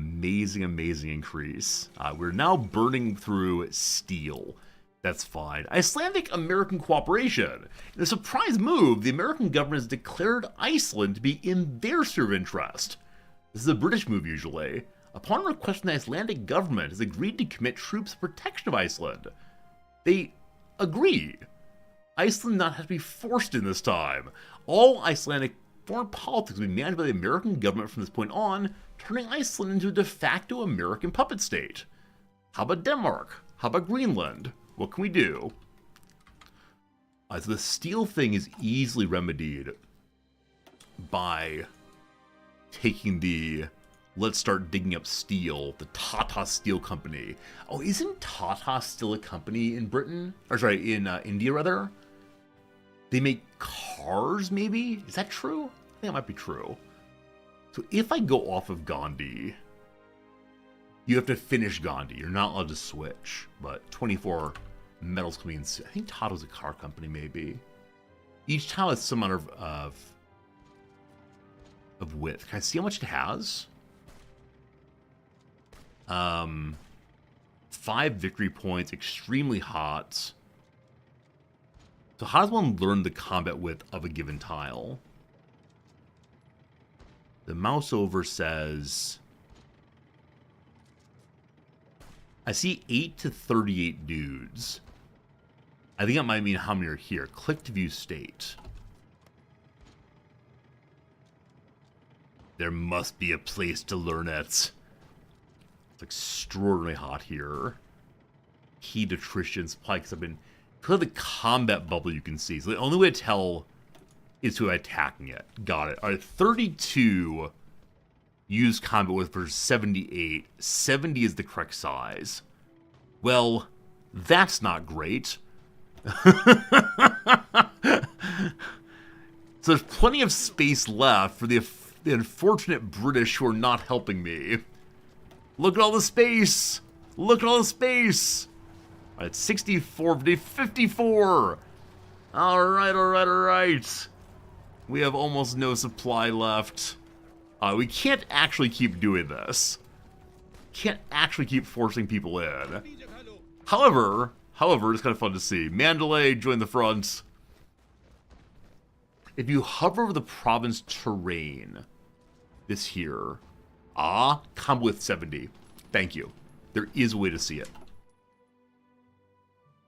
amazing increase. We're now burning through steel. That's fine. Icelandic-American cooperation. In a surprise move, the American government has declared Iceland to be in their sphere of interest. This is a British move, usually. Upon request from the Icelandic government, has agreed to commit troops to protection of Iceland. They agree. Iceland not have to be forced in this time. All Icelandic foreign politics will be managed by the American government from this point on, turning Iceland into a de facto American puppet state. How about Denmark? How about Greenland? What can we do? So the steel thing is easily remedied by taking the let's start digging up steel, the Tata Steel Company. Oh, isn't Tata still a company in Britain? Or sorry, in India rather? They make cars, maybe? Is that true? I think that might be true. So if I go off of Gandhi, you have to finish Gandhi. You're not allowed to switch. But 24 metals coming in. I think Tata's a car company, maybe. Each tile has some amount of width. Can I see how much it has? 5 victory points, extremely hot. So how does one learn the combat width of a given tile? The mouse over says... I see 8 to 38 dudes. I think that might mean how many are here. Click to view state. There must be a place to learn it. It's extraordinarily hot here. Heat attrition supply, because I've been... Because of the combat bubble you can see. So the only way to tell is who attacking it. Got it. Alright, 32 use combat with versus 78. 70 is the correct size. Well, that's not great. So there's plenty of space left for the unfortunate British who are not helping me. Look at all the space! Look at all the space! Alright, 64, 54! Alright. We have almost no supply left. We can't actually keep doing this. Can't actually keep forcing people in. However, it's kind of fun to see. Mandalay joined the front. If you hover over the province terrain, this here, combo with 70. Thank you. There is a way to see it.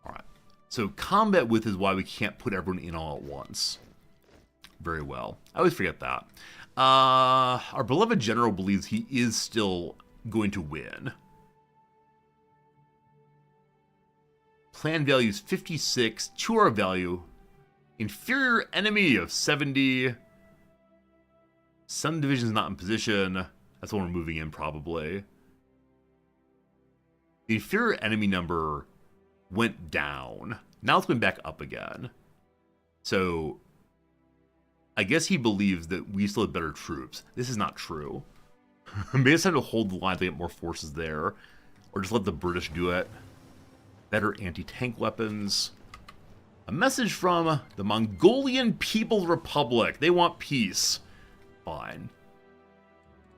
Alright. So combat width is why we can't put everyone in all at once. Very well. I always forget that. Our beloved general believes he is still going to win. Plan value is 56. 2R value. Inferior enemy of 70. Some division's not in position. That's when we're moving in, probably. The inferior enemy number went down. Now it's going back up again. So, I guess he believes that we still have better troops. This is not true. Maybe it's time to hold the line to get more forces there. Or just let the British do it. Better anti-tank weapons. A message from the Mongolian People's Republic. They want peace. Fine.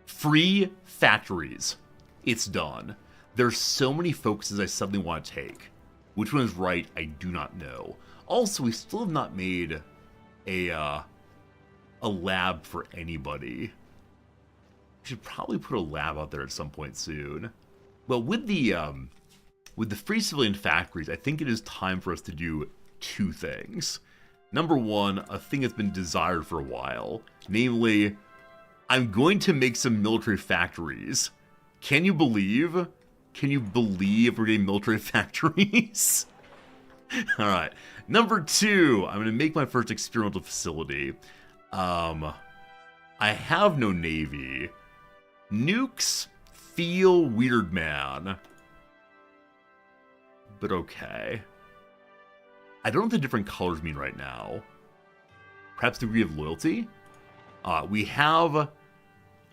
Free factories. It's done. There's so many focuses I suddenly want to take. Which one is right, I do not know. Also, we still have not made a lab for anybody. We should probably put a lab out there at some point soon. Well, with the free civilian factories, I think it is time for us to do 2 things. Number one, a thing that's been desired for a while. Namely, I'm going to make some military factories. Can you believe? Can you believe we're getting military factories? Alright. Number 2, I'm going to make my first experimental facility. I have no navy. Nukes feel weird, man. But okay. I don't know what the different colors mean right now. Perhaps degree of loyalty? We have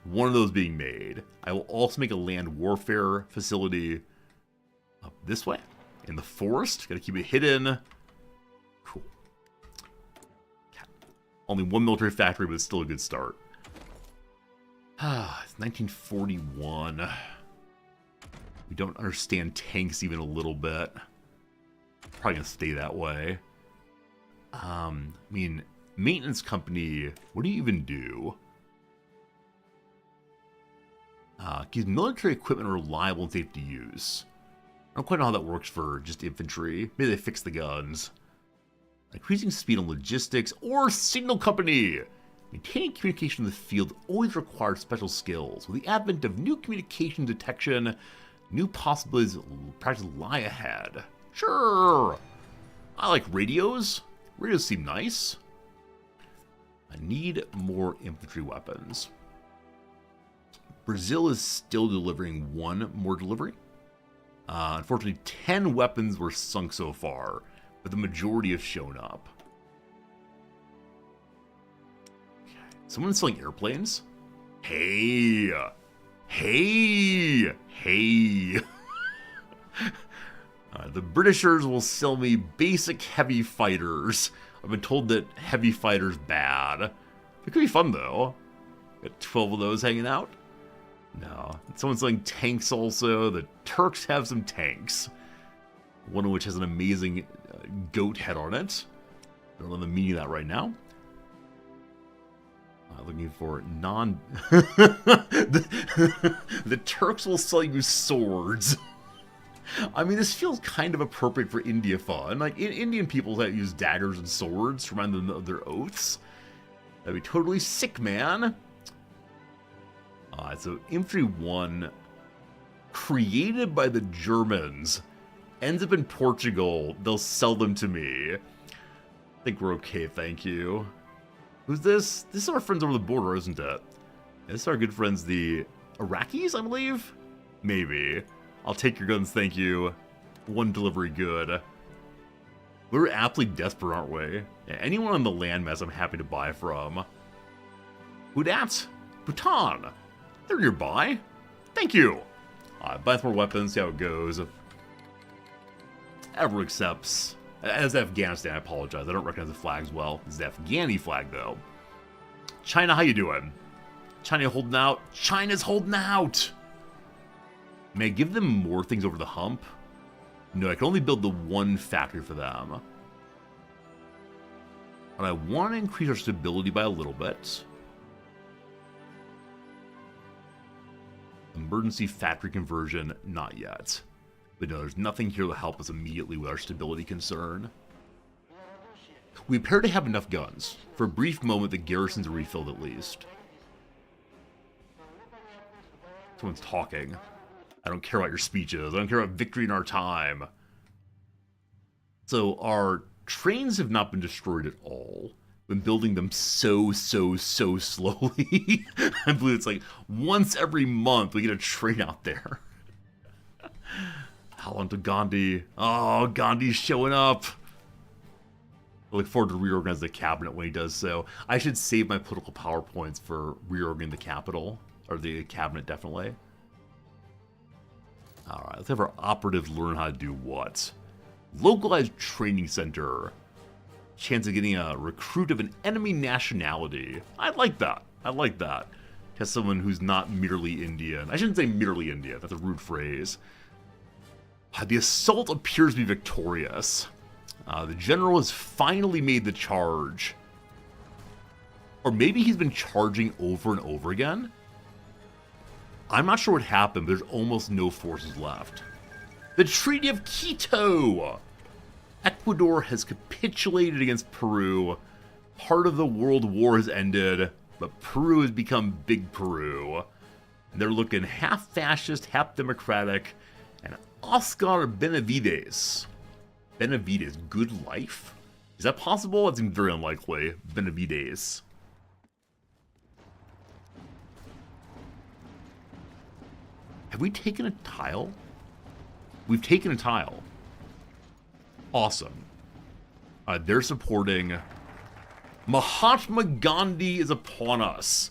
one of those being made. I will also make a land warfare facility up this way. In the forest. Gotta keep it hidden. Cool. Only 1 military factory, but it's still a good start. It's 1941. We don't understand tanks even a little bit. Probably gonna stay that way. I mean, maintenance company, what do you even do? Gives military equipment reliable and safe to use. I don't quite know how that works for just infantry. Maybe they fix the guns. Increasing speed on logistics or signal company. Maintaining communication in the field always requires special skills. With the advent of new communication detection, new possibilities practically lie ahead. Sure. I like radios. Radios seem nice. I need more infantry weapons. Brazil is still delivering one more delivery. Unfortunately, 10 weapons were sunk so far, but the majority have shown up. Okay. Someone's selling airplanes? Hey! Hey! Hey! The Britishers will sell me basic heavy fighters. I've been told that heavy fighters bad. It could be fun though. Got 12 of those hanging out. No. Someone's selling tanks also. The Turks have some tanks. One of which has an amazing goat head on it. I don't know the meaning of that right now. Looking for non... the Turks will sell you swords. I mean, this feels kind of appropriate for India fun. Like, Indian people that use daggers and swords to remind them of their oaths. That'd be totally sick, man. So Infantry 1, created by the Germans, ends up in Portugal. They'll sell them to me. I think we're okay, thank you. Who's this? This is our friends over the border, isn't it? This is our good friends, the Iraqis, I believe? Maybe. I'll take your guns, thank you. One delivery good. We're absolutely desperate, aren't we? Yeah, anyone on the landmass I'm happy to buy from. Who dat? Bhutan. They're nearby. Thank you. Buy some more weapons, see how it goes. Everyone accepts. As Afghanistan, I apologize. I don't recognize the flags well. This is the Afghani flag, though. China, how you doing? China holding out? China's holding out! May I give them more things over the hump? No, I can only build the one factory for them. But I want to increase our stability by a little bit. Emergency factory conversion, not yet. But no, there's nothing here to help us immediately with our stability concern. We appear to have enough guns. For a brief moment, the garrisons are refilled at least. Someone's talking. I don't care about your speeches. I don't care about victory in our time. So our trains have not been destroyed at all. Been building them so slowly. I believe it's like once every month we get a train out there. How long to Gandhi? Oh, Gandhi's showing up. I look forward to reorganizing the cabinet when he does so. I should save my political PowerPoints for reorganizing the capital. Or the cabinet, definitely. Alright, let's have our operatives learn how to do what? Localized training center. Chance of getting a recruit of an enemy nationality. I like that. I like that. Test someone who's not merely Indian. I shouldn't say merely Indian. That's a rude phrase. The assault appears to be victorious. The general has finally made the charge. Or maybe he's been charging over and over again? I'm not sure what happened, but there's almost no forces left. The Treaty of Quito! Ecuador has capitulated against Peru. Part of the World War has ended, but Peru has become Big Peru. And they're looking half fascist, half democratic, and Oscar Benavides. Benavides, good life? Is that possible? That seems very unlikely. Benavides. Have we taken a tile? We've taken a tile. Awesome. They're supporting... Mahatma Gandhi is upon us.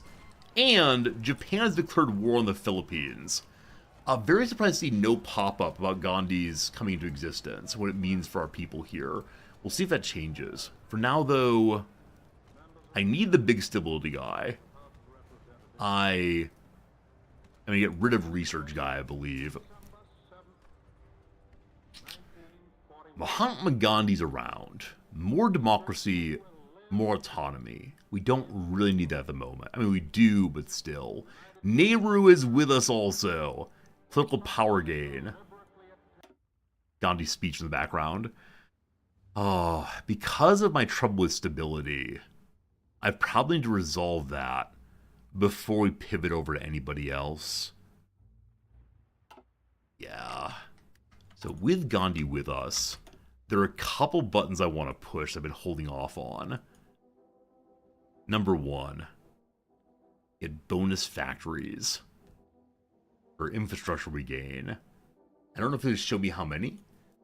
And Japan has declared war on the Philippines. Very surprised to see no pop-up about Gandhi's coming into existence, what it means for our people here. We'll see if that changes. For now, though, I need the big stability guy. I'm going to get rid of research guy, I believe. Mahatma Gandhi's around. More democracy, more autonomy. We don't really need that at the moment. I mean, we do, but still. Nehru is with us also. Political power gain. Gandhi's speech in the background. Oh, because of my trouble with stability, I probably need to resolve that before we pivot over to anybody else. Yeah. So with Gandhi with us, there are a couple buttons I want to push I've been holding off on. Number one, get bonus factories for infrastructure we gain. I don't know if it'll show me how many,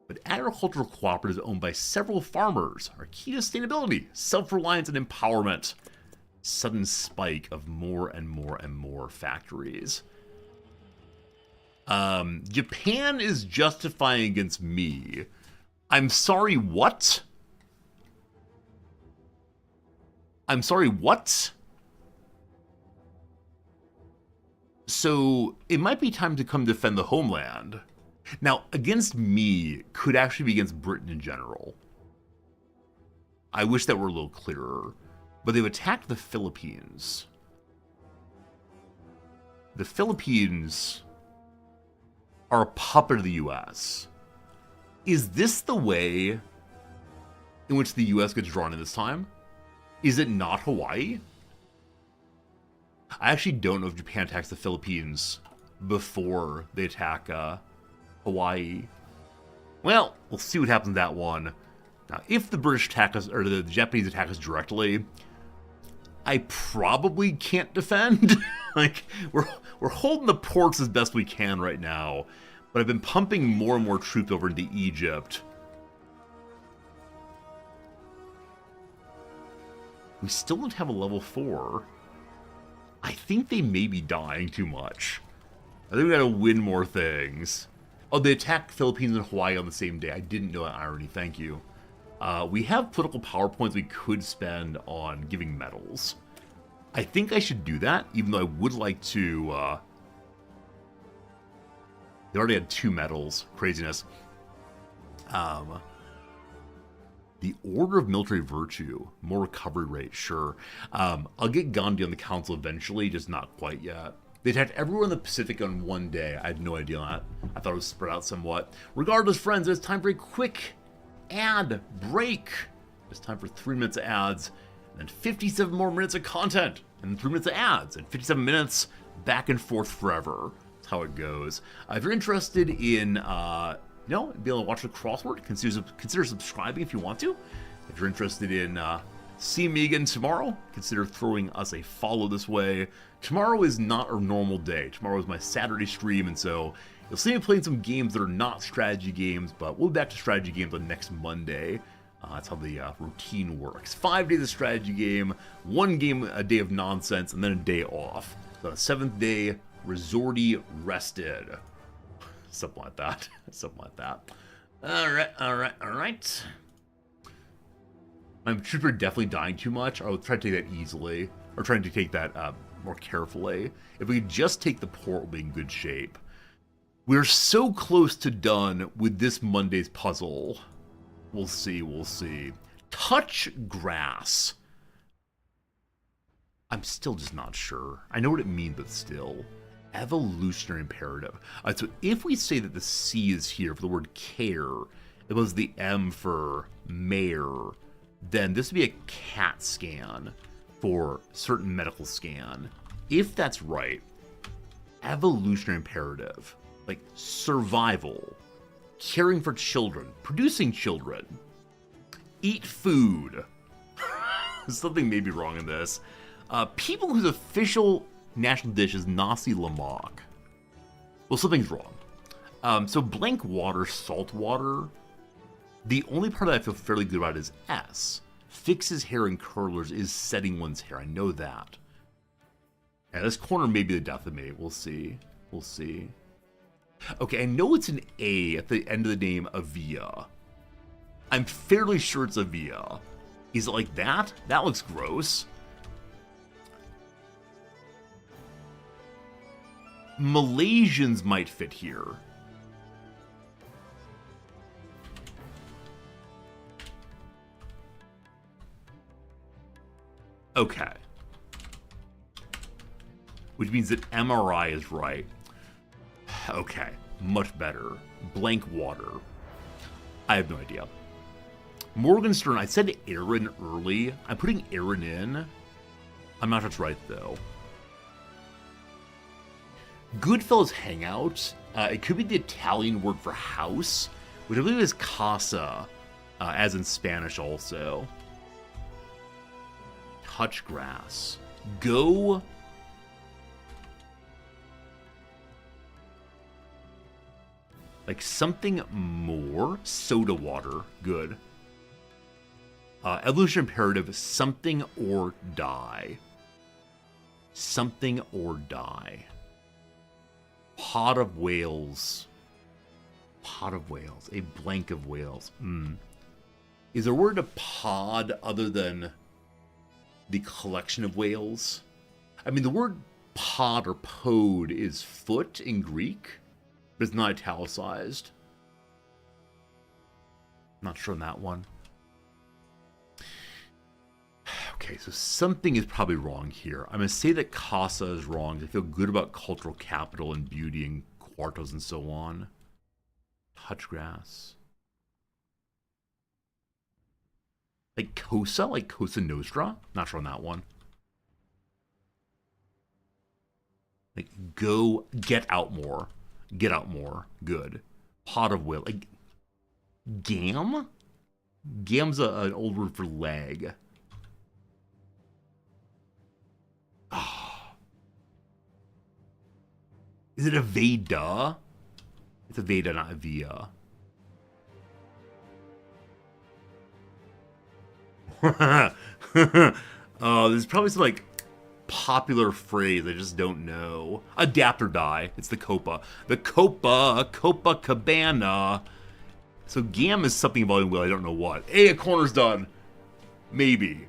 but agricultural cooperatives owned by several farmers are key to sustainability, self-reliance, and empowerment. Sudden spike of more and more and more factories. Japan is justifying against me. I'm sorry, what? I'm sorry, what? So, it might be time to come defend the homeland. Now, against me could actually be against Britain in general. I wish that were a little clearer. But they've attacked the Philippines. The Philippines are a puppet of the US. Is this the way in which the US gets drawn in this time? Is it not Hawaii? I actually don't know if Japan attacks the Philippines before they attack Hawaii. Well, we'll see what happens in that one. Now, if the British attack us, or the Japanese attack us directly, I probably can't defend. Like, we're holding the ports as best we can right now, but I've been pumping more and more troops over into Egypt. We still don't have a level 4. I think they may be dying too much. I think we gotta win more things. Oh, they attacked Philippines and Hawaii on the same day. I didn't know that irony, thank you. We have political power points we could spend on giving medals. I think I should do that, even though I would like to... They already had 2 medals. Craziness. The Order of Military Virtue. More recovery rate, sure. I'll get Gandhi on the council eventually, just not quite yet. They attacked everyone in the Pacific on one day. I had no idea on that. I thought it was spread out somewhat. Regardless, friends, it's time for a quick ad break. It's time for 3 minutes of ads, and then 57 more minutes of content, and then 3 minutes of ads, and 57 minutes back and forth forever. That's how it goes. If you're interested in, be able to watch the crossword, consider subscribing if you want to. If you're interested in seeing me again tomorrow, consider throwing us a follow this way. Tomorrow is not a normal day. Tomorrow is my Saturday stream, and so you'll see me playing some games that are not strategy games, but we'll be back to strategy games on next Monday. That's how the routine works. 5 days of strategy game, 1 game a day of nonsense, and then a day off. So the 7th day, resorty rested. Something like that. Something like that. Alright. My troops are definitely dying too much. I'll try to take that easily. Or trying to take that more carefully. If we could just take the port, we'll be in good shape. We're so close to done with this Monday's puzzle. We'll see. Touch grass. I'm still just not sure. I know what it means, but still. Evolutionary imperative. So if we say that the C is here for the word care, it was the M for mayor, then this would be a CAT scan for certain medical scan. If that's right, evolutionary imperative, like survival, caring for children, producing children, eat food. Something may be wrong in this. People whose official national dish is nasi lemak. Well, something's wrong. So blank water, salt water. The only part that I feel fairly good about is S. Fixes hair and curlers is setting one's hair. I know that. Yeah, this corner may be the death of me. We'll see. Okay, I know it's an A at the end of the name Avia. I'm fairly sure it's Avia. Is it like that? That looks gross. Malaysians might fit here. Okay. Which means that MRI is right. Okay, much better. Blank water. I have no idea. Morgenstern, I said Aaron early. I'm putting Aaron in. I'm not sure that's right, though. Goodfellas Hangout. It could be the Italian word for house, which I believe is casa, as in Spanish also. Touch grass. Go. Like something more. Soda water. Good. Evolution imperative. Something or die. Something or die. Pot of whales. Pot of whales. A blank of whales. Is there a word to pod other than the collection of whales? I mean, the word pod or pod is foot in Greek, but it's not italicized. Not sure on that one. Okay, so something is probably wrong here. I'm going to say that casa is wrong. I feel good about cultural capital and beauty and quartos and so on. Touch grass. Like Cosa? Like Cosa Nostra? Not sure on that one. Like go, get out more. Get out more. Good. Pot of will. Like gam? Gam's an old word for leg. Is it a Veda? It's a Veda, not a Via. There's probably some like popular phrase I just don't know. Adapt or die. It's the Copa. The Copa Cabana. So Gam is something involving will. I don't know what. Hey, a corner's done. Maybe.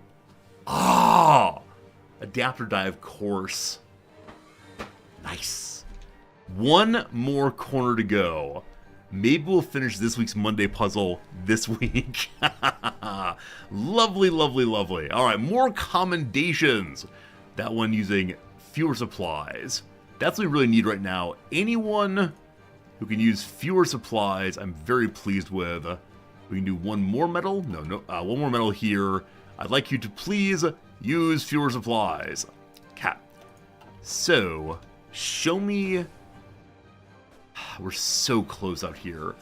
Adapt or die, of course. Nice. One more corner to go. Maybe we'll finish this week's Monday puzzle this week. Lovely, lovely, lovely. All right, more commendations. That one using fewer supplies. That's what we really need right now. Anyone who can use fewer supplies, I'm very pleased with. We can do one more medal. One more medal here. I'd like you to please use fewer supplies. Cat. So, show me. We're so close out here.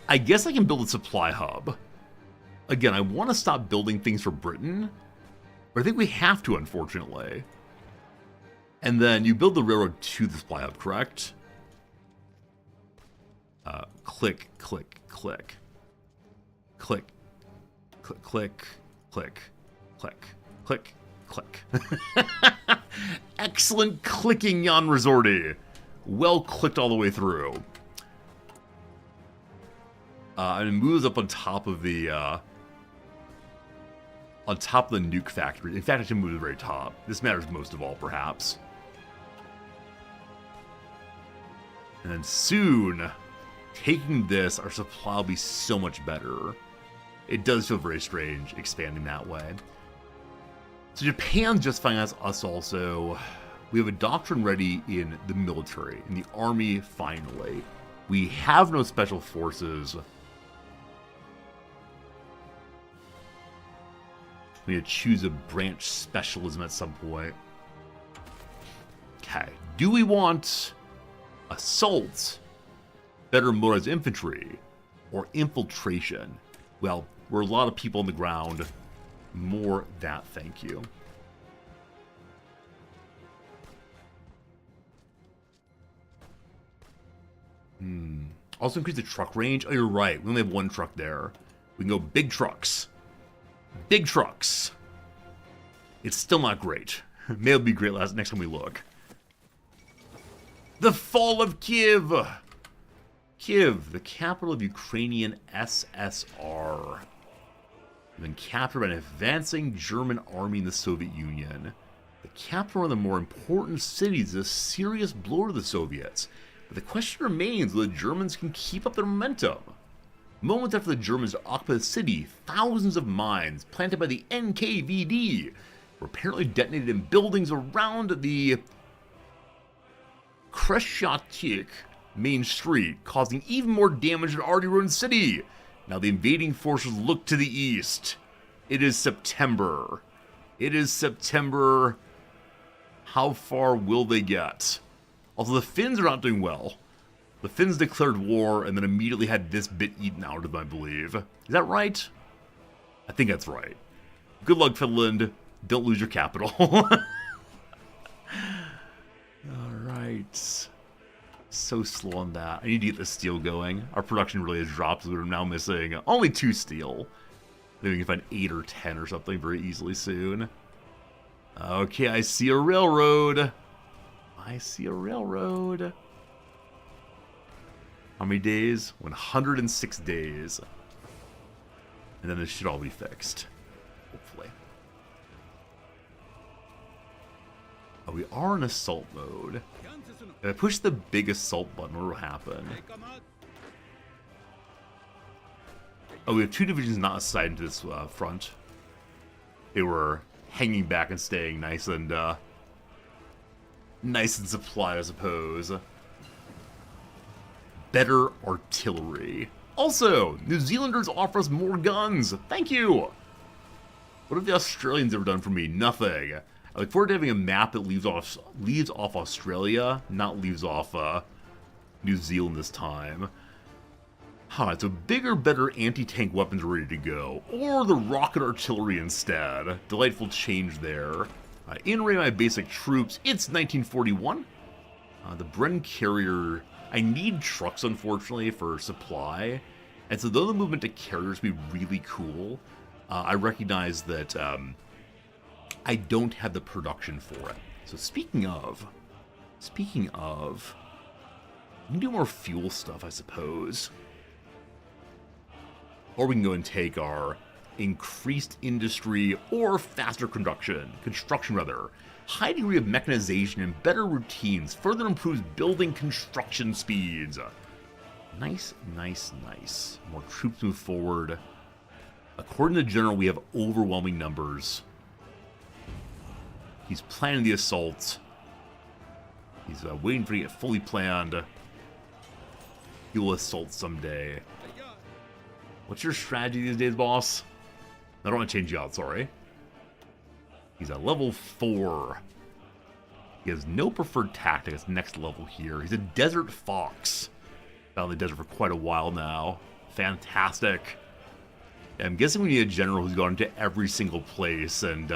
I guess I can build a supply hub. Again, I want to stop building things for Britain, but I think we have to, unfortunately. And then you build the railroad to the supply hub, correct? Click, click, click. Click, click, click, click, click, click, click. Excellent clicking, Jan Resorti. Well clicked all the way through. And it moves up on top of the nuke factory. In fact, it should move to the very top. This matters most of all, perhaps. And then soon, taking this, our supply will be so much better. It does feel very strange expanding that way. So Japan's justifying us also. We have a doctrine ready in the military, in the army, finally. We have no special forces. We need to choose a branch specialism at some point. Okay. Do we want assault, better motorized infantry, or infiltration? Well, we're a lot of people on the ground. More that, thank you. Also increase the truck range. Oh, you're right. We only have one truck there. We can go big trucks. Big trucks. It's still not great. Maybe it'll be great next time we look. The fall of Kiev. Kiev, the capital of Ukrainian SSR. Been captured by an advancing German army in the Soviet Union. The capture of one of the more important cities is a serious blow to the Soviets. But the question remains whether the Germans can keep up their momentum. Moments after the Germans occupied the city, thousands of mines planted by the NKVD were apparently detonated in buildings around the Khreshchatyk main street, causing even more damage in already ruined city. Now the invading forces look to the east. It is September. It is September. How far will they get? Also, the Finns are not doing well. The Finns declared war and then immediately had this bit eaten out of them, I believe. Is that right? I think that's right. Good luck, Finland. Don't lose your capital. Alright. So slow on that. I need to get the steel going. Our production really has dropped, so we're now missing only 2 steel. Maybe we can find 8 or 10 or something very easily soon. Okay, I see a railroad. I see a railroad. How many days? 106 days. And then this should all be fixed. Hopefully. Oh, we are in assault mode. If I push the big assault button, what will happen? Oh, we have 2 divisions not assigned to this front. They were hanging back and staying nice and supplied, I suppose. Better artillery. Also, New Zealanders offer us more guns. Thank you. What have the Australians ever done for me? Nothing. I look forward to having a map that leaves off Australia, not leaves off New Zealand this time. Alright, so bigger, better anti-tank weapons are ready to go. Or the rocket artillery instead. Delightful change there. In array my basic troops, it's 1941. The Bren carrier, I need trucks unfortunately for supply. And so though the movement to carriers would be really cool, I recognize that I don't have the production for it. So speaking of, we can do more fuel stuff, I suppose. Or we can go and take our increased industry or faster construction rather. High degree of mechanization and better routines further improves building construction speeds. Nice, nice, nice. More troops move forward. According to the general, we have overwhelming numbers. He's planning the assault. He's waiting for it to get fully planned. He will assault someday. What's your strategy these days, boss? I don't want to change you out, sorry. He's at level 4. He has no preferred tactic. It's next level here. He's a desert fox. Been in the desert for quite a while now. Fantastic. I'm guessing we need a general who's gone into every single place and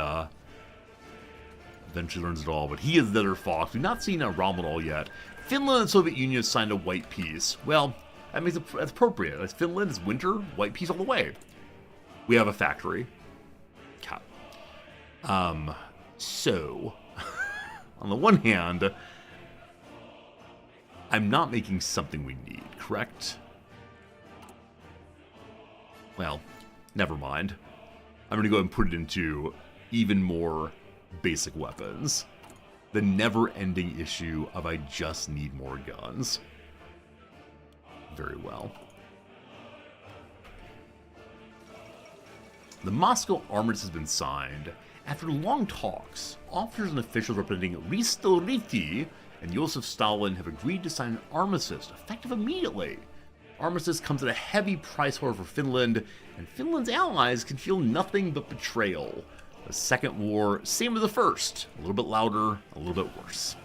eventually learns it all. But he is the desert fox. We've not seen Rommel at all yet. Finland and the Soviet Union signed a white peace. Well, that makes it that's appropriate. As Finland is winter, white peace all the way. We have a factory. Cat. So, on the one hand, I'm not making something we need, correct? Well, never mind. I'm going to go ahead and put it into even more basic weapons. The never-ending issue of I just need more guns. Very well. The Moscow Armistice has been signed. After long talks, officers and officials representing Ristoriti and Joseph Stalin have agreed to sign an armistice, effective immediately. Armistice comes at a heavy price, however, for Finland, and Finland's allies can feel nothing but betrayal. The second war, same as the first, a little bit louder, a little bit worse.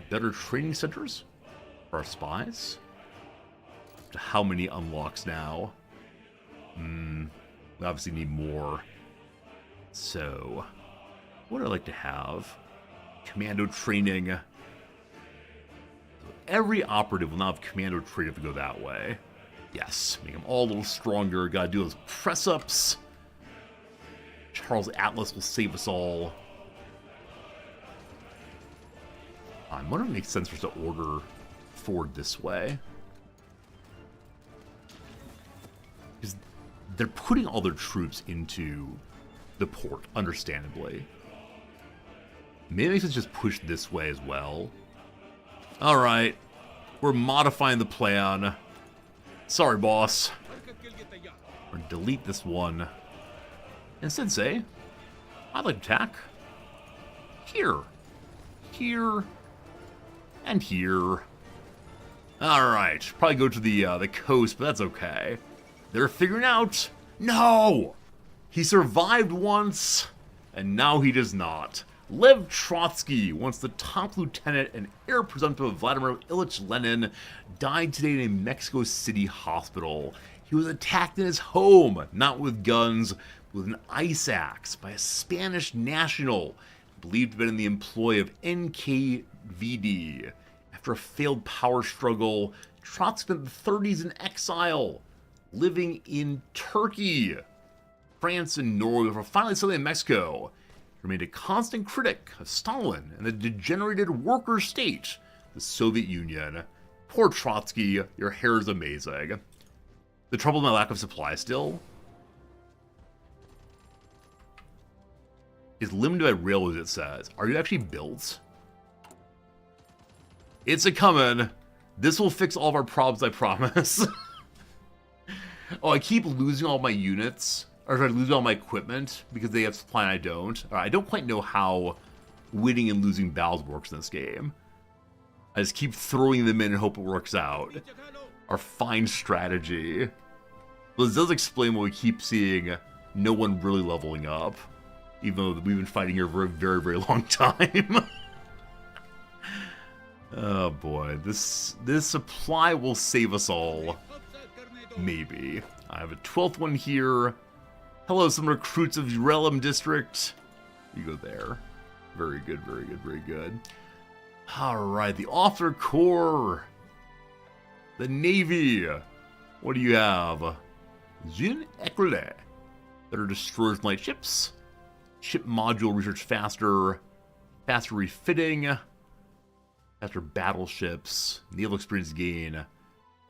Better training centers for our spies. To how many unlocks now? We obviously need more. So, what would I like to have? Commando training. So every operative will now have commando training if we go that way. Yes, make them all a little stronger. Gotta do those press-ups. Charles Atlas will save us all. I'm wondering if it makes sense for us to order forward this way. Because they're putting all their troops into the port, understandably. Maybe it makes sense to just push this way as well. Alright. We're modifying the plan. Sorry, boss. Or delete this one. Instead say, I'd like to attack. Here. Here. And here. Alright, probably go to the coast, but that's okay. They're figuring out... No! He survived once, and now he does not. Lev Trotsky, once the top lieutenant and heir presumptive of Vladimir Ilyich Lenin, died today in a Mexico City hospital. He was attacked in his home, not with guns, but with an ice axe by a Spanish national, believed to have been in the employ of NKVD. After a failed power struggle, Trotsky spent the 30s in exile, living in Turkey, France, and Norway before finally settling in Mexico. He remained a constant critic of Stalin and the degenerated worker state, the Soviet Union. Poor Trotsky, your hair is amazing. The trouble with my lack of supply still is limited by railways, it says. Are you actually built? It's a coming. This will fix all of our problems, I promise. Oh, I keep losing all my units. Or I lose all my equipment because they have supply and I don't. I don't quite know how winning and losing battles works in this game. I just keep throwing them in and hope it works out. Our fine strategy. Well, this does explain why we keep seeing no one really leveling up. Even though we've been fighting here for a very, very long time. Oh boy, this supply will save us all. Maybe. I have a 12th one here. Hello, some recruits of Relum District. You go there. Very good, very good, very good. Alright, the Officer Corps. The Navy. What do you have? Jean Ecole. Better destroyers light ships. Ship module research faster. Faster refitting. Faster battleships. Naval experience gain.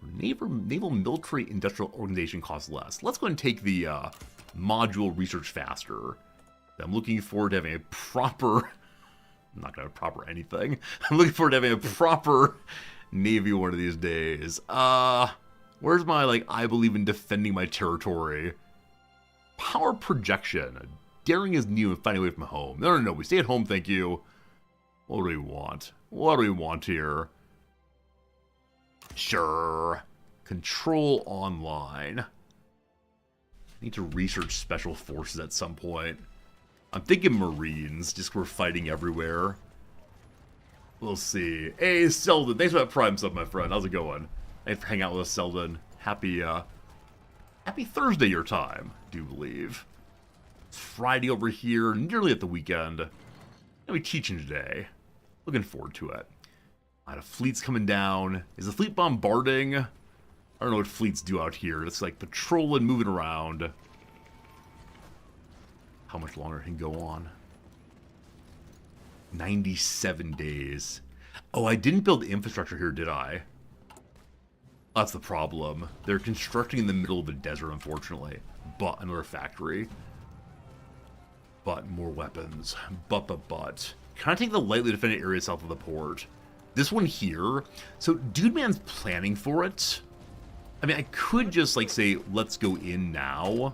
Naval military industrial organization costs less. Let's go and take the module research faster. I'm looking forward to having a proper... I'm not going to have proper anything. I'm looking forward to having a proper Navy one of these days. Where's my, like, I believe in defending my territory? Power projection. Daring is new and finding away from home. No, no, no. We stay at home, thank you. What do we want? What do we want here? Sure. Control online. I need to research special forces at some point. I'm thinking Marines, just 'cause we're fighting everywhere. We'll see. Hey, Selden, thanks for that Prime sub, my friend. How's it going? Thanks for hanging out with us, Selden. Happy Thursday your time, I do believe. It's Friday over here, nearly at the weekend. Gonna be teaching today. Looking forward to it. A lot of fleets coming down. Is the fleet bombarding? I don't know what fleets do out here. It's like patrolling, moving around. How much longer can go on? 97 days. Oh, I didn't build infrastructure here, did I? That's the problem. They're constructing in the middle of a desert, unfortunately. But another factory. But more weapons. But. Can I take the lightly defended area south of the port? This one here. So, Dude Man's planning for it. I mean, I could just, like, say, let's go in now.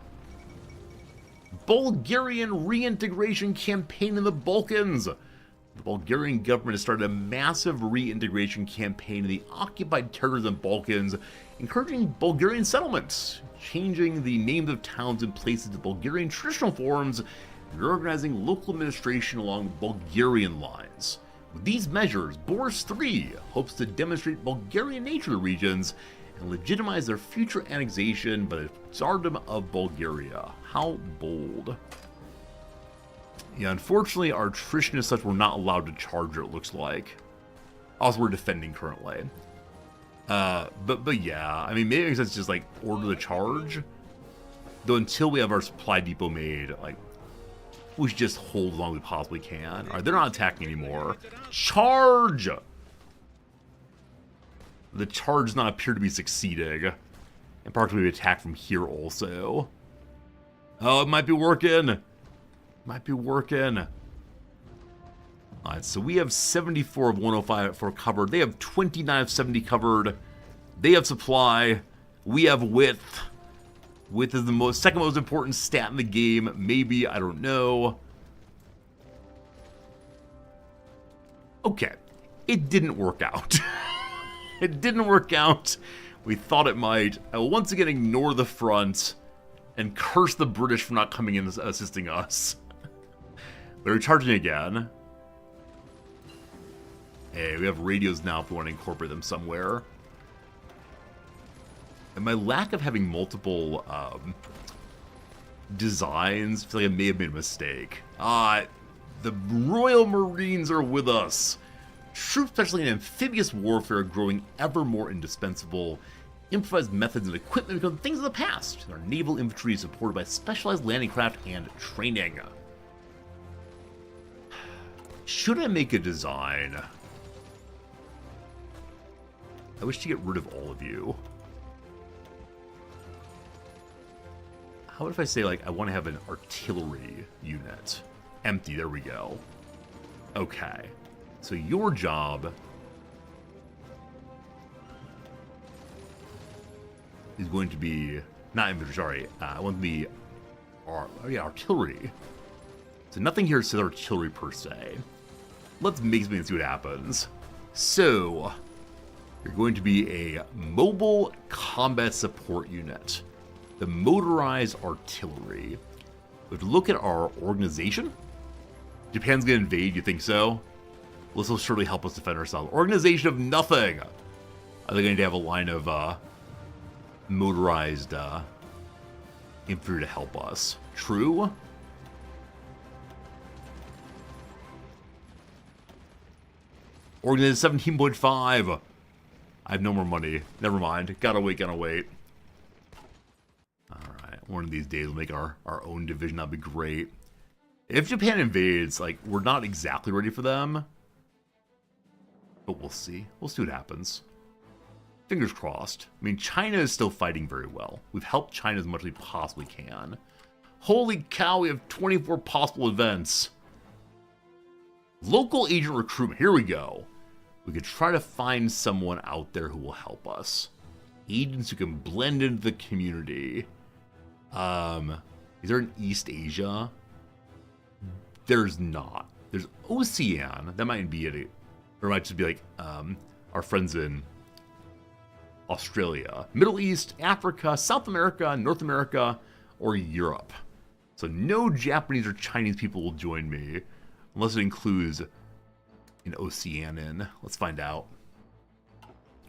Bulgarian reintegration campaign in the Balkans. The Bulgarian government has started a massive reintegration campaign in the occupied territories of the Balkans, encouraging Bulgarian settlements, changing the names of towns and places to Bulgarian traditional forms, and reorganizing local administration along Bulgarian lines. With these measures, Boris III hopes to demonstrate Bulgarian nature of the regions and legitimize their future annexation by the Tsardom of Bulgaria. How bold. Yeah, unfortunately, our attrition is such we're not allowed to charge it looks like. Also, we're defending currently. But yeah, I mean, maybe it makes sense to just, like, order the charge. Though until we have our supply depot made, like, we should just hold as long as we possibly can. Alright, they're not attacking anymore. Charge! The charge does not appear to be succeeding. And partially we attack from here also. Oh, it might be working. Might be working. Alright, so we have 74 of 105 for covered. They have 29 of 70 covered. They have supply. We have width. Width is the second most important stat in the game. Maybe, I don't know. Okay. It didn't work out. It didn't work out. We thought it might. I will once again ignore the front and curse the British for not coming in and assisting us. They're recharging again. Hey, we have radios now if we want to incorporate them somewhere. And my lack of having multiple designs, I feel like I may have made a mistake. The Royal Marines are with us. Troops, especially in amphibious warfare, growing ever more indispensable. Improvised methods and equipment become things of the past. Our naval infantry is supported by specialized landing craft and training. Should I make a design? I wish to get rid of all of you. How about if I say, like, I want to have an artillery unit? Empty, there we go. Okay. So your job is going to be, not infantry, sorry. I want to be, artillery. So nothing here says artillery per se. Let's make something and see what happens. So, you're going to be a mobile combat support unit. The motorized artillery. We have to look at our organization. Japan's gonna invade, you think so? This will surely help us defend ourselves. Organization of nothing! Are they going to have a line of motorized infantry to help us? True? Organization 17.5. I have no more money. Never mind. Gotta wait. Alright. One of these days we'll make our own division. That'd be great. If Japan invades, like, we're not exactly ready for them. But we'll see. We'll see what happens. Fingers crossed. I mean, China is still fighting very well. We've helped China as much as we possibly can. Holy cow, we have 24 possible events. Local agent recruitment. Here we go. We could try to find someone out there who will help us. Agents who can blend into the community. Is there an East Asia? There's not. There's Oceania. That might be it. Or it might just be like our friends in Australia. Middle East, Africa, South America, North America, or Europe. So no Japanese or Chinese people will join me. Unless it includes an Oceanian. Let's find out.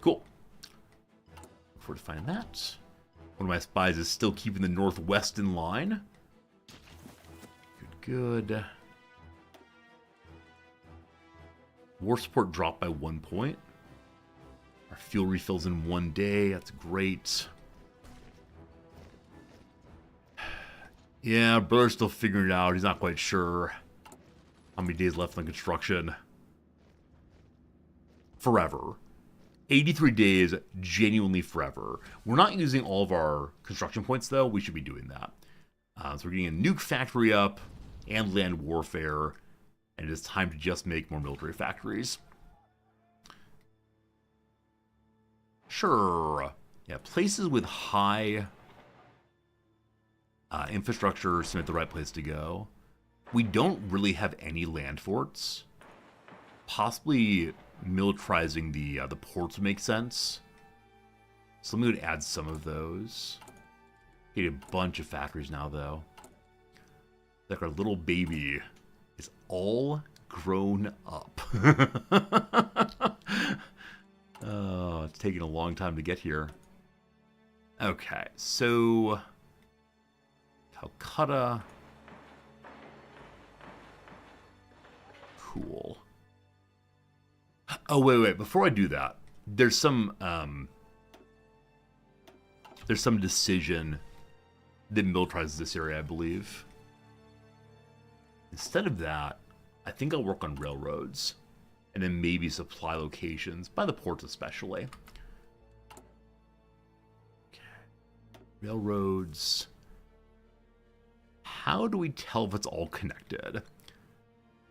Cool. Look forward to finding that. One of my spies is still keeping the Northwest in line. Good. War support dropped by 1 point. Our fuel refills in 1 day. That's great. Yeah, brother's still figuring it out. He's not quite sure how many days left on construction. Forever. 83 days, genuinely forever. We're not using all of our construction points, though. We should be doing that. So we're getting a nuke factory up and land warfare. And it is time to just make more military factories. Sure. Yeah, places with high infrastructure seem like the right place to go. We don't really have any land forts. Possibly militarizing the ports would make sense. So we would add some of those. Get a bunch of factories now, though. Like our little baby is all grown up. Oh, it's taking a long time to get here. Okay, so Calcutta. Cool. Oh, wait. Before I do that, there's some decision that militarizes this area, I believe. Instead of that, I think I'll work on railroads. And then maybe supply locations, by the ports especially. Okay. Railroads. How do we tell if it's all connected?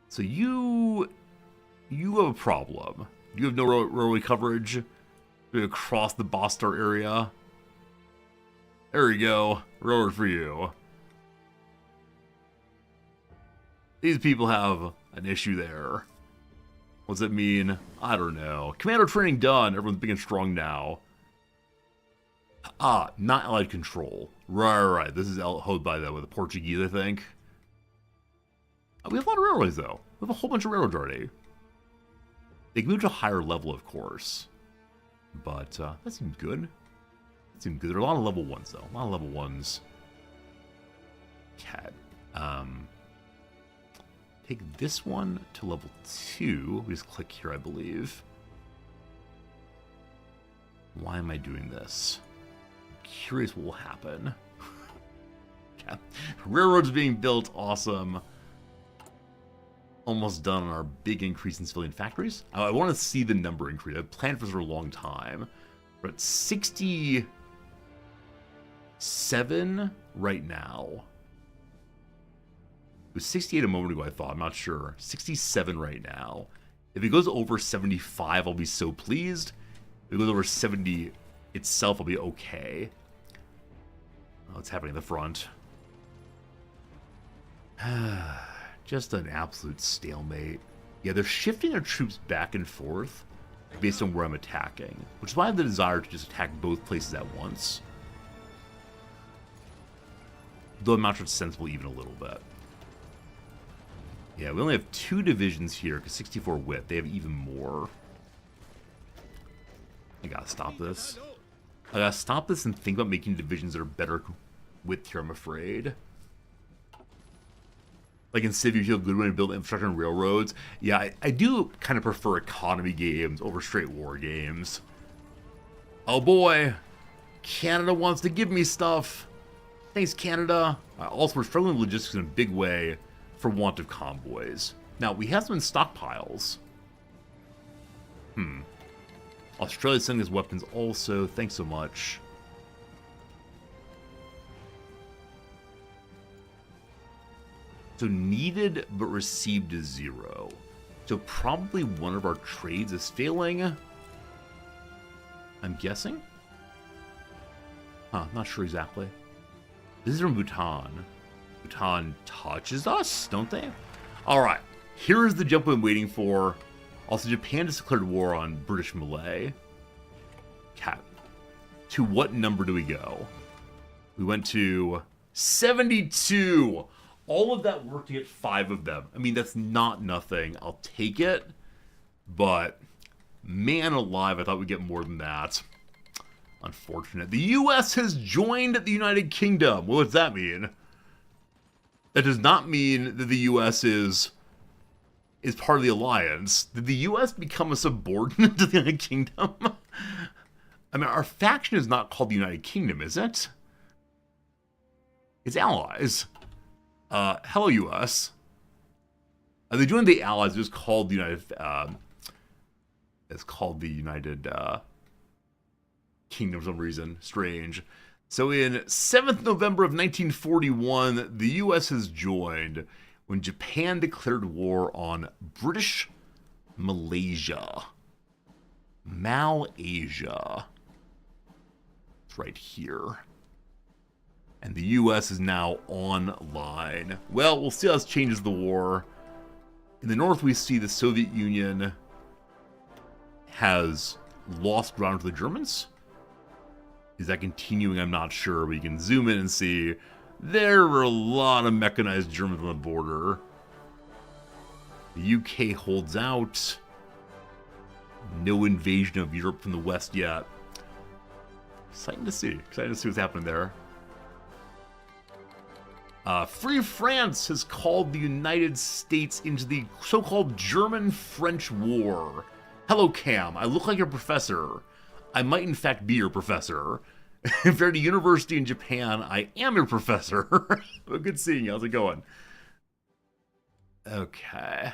So you have a problem. You have no railway coverage across the Bostar area. There we go. Railroad for you. These people have an issue there. What does it mean? I don't know. Commando training done. Everyone's big and strong now. Ah, not allied control. Right. This is held by the Portuguese, I think. We have a lot of railroads, though. We have a whole bunch of railroads already. They can move to a higher level, of course. But that seems good. That seems good. There are a lot of level 1s, though. A lot of level 1s. Okay. Take this one to level 2. We just click here, I believe. Why am I doing this? I'm curious what will happen. Okay. Railroads being built. Awesome. Almost done on our big increase in civilian factories. I want to see the number increase. I've planned for this for a long time. We're at 67 right now. It was 68 a moment ago, I thought. I'm not sure. 67 right now. If it goes over 75, I'll be so pleased. If it goes over 70 itself, I'll be okay. Oh, what's happening in the front? Just an absolute stalemate. Yeah, they're shifting their troops back and forth based on where I'm attacking, which is why I have the desire to just attack both places at once. Though I'm not sure it's sensible even a little bit. Yeah, we only have 2 divisions here, because 64 width. They have even more. I gotta stop this. I gotta stop this and think about making divisions that are better width here, I'm afraid. Like in Civ, you feel good when you build infrastructure and railroads. Yeah, I do kind of prefer economy games over straight war games. Oh boy, Canada wants to give me stuff. Thanks, Canada. Also, we're struggling with logistics in a big way for want of convoys. Now, we have some in stockpiles. Australia's sending us weapons also. Thanks so much. So needed but received is 0. So probably one of our trades is failing. I'm guessing? Not sure exactly. This is from Bhutan. Bhutan touches us, don't they? Alright, here's the jump I'm waiting for. Also, Japan has declared war on British Malay. Cat. To what number do we go? We went to 72! All of that work to get 5 of them. I mean, that's not nothing. I'll take it. But, man alive, I thought we'd get more than that. Unfortunate. The U.S. has joined the United Kingdom. What does that mean? That does not mean that the U.S. is part of the alliance. Did the U.S. become a subordinate to the United Kingdom? I mean, our faction is not called the United Kingdom, is it? It's allies. Hello, U.S. They joined the allies. It was called the United. It's called the United Kingdom for some reason. Strange. So in 7th November of 1941, the U.S. has joined when Japan declared war on British Malaysia. Malasia. It's right here. And the U.S. is now online. Well, we'll see how this changes the war. In the north, we see the Soviet Union has lost ground to the Germans. Is that continuing? I'm not sure. But you can zoom in and see there are a lot of mechanized Germans on the border. The UK holds out. No invasion of Europe from the west yet. Exciting to see. Exciting to see what's happening there. Free France has called the United States into the so-called German-French War. Hello, Cam. I look like your professor. I might, in fact, be your professor. If you're at a university in Japan, I am your professor. Well, good seeing you. How's it going? Okay.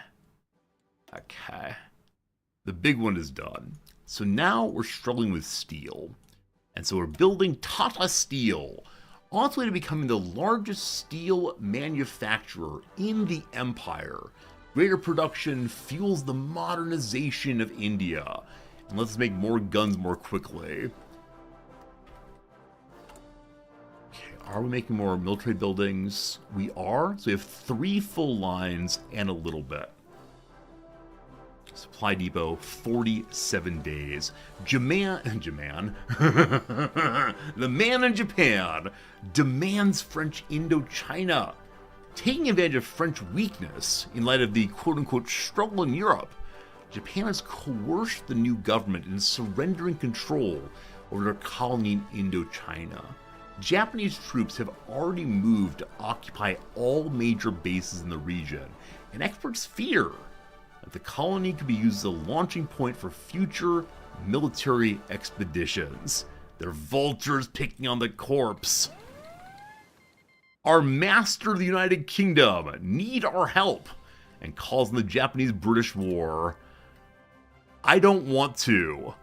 Okay. The big one is done. So now we're struggling with steel. And so we're building Tata Steel, on its way to becoming the largest steel manufacturer in the empire. Greater production fuels the modernization of India. And let's make more guns more quickly. Okay, are we making more military buildings? We are. So we have 3 full lines and a little bit. Supply depot, 47 days. Jaman, the man in Japan demands French Indochina. Taking advantage of French weakness in light of the quote-unquote struggle in Europe, Japan has coerced the new government into surrendering control over their colony in Indochina. Japanese troops have already moved to occupy all major bases in the region, and experts fear that the colony could be used as a launching point for future military expeditions. They're vultures picking on the corpse. Our master of the United Kingdom need our help and calls in the Japanese-British War. I don't want to.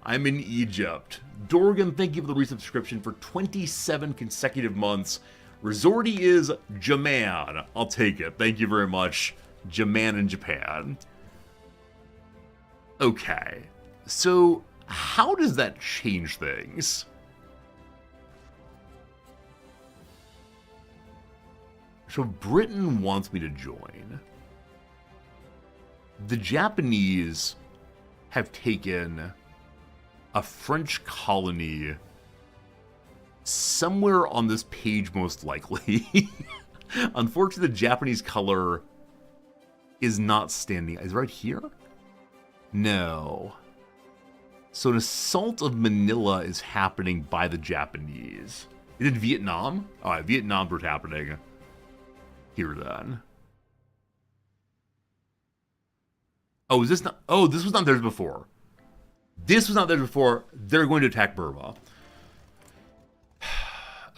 I'm in Egypt. Dorgan, thank you for the resubscription for 27 consecutive months. Resorty is Jaman. I'll take it. Thank you very much. Jaman in Japan. Okay, so how does that change things? So Britain wants me to join. The Japanese have taken a French colony somewhere on this page, most likely. Unfortunately, the Japanese color is not standing. Is it right here? No. So an assault of Manila is happening by the Japanese. Is it Vietnam? Alright, Vietnam's what's happening here then. Oh, is this not? Oh, this was not theirs before. This was not theirs before. They're going to attack Burma.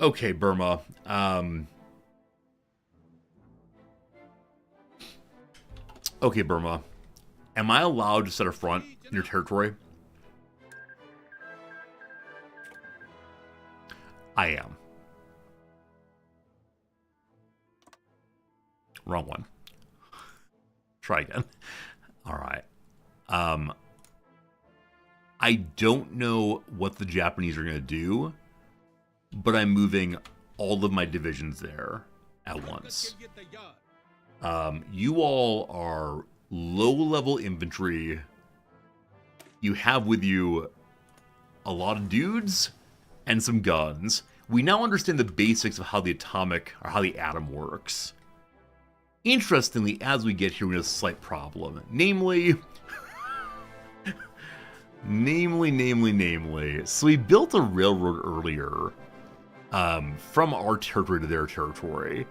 Okay, Burma. Okay, Burma. Am I allowed to set a front in your territory? I am. Wrong one. Try again. All right. I don't know what the Japanese are going to do, but I'm moving all of my divisions there at once. You all are low-level infantry. You have with you a lot of dudes and some guns. We now understand the basics of how the atom works. Interestingly, as we get here, we have a slight problem. Namely, so we built a railroad earlier from our territory to their territory.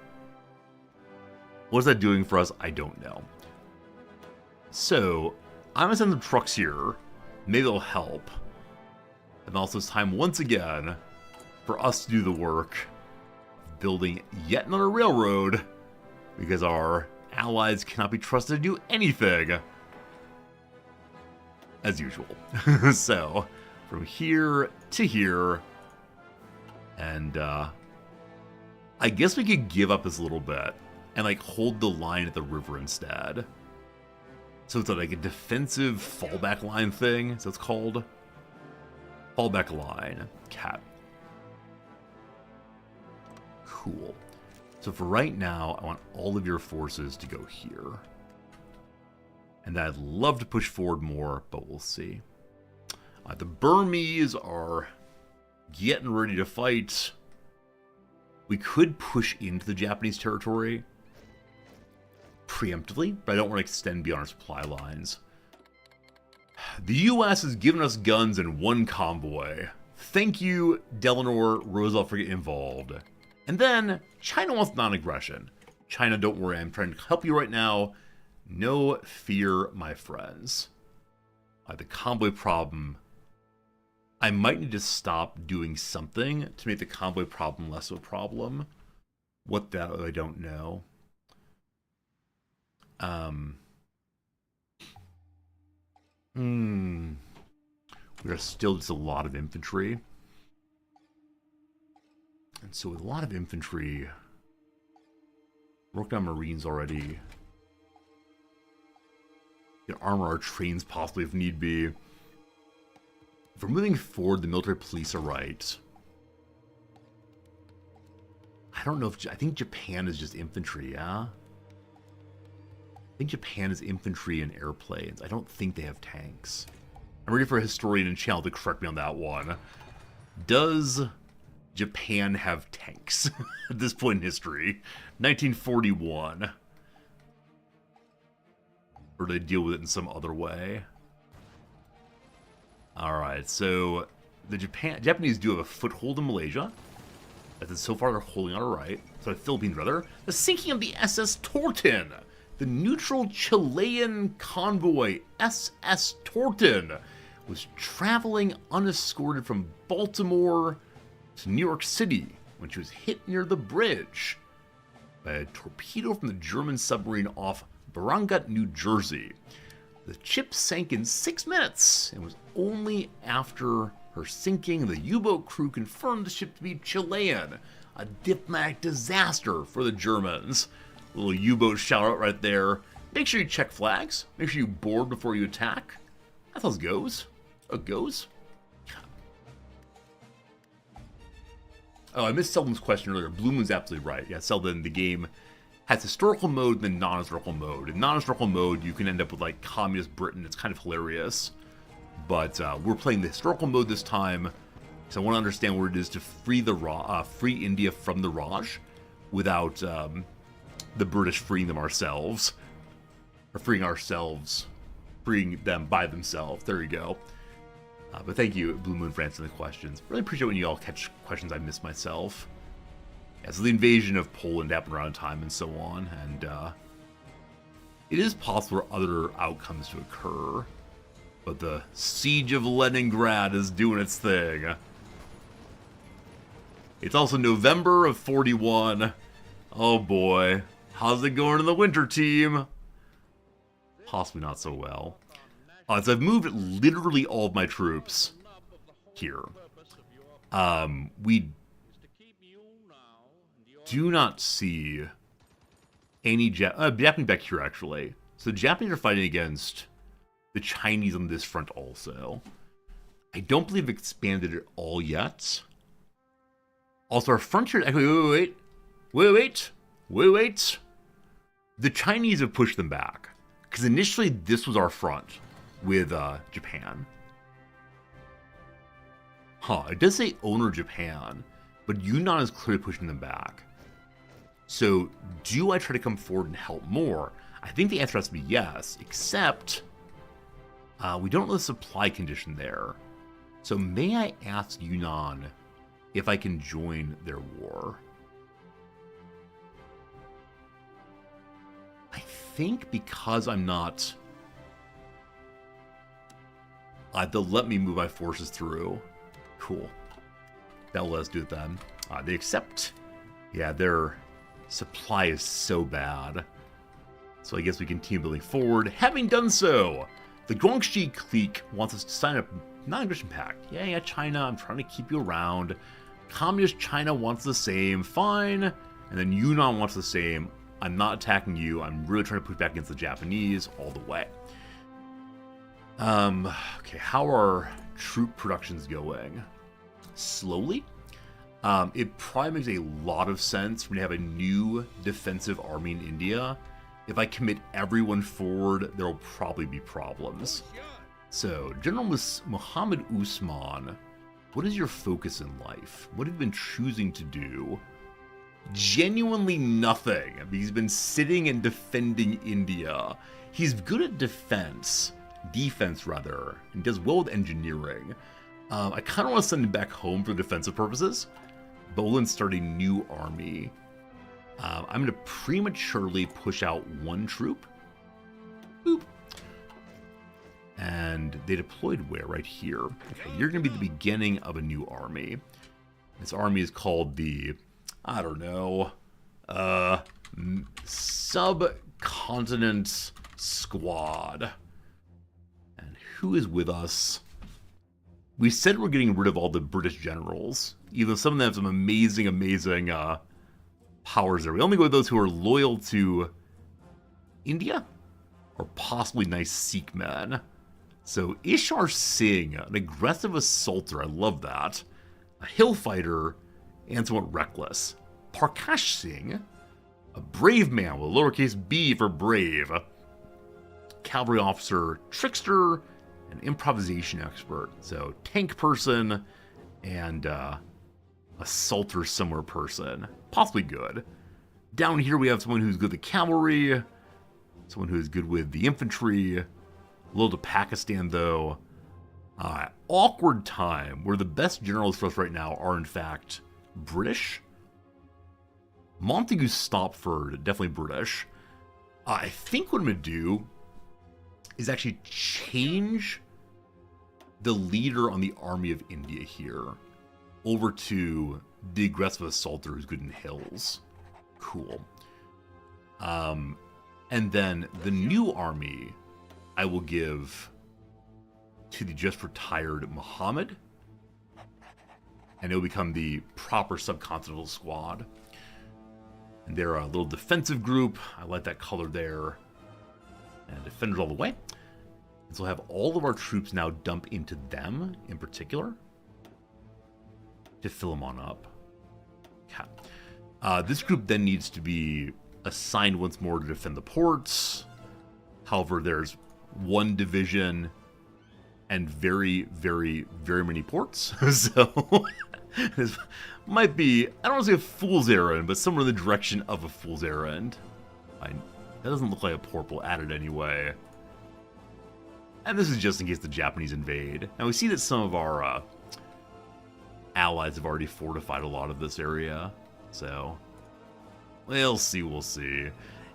What's that doing for us? I don't know. So, I'm going to send some trucks here. Maybe they'll help. And also it's time once again for us to do the work of building yet another railroad, because our allies cannot be trusted to do anything as usual. So, from here to here, and I guess we could give up this a little bit and like hold the line at the river instead. So it's like a defensive fallback line thing, so it's called. Fallback line. Cat. Cool. So for right now, I want all of your forces to go here. And I'd love to push forward more, but we'll see. The Burmese are getting ready to fight. We could push into the Japanese territory preemptively, but I don't want to extend beyond our supply lines. The US has given us guns and one convoy. Thank you, Delano Roosevelt, for getting involved. And then, China wants non-aggression. China, don't worry, I'm trying to help you right now. No fear, my friends. The convoy problem. I might need to stop doing something to make the convoy problem less of a problem. What that, I don't know. We are still just a lot of infantry. And so with a lot of infantry, worked on Marines already. You can armor our trains possibly if need be. If we're moving forward, the military police are right. I don't know if... I think Japan is just infantry, yeah? think Japan has infantry and airplanes. I don't think they have tanks. I'm ready for a historian and channel to correct me on that one. Does Japan have tanks at this point in history? 1941. Or do they deal with it in some other way? Alright, so the Japanese do have a foothold in Malaysia. So far they're holding on right. So the Philippines, rather. The sinking of the SS Torton. The neutral Chilean convoy SS Torton was traveling unescorted from Baltimore to New York City when she was hit near the bridge by a torpedo from the German submarine off Barangat, New Jersey. The ship sank in 6 minutes and was only after her sinking the U-boat crew confirmed the ship to be Chilean. A diplomatic disaster for the Germans. A little U-boat shout out right there. Make sure you check flags. Make sure you board before you attack. That's how it goes. It goes. Oh, I missed Selden's question earlier. Blue Moon's absolutely right. Yeah, Selden, the game has historical mode and then non-historical mode. In non-historical mode, you can end up with like communist Britain. It's kind of hilarious. But we're playing the historical mode this time, so I want to understand what it is to free free India from the Raj without the British freeing them ourselves. Or freeing them by themselves. There you go. But thank you, Blue Moon, for answering the questions. Really appreciate when you all catch questions I miss myself. Yeah, so the invasion of Poland happened around time and so on, and it is possible for other outcomes to occur. But the Siege of Leningrad is doing its thing. It's also November of 41. Oh boy. How's it going in the winter team? Possibly not so well. So I've moved literally all of my troops here. We do not see any Japanese back here, actually. So the Japanese are fighting against the Chinese on this front also. I don't believe they've expanded it all yet. Also, our frontier... Wait. The Chinese have pushed them back. Because initially, this was our front with Japan. It does say owner Japan, but Yunnan is clearly pushing them back. So, do I try to come forward and help more? I think the answer has to be yes, except we don't know the supply condition there. So may I ask Yunnan if I can join their war? I think because I'm not... they'll let me move my forces through. Cool. That'll let us do it then. They accept. Yeah, their supply is so bad. So I guess we continue building forward. Having done so, the Guangxi clique wants us to sign a non-aggression pact. Yeah, China, I'm trying to keep you around. Communist China wants the same. Fine. And then Yunnan wants the same. I'm not attacking you. I'm really trying to push back against the Japanese all the way. Okay, how are troop productions going? Slowly. It probably makes a lot of sense when you have a new defensive army in India. If I commit everyone forward, there will probably be problems. So, General Muhammad Usman, what is your focus in life? What have you been choosing to do? Genuinely nothing. He's been sitting and defending India. He's good at defense rather, and does well with engineering. I kind of want to send him back home for defensive purposes. Boland's starting a new army. I'm going to prematurely push out one troop. Boop. And they deployed where? Right here. Okay, you're going to be the beginning of a new army. This army is called the, I don't know, Subcontinent Squad. And who is with us? We said we're getting rid of all the British generals, even though some of them have some amazing powers there. We only go with those who are loyal to India, or possibly nice Sikh men. So Ishar Singh, an aggressive assaulter, I love that. A hill fighter, and somewhat reckless. Parkash Singh, a brave man with a lowercase b for brave. cavalry officer, trickster, and improvisation expert. So tank person and assaulter somewhere person. Possibly good. Down here we have someone who's good with the cavalry, someone who's good with the infantry, a little to Pakistan though. Awkward time, where the best generals for us right now are in fact British. Montagu Stopford, definitely British. I think what I'm going to do is actually change the leader on the Army of India here over to the aggressive assaulter who's good in hills. Cool. And then the new army I will give to the just retired Muhammad, and it'll become the proper subcontinental squad. And they're a little defensive group. I like that color there. And defenders all the way. And so we'll have all of our troops now dump into them in particular to fill them on up. Okay. This group then needs to be assigned once more to defend the ports. However, there's one division and very, very, very many ports. So this might be, I don't want to say a fool's errand, but somewhere in the direction of a fool's errand. That doesn't look like a port we'll add it anyway. And this is just in case the Japanese invade. Now we see that some of our allies have already fortified a lot of this area. So we'll see, we'll see.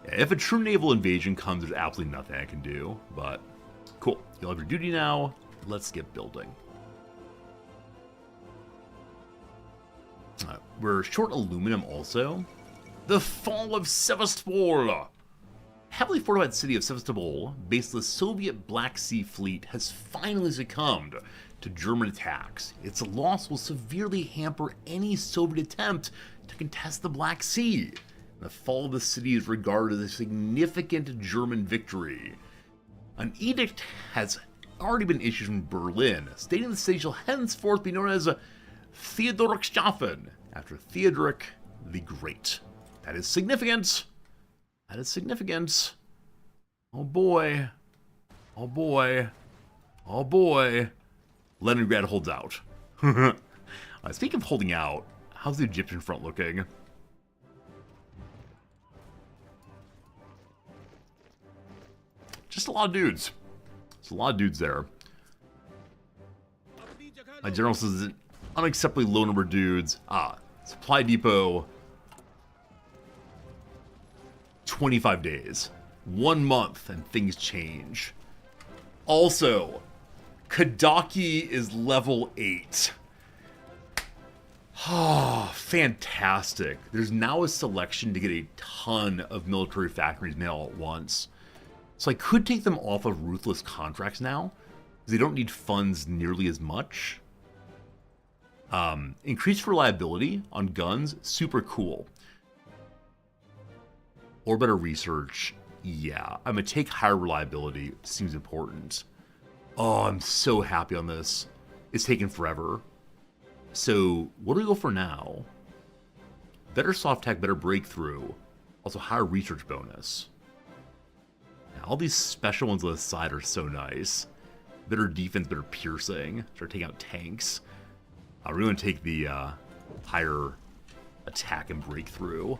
Yeah, if a true naval invasion comes, there's absolutely nothing I can do. But cool, you'll have your duty now. Let's get building. We're short aluminum also. The fall of Sevastopol. Heavily fortified city of Sevastopol, based on the Soviet Black Sea Fleet, has finally succumbed to German attacks. Its loss will severely hamper any Soviet attempt to contest the Black Sea. The fall of the city is regarded as a significant German victory. An edict has already been issued from Berlin, stating the city shall henceforth be known as Theodorichshafen, after Theodoric the Great. That is significant. That is significant. Oh boy. Oh boy. Oh boy. Leningrad holds out. Speaking of holding out, how's the Egyptian front looking? Just a lot of dudes. There's a lot of dudes there. My general says an unacceptably low number of dudes. Supply depot. 25 days. 1 month and things change. Also, Kadaki is level 8. Oh, fantastic. There's now a selection to get a ton of military factories made all at once. So I could take them off of ruthless contracts now, because they don't need funds nearly as much. Increased reliability on guns, super cool. Or better research, yeah. I'm going to take higher reliability, seems important. Oh, I'm so happy on this. It's taken forever. So, what do we go for now? Better soft tech, better breakthrough. Also, higher research bonus. Now, all these special ones on the side are so nice. Better defense, better piercing. Start taking out tanks. We're going to take the higher attack and breakthrough.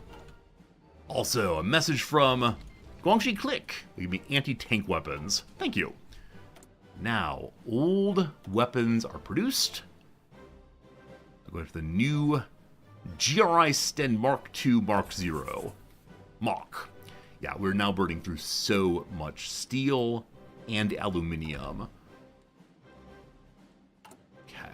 Also, a message from Guangxi Click. We give me anti-tank weapons. Thank you. Now, old weapons are produced. I'll go to the new GRI Sten Mark II Mark 0. Mach. Yeah, we're now burning through so much steel and aluminium. Okay.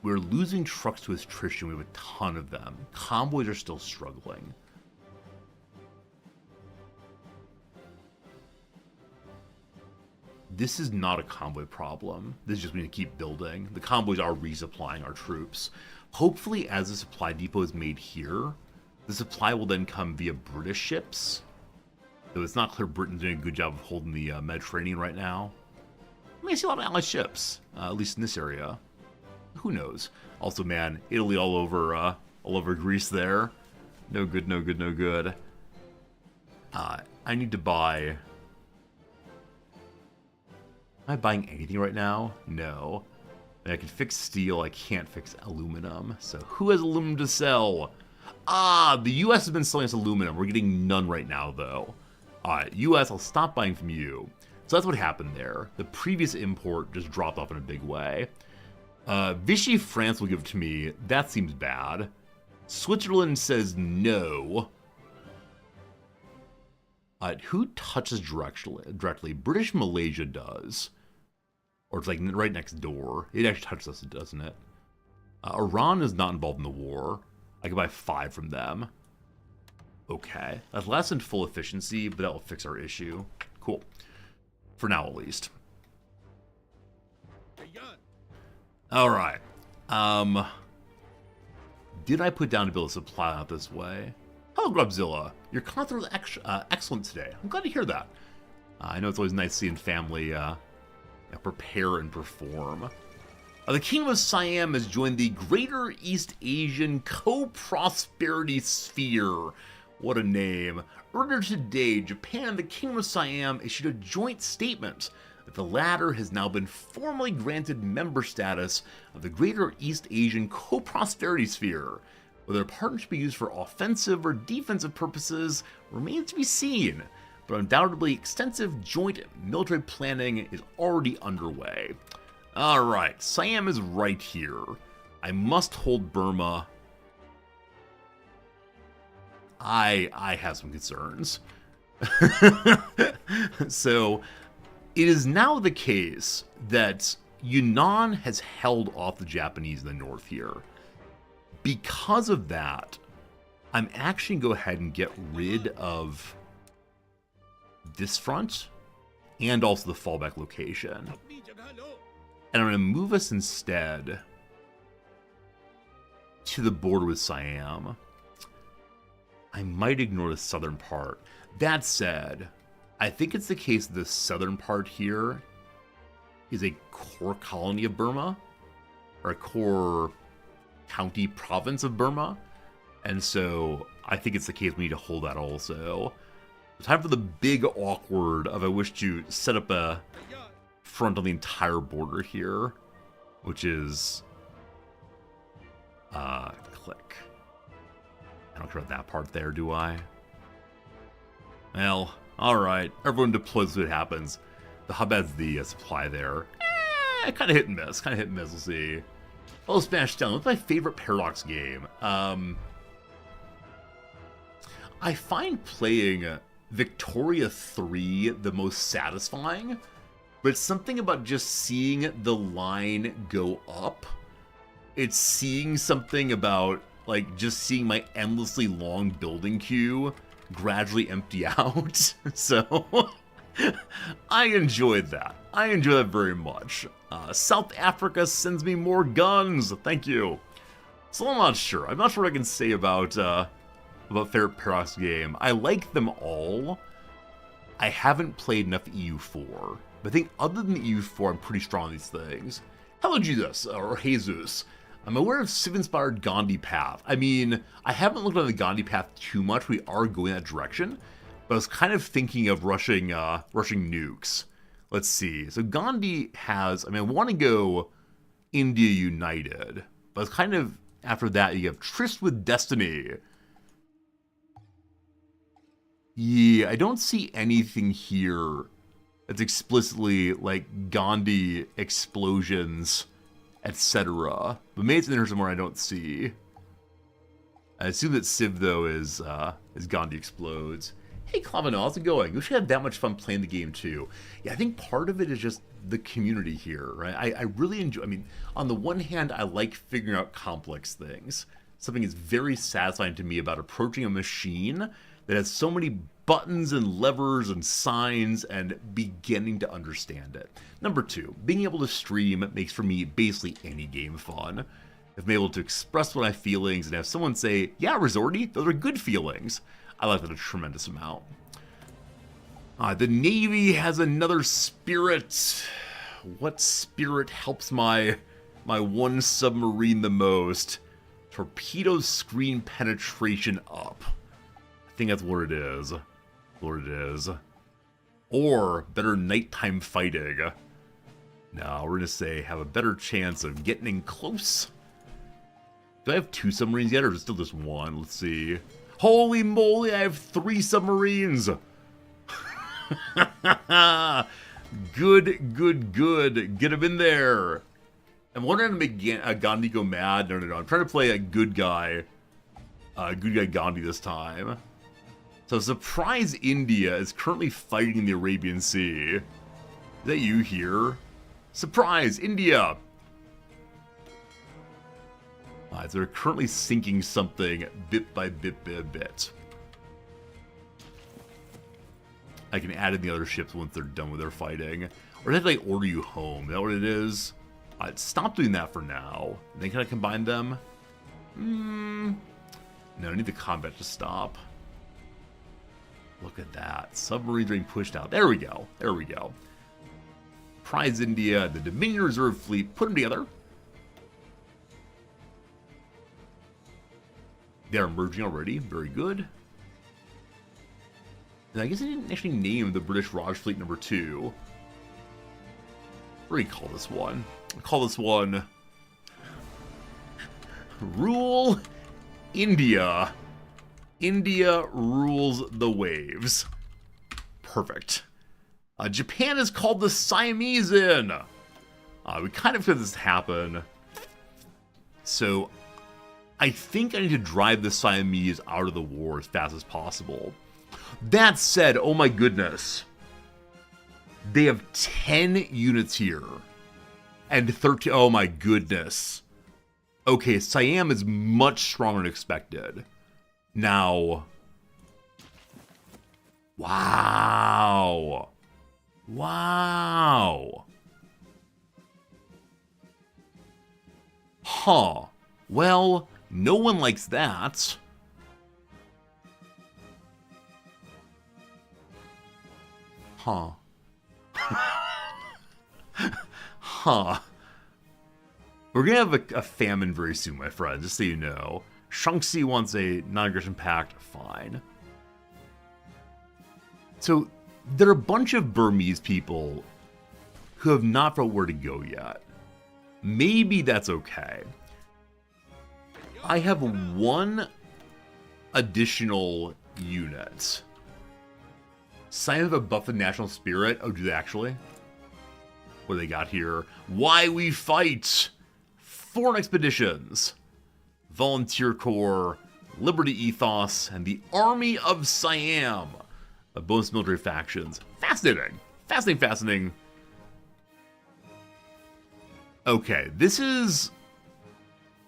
We're losing trucks to attrition. We have a ton of them. Convoys are still struggling. This is not a convoy problem. This is just we need to keep building. The convoys are resupplying our troops. Hopefully, as the supply depot is made here, the supply will then come via British ships. Though it's not clear Britain's doing a good job of holding the Mediterranean right now. I mean, I see a lot of Allied ships, at least in this area. Who knows? Also, man, Italy all over Greece there. No good, no good, no good. I need to buy... Am I buying anything right now? No. I can fix steel, I can't fix aluminum. So who has aluminum to sell? The US has been selling us aluminum. We're getting none right now, though. Alright, US, I'll stop buying from you. So that's what happened there. The previous import just dropped off in a big way. Vichy France will give it to me. That seems bad. Switzerland says no. Who touches directly? British Malaysia does. Or it's like right next door. It actually touches us, doesn't it? Iran is not involved in the war. I can buy 5 from them. Okay. That's less than full efficiency, but that will fix our issue. Cool. For now, at least. Alright. Did I put down to build a supply out this way? Hello, Grubzilla. Your concert was excellent today. I'm glad to hear that. I know it's always nice seeing family prepare and perform. The Kingdom of Siam has joined the Greater East Asian Co-Prosperity Sphere. What a name. Earlier today, Japan and the Kingdom of Siam issued a joint statement that the latter has now been formally granted member status of the Greater East Asian Co-Prosperity Sphere. Whether a partnership be used for offensive or defensive purposes remains to be seen, but undoubtedly extensive joint military planning is already underway. Alright, Siam is right here. I must hold Burma. I have some concerns. So, it is now the case that Yunnan has held off the Japanese in the north here. Because of that, I'm actually going to go ahead and get rid of this front and also the fallback location. And I'm going to move us instead to the border with Siam. I might ignore the southern part. That said, I think it's the case that the southern part here is a core colony of Burma, or a core county province of Burma, and so I think it's the case we need to hold that also. Time for the big awkward of I wish to set up a front on the entire border here, which is click. I don't care about that part there, do I? Well, alright. Everyone deploys what happens. The hub has the supply there. Kind of hit and miss. Kind of hit and miss, we'll see. Oh, Smash Down. That's my favorite Paradox game. I find playing Victoria 3 the most satisfying, but it's something about just seeing the line go up. It's seeing something about, like, just seeing my endlessly long building queue gradually empty out. So, I enjoyed that. I enjoy that very much. South Africa sends me more guns. Thank you. So I'm not sure. I'm not sure what I can say about favorite Paradox game. I like them all. I haven't played enough EU4. But I think other than EU4, I'm pretty strong on these things. Hello, Jesus, or Jesus. I'm aware of Civ-inspired Gandhi path. I mean, I haven't looked on the Gandhi path too much. We are going that direction. But I was kind of thinking of rushing nukes. Let's see. So Gandhi has, I mean, I want to go India United. But it's kind of, after that, you have Tryst with Destiny. Yeah, I don't see anything here that's explicitly like Gandhi explosions, etc. But maybe it's in there somewhere I don't see. I assume that Civ, though, is Gandhi explodes. Hey, Clavino, how's it going? We should have that much fun playing the game, too. Yeah, I think part of it is just the community here, right? I really enjoy, I mean, on the one hand, I like figuring out complex things. Something is very satisfying to me about approaching a machine that has so many buttons and levers and signs and beginning to understand it. Number 2, being able to stream makes for me basically any game fun. If I'm able to express my feelings and have someone say, yeah, Resorty, those are good feelings. I like that a tremendous amount. The Navy has another spirit. What spirit helps my one submarine the most? Torpedo screen penetration up. I think that's what it is. Or better nighttime fighting. No, we're going to say have a better chance of getting in close. Do I have 2 submarines yet, or is it still just 1? Let's see. Holy moly, I have 3 submarines! Good. Get him in there. I'm wondering how to make Gandhi go mad. No. I'm trying to play a good guy. Good guy Gandhi this time. So surprise India is currently fighting in the Arabian Sea. Is that you here? Surprise India! So they're currently sinking something bit by bit. I can add in the other ships once they're done with their fighting. Or did they order you home? Is that what it is? Stop doing that for now. Then can I combine them? No, I need the combat to stop. Look at that. Submarines being pushed out. There we go. Prize India, the Dominion Reserve Fleet, put them together. They're merging already. Very good. And I guess I didn't actually name the British Raj Fleet number 2. What do you call this one? I'll call this one Rule India. India rules the waves. Perfect. Japan is called the Siamese in. We kind of had this happen. So I think I need to drive the Siamese out of the war as fast as possible. That said, oh my goodness. They have 10 units here. And 13, oh my goodness. Okay, Siam is much stronger than expected. Now. Wow. Huh. Well, no one likes that. Huh. We're gonna have a famine very soon, my friend, just so you know. Shaanxi wants a non-aggression pact. Fine. So, there are a bunch of Burmese people who have not figured out where to go yet. Maybe that's okay. I have 1 additional unit. Sign of a buffed national spirit. Oh, do they actually? What do they got here? Why we fight! Foreign expeditions. Volunteer Corps, Liberty Ethos, and the Army of Siam. A bonus military factions. Fascinating. Fascinating. Okay, this is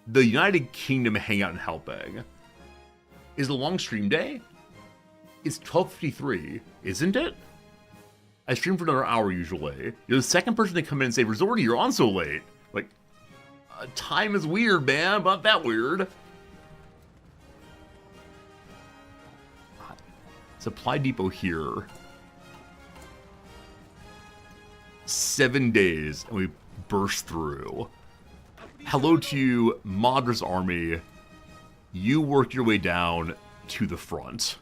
the United Kingdom Hangout and Helping. Is it a long stream day? It's 12:53, isn't it? I stream for another hour usually. You're the second person to come in and say, Resorty, you're on so late. Like, time is weird, man. Not that weird. Supply depot here. 7 days, and we burst through. Hello to you, Madras Army. You work your way down to the front.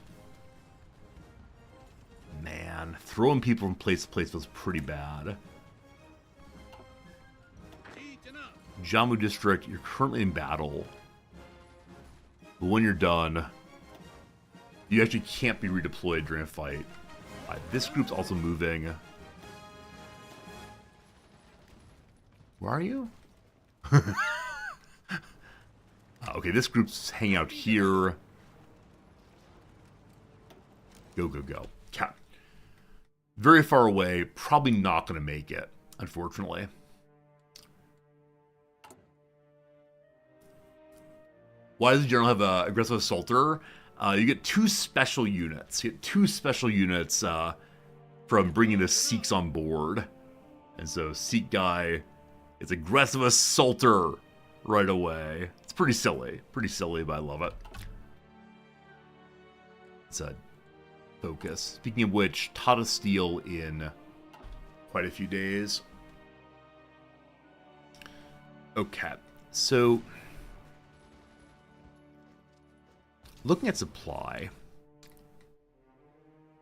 Man, throwing people from place to place feels pretty bad. Jammu District, you're currently in battle. But when you're done, you actually can't be redeployed during a fight. This group's also moving. Where are you? Okay, this group's hanging out here. Go. Cat. Very far away. Probably not going to make it, unfortunately. Why does the general have an aggressive assaulter? You get 2 special units. You get 2 special units from bringing the Sikhs on board. And so Sikh guy is aggressive assaulter right away. It's pretty silly. But I love it. It's a focus. Speaking of which, Tata Steel in quite a few days. Okay, so Looking at supply,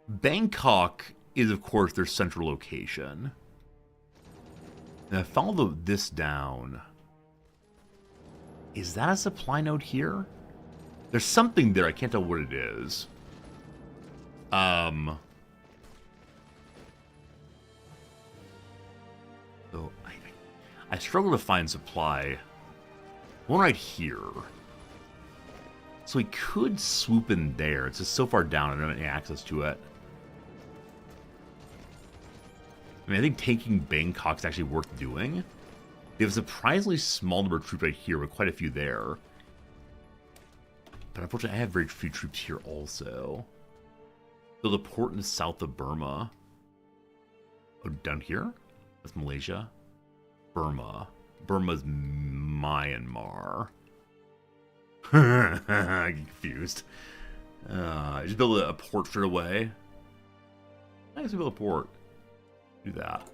Bangkok is, of course, their central location. Now, follow this down. Is that a supply node here? There's something there. I can't tell what it is. So I struggle to find supply. One right here. So we could swoop in there. It's just so far down, I don't have any access to it. I mean, I think taking Bangkok's actually worth doing. They have a surprisingly small number of troops right here, with quite a few there. But unfortunately, I have very few troops here also. Build a port in the south of Burma. Oh, down here? That's Malaysia. Burma. Burma's Myanmar. I'm confused. Just build a port straight away. I guess we build a port. Do that.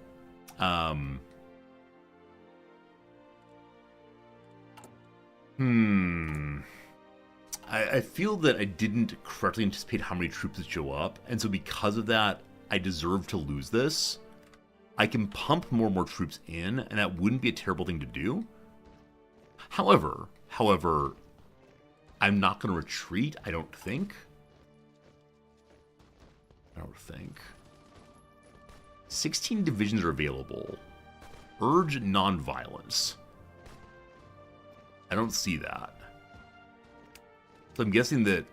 I feel that I didn't correctly anticipate how many troops would show up, and so because of that, I deserve to lose this. I can pump more and more troops in, and that wouldn't be a terrible thing to do. However, I'm not going to retreat, I don't think. 16 divisions are available. Urge non-violence. I don't see that. So I'm guessing that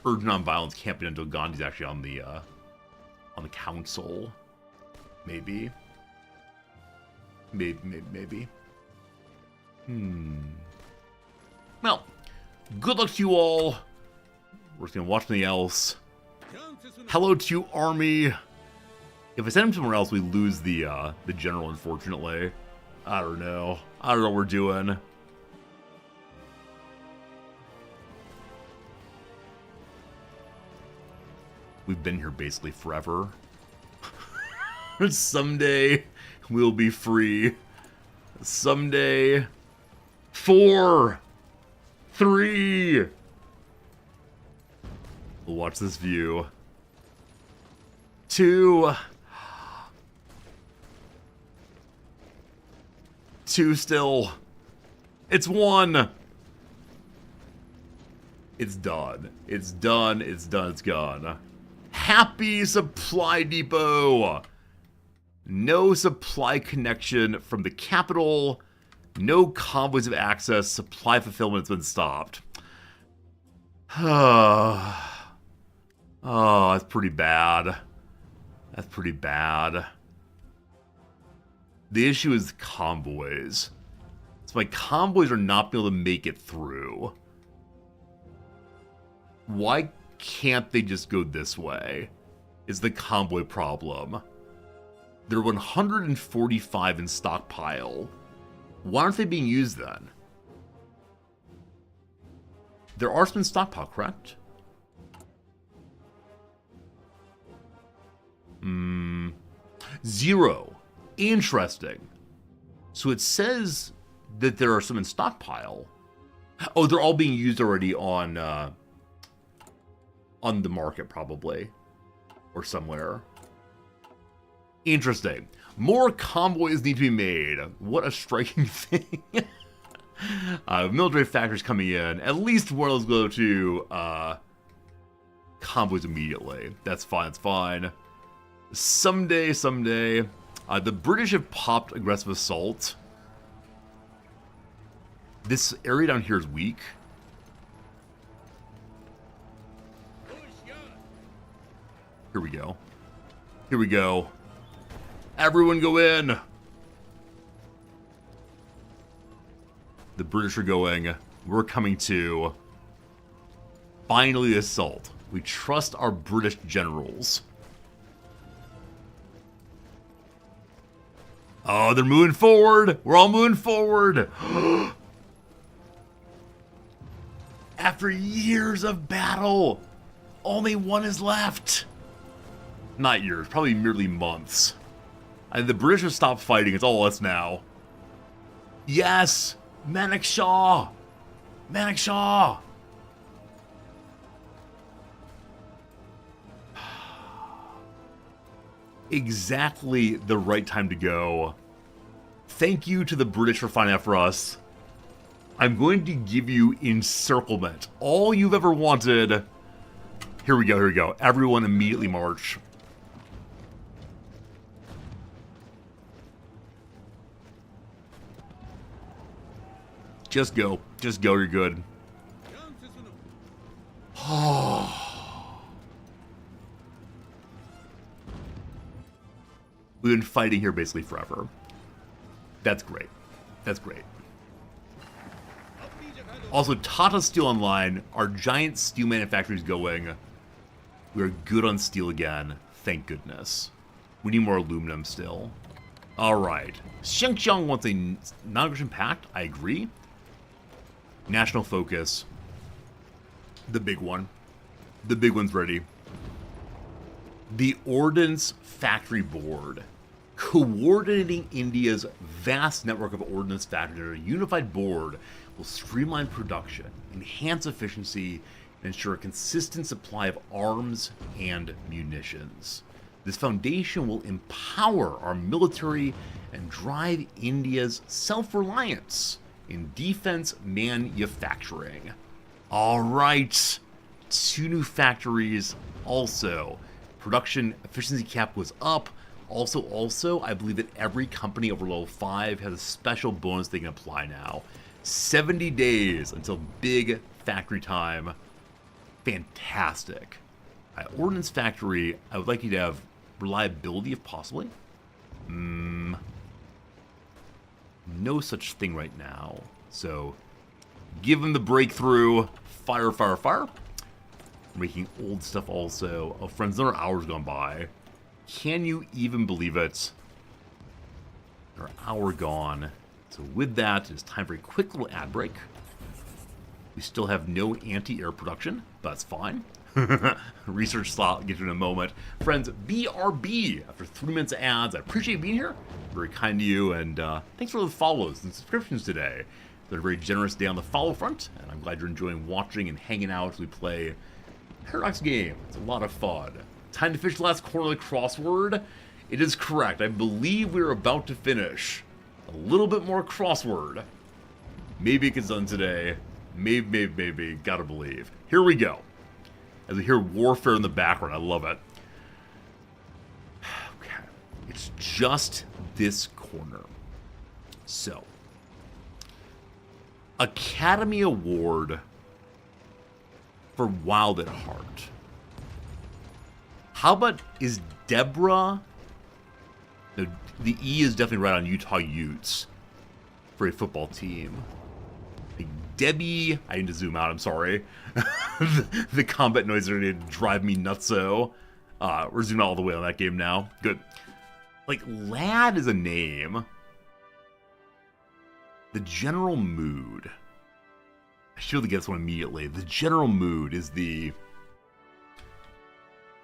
urge non-violence can't be done until Gandhi's actually on the council. Maybe. Maybe. Well, good luck to you all. We're just gonna watch something else. Hello to you, army. If I send him somewhere else, we lose the general, unfortunately. I don't know what we're doing. We've been here basically forever. Someday we'll be free. Someday. 4, 3. We'll watch this view. 2. 2 still. It's 1. It's done. It's done. It's done. It's gone. Happy supply depot. No supply connection from the capital. No convoys of access. Supply fulfillment has been stopped. Oh, that's pretty bad. That's pretty bad. The issue is convoys. So my convoys are not being able to make it through. Why can't they just go this way? Is the convoy problem. There are 145 in stockpile. Why aren't they being used then? There are some in stockpile, correct? 0. Interesting. So it says that there are some in stockpile. Oh, they're all being used already on the market, probably. Or somewhere. Interesting. More convoys need to be made. What a striking thing. Military factors coming in. At least one of those go to convoys immediately. That's fine, that's fine. Someday. The British have popped aggressive assault. This area down here is weak. Here we go. Here we go. Everyone go in. The British are going. We're coming too. Finally, assault. We trust our British generals. Oh, they're moving forward. We're all moving forward. After years of battle, only one is left. Not years, probably merely months. And the British have stopped fighting. It's all us now. Yes! Manekshaw! Manekshaw! Exactly the right time to go. Thank you to the British for finding out for us. I'm going to give you encirclement. All you've ever wanted. Here we go, here we go. Everyone immediately march. Just go. Just go, you're good. We've been fighting here basically forever. That's great. That's great. Also, Tata Steel Online. Our giant steel manufactory is going. We're good on steel again. Thank goodness. We need more aluminum still. Alright. Xiangxiang wants a non-aggression pact. I agree. National focus. The big one. The big one's ready. The Ordnance Factory Board. Coordinating India's vast network of ordnance factories under a unified board will streamline production, enhance efficiency, and ensure a consistent supply of arms and munitions. This foundation will empower our military and drive India's self-reliance in defense manufacturing. All right, 2 new factories also. Production efficiency cap was up. Also, I believe that every company over level 5 has a special bonus they can apply now. 70 days until big factory time. Fantastic. Ordnance Factory, I would like you to have reliability if possibly. No such thing right now. So, give them the breakthrough. Fire, fire, fire. We're making old stuff also. Oh, friends, another hour's gone by. Can you even believe it? Another hour gone. So with that, it's time for a quick little ad break. We still have no anti-air production, but that's fine. Research slot, get to in a moment. Friends, BRB, after 3 minutes of ads, I appreciate you being here. Very kind to you, and thanks for the follows and subscriptions today. It's been a very generous day on the follow front, and I'm glad you're enjoying watching and hanging out as we play Paradox game. It's a lot of fun. Time to finish the last corner of the crossword. It is correct. I believe we're about to finish a little bit more crossword. Maybe it gets done today. Maybe. Gotta believe. Here we go. As we hear warfare in the background, I love it. Okay. It's just this corner. So, Academy Award for Wild at Heart. How about, is Deborah... No, the E is definitely right on Utah Utes for a football team. Like Debbie... I need to zoom out, I'm sorry. the combat noise are going to drive me nutso. We're zooming out all the way on that game now. Good. Like, Lad is a name. The General Mood. I should have get this one immediately. The General Mood is the...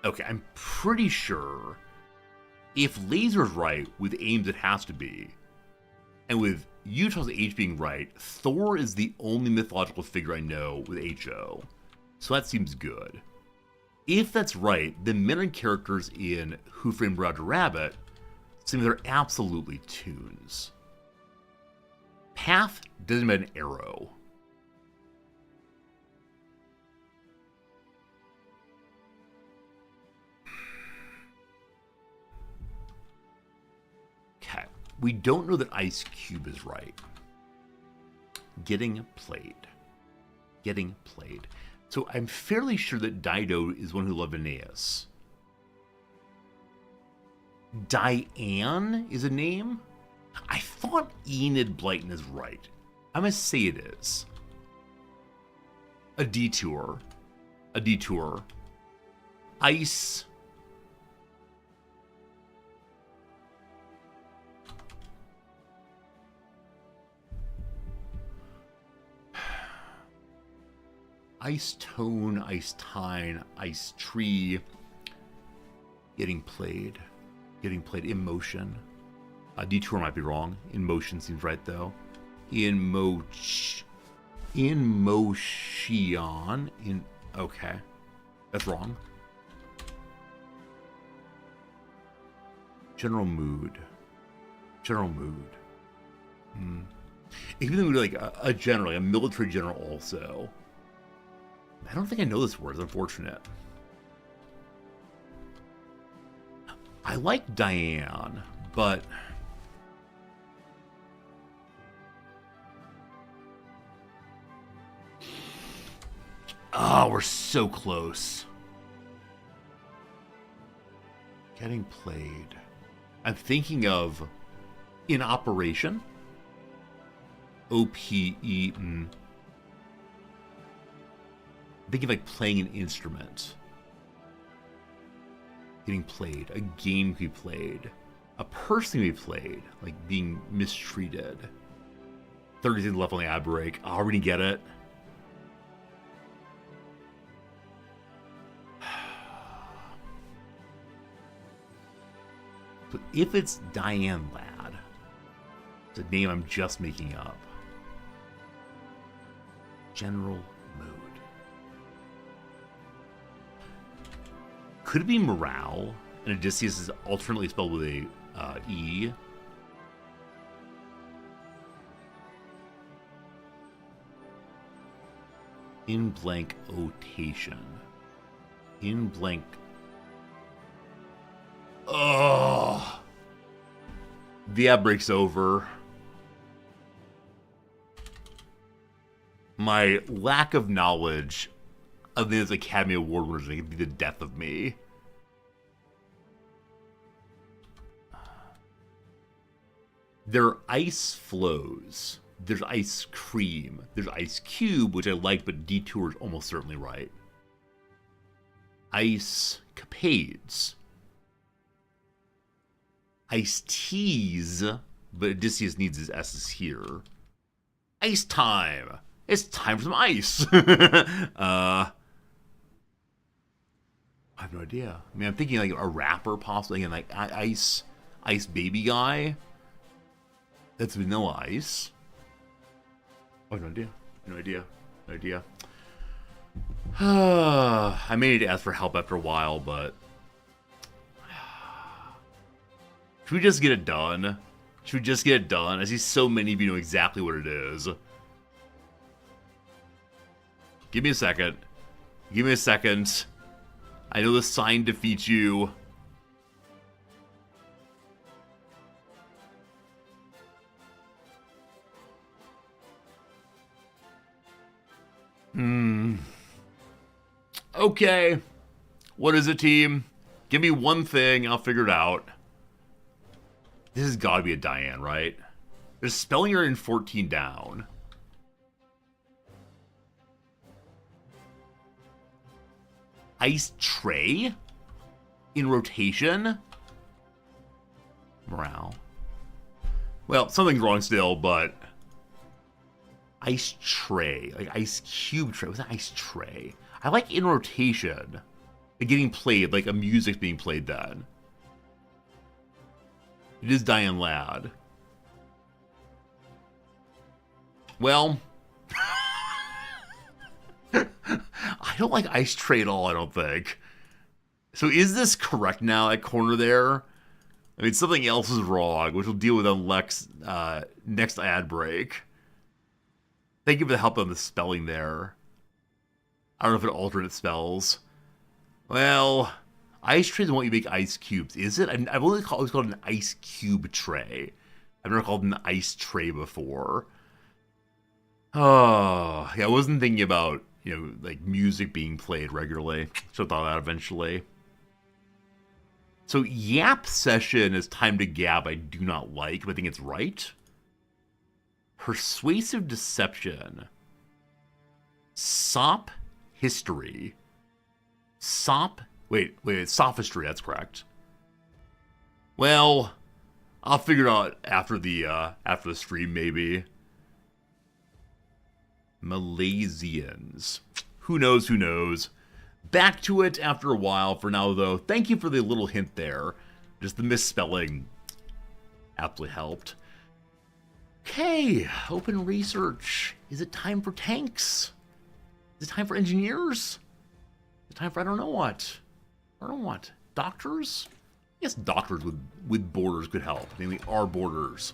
Okay, I'm pretty sure if Laser's right with Ames it has to be, and with Utah's H being right, Thor is the only mythological figure I know with HO. So that seems good. If that's right, then men and characters in Who Framed Roger Rabbit seem they're absolutely tunes. Path doesn't have an arrow. Okay, we don't know that Ice Cube is right. Getting played. So I'm fairly sure that Dido is one who loved Aeneas. Diane is a name? I thought Enid Blyton is right. I must say it is. A detour. Ice. Ice Tone, Ice Tine, Ice Tree. Getting played. In motion. Detour might be wrong. In motion seems right though. In motion. Okay. That's wrong. General mood. General mood. Even like a general, like a military general also. I don't think I know this word. It's unfortunate. I like Diane, but... Oh, we're so close. Getting played. I'm thinking of in operation. O-P-E. Thinking of like playing an instrument. Getting played. A game can be played. A person can be played. Like being mistreated. 30 seconds left on the ad break. Oh, we're gonna get it. So if it's Diane Ladd, it's a name I'm just making up. General mood. Could it be morale? And Odysseus is alternately spelled with a E. In blank otation. In blank. Oh, the ad break's over. My lack of knowledge of these Academy Award winners could be the death of me. There are ice flows. There's ice cream. There's ice cube, which I like, but detour is almost certainly right. Ice capades. Ice teas, but Odysseus needs his S's here. Ice time. It's time for some ice. I have no idea. I mean, I'm thinking like a rapper, possibly, and like ice baby guy. That's Vanilla Ice. I have no idea. No idea. No idea. I may need to ask for help after a while, but should we just get it done? Should we just get it done? I see so many of you know exactly what it is. Give me a second. Give me a second. I know the sign defeats you. Okay. What is it, team? Give me one thing, I'll figure it out. This has got to be a Diane, right? There's spelling error in 14 down. Ice tray? In rotation? Morale. Well, something's wrong still, but... Ice tray. Like ice cube tray. What's an ice tray? I like in rotation. Like getting played, like a music's being played then. It is Diane Ladd. Well... I don't like ice tray at all, I don't think. So is this correct now, that corner there? I mean, something else is wrong, which we'll deal with on Lex next ad break. Thank you for the help on the spelling there. I don't know if it alternate spells. Well, ice trays won't you make ice cubes, is it? I've always called it an ice cube tray. I've never called it an ice tray before. Oh, yeah, I wasn't thinking about, you know, like music being played regularly. Should have thought of that eventually. So Yap Session is time to gab I do not like, but I think it's right. Persuasive Deception. Sop History. Sop... Wait, Sophistry, that's correct. Well, I'll figure it out after the stream, maybe. Malaysians. Who knows, who knows. Back to it after a while. For now, though, thank you for the little hint there. Just the misspelling absolutely helped. Okay, open research. Is it time for tanks? Is it time for engineers? Is it time for I don't know what? I don't know what. Doctors? guess doctors with borders could help. Namely, our borders.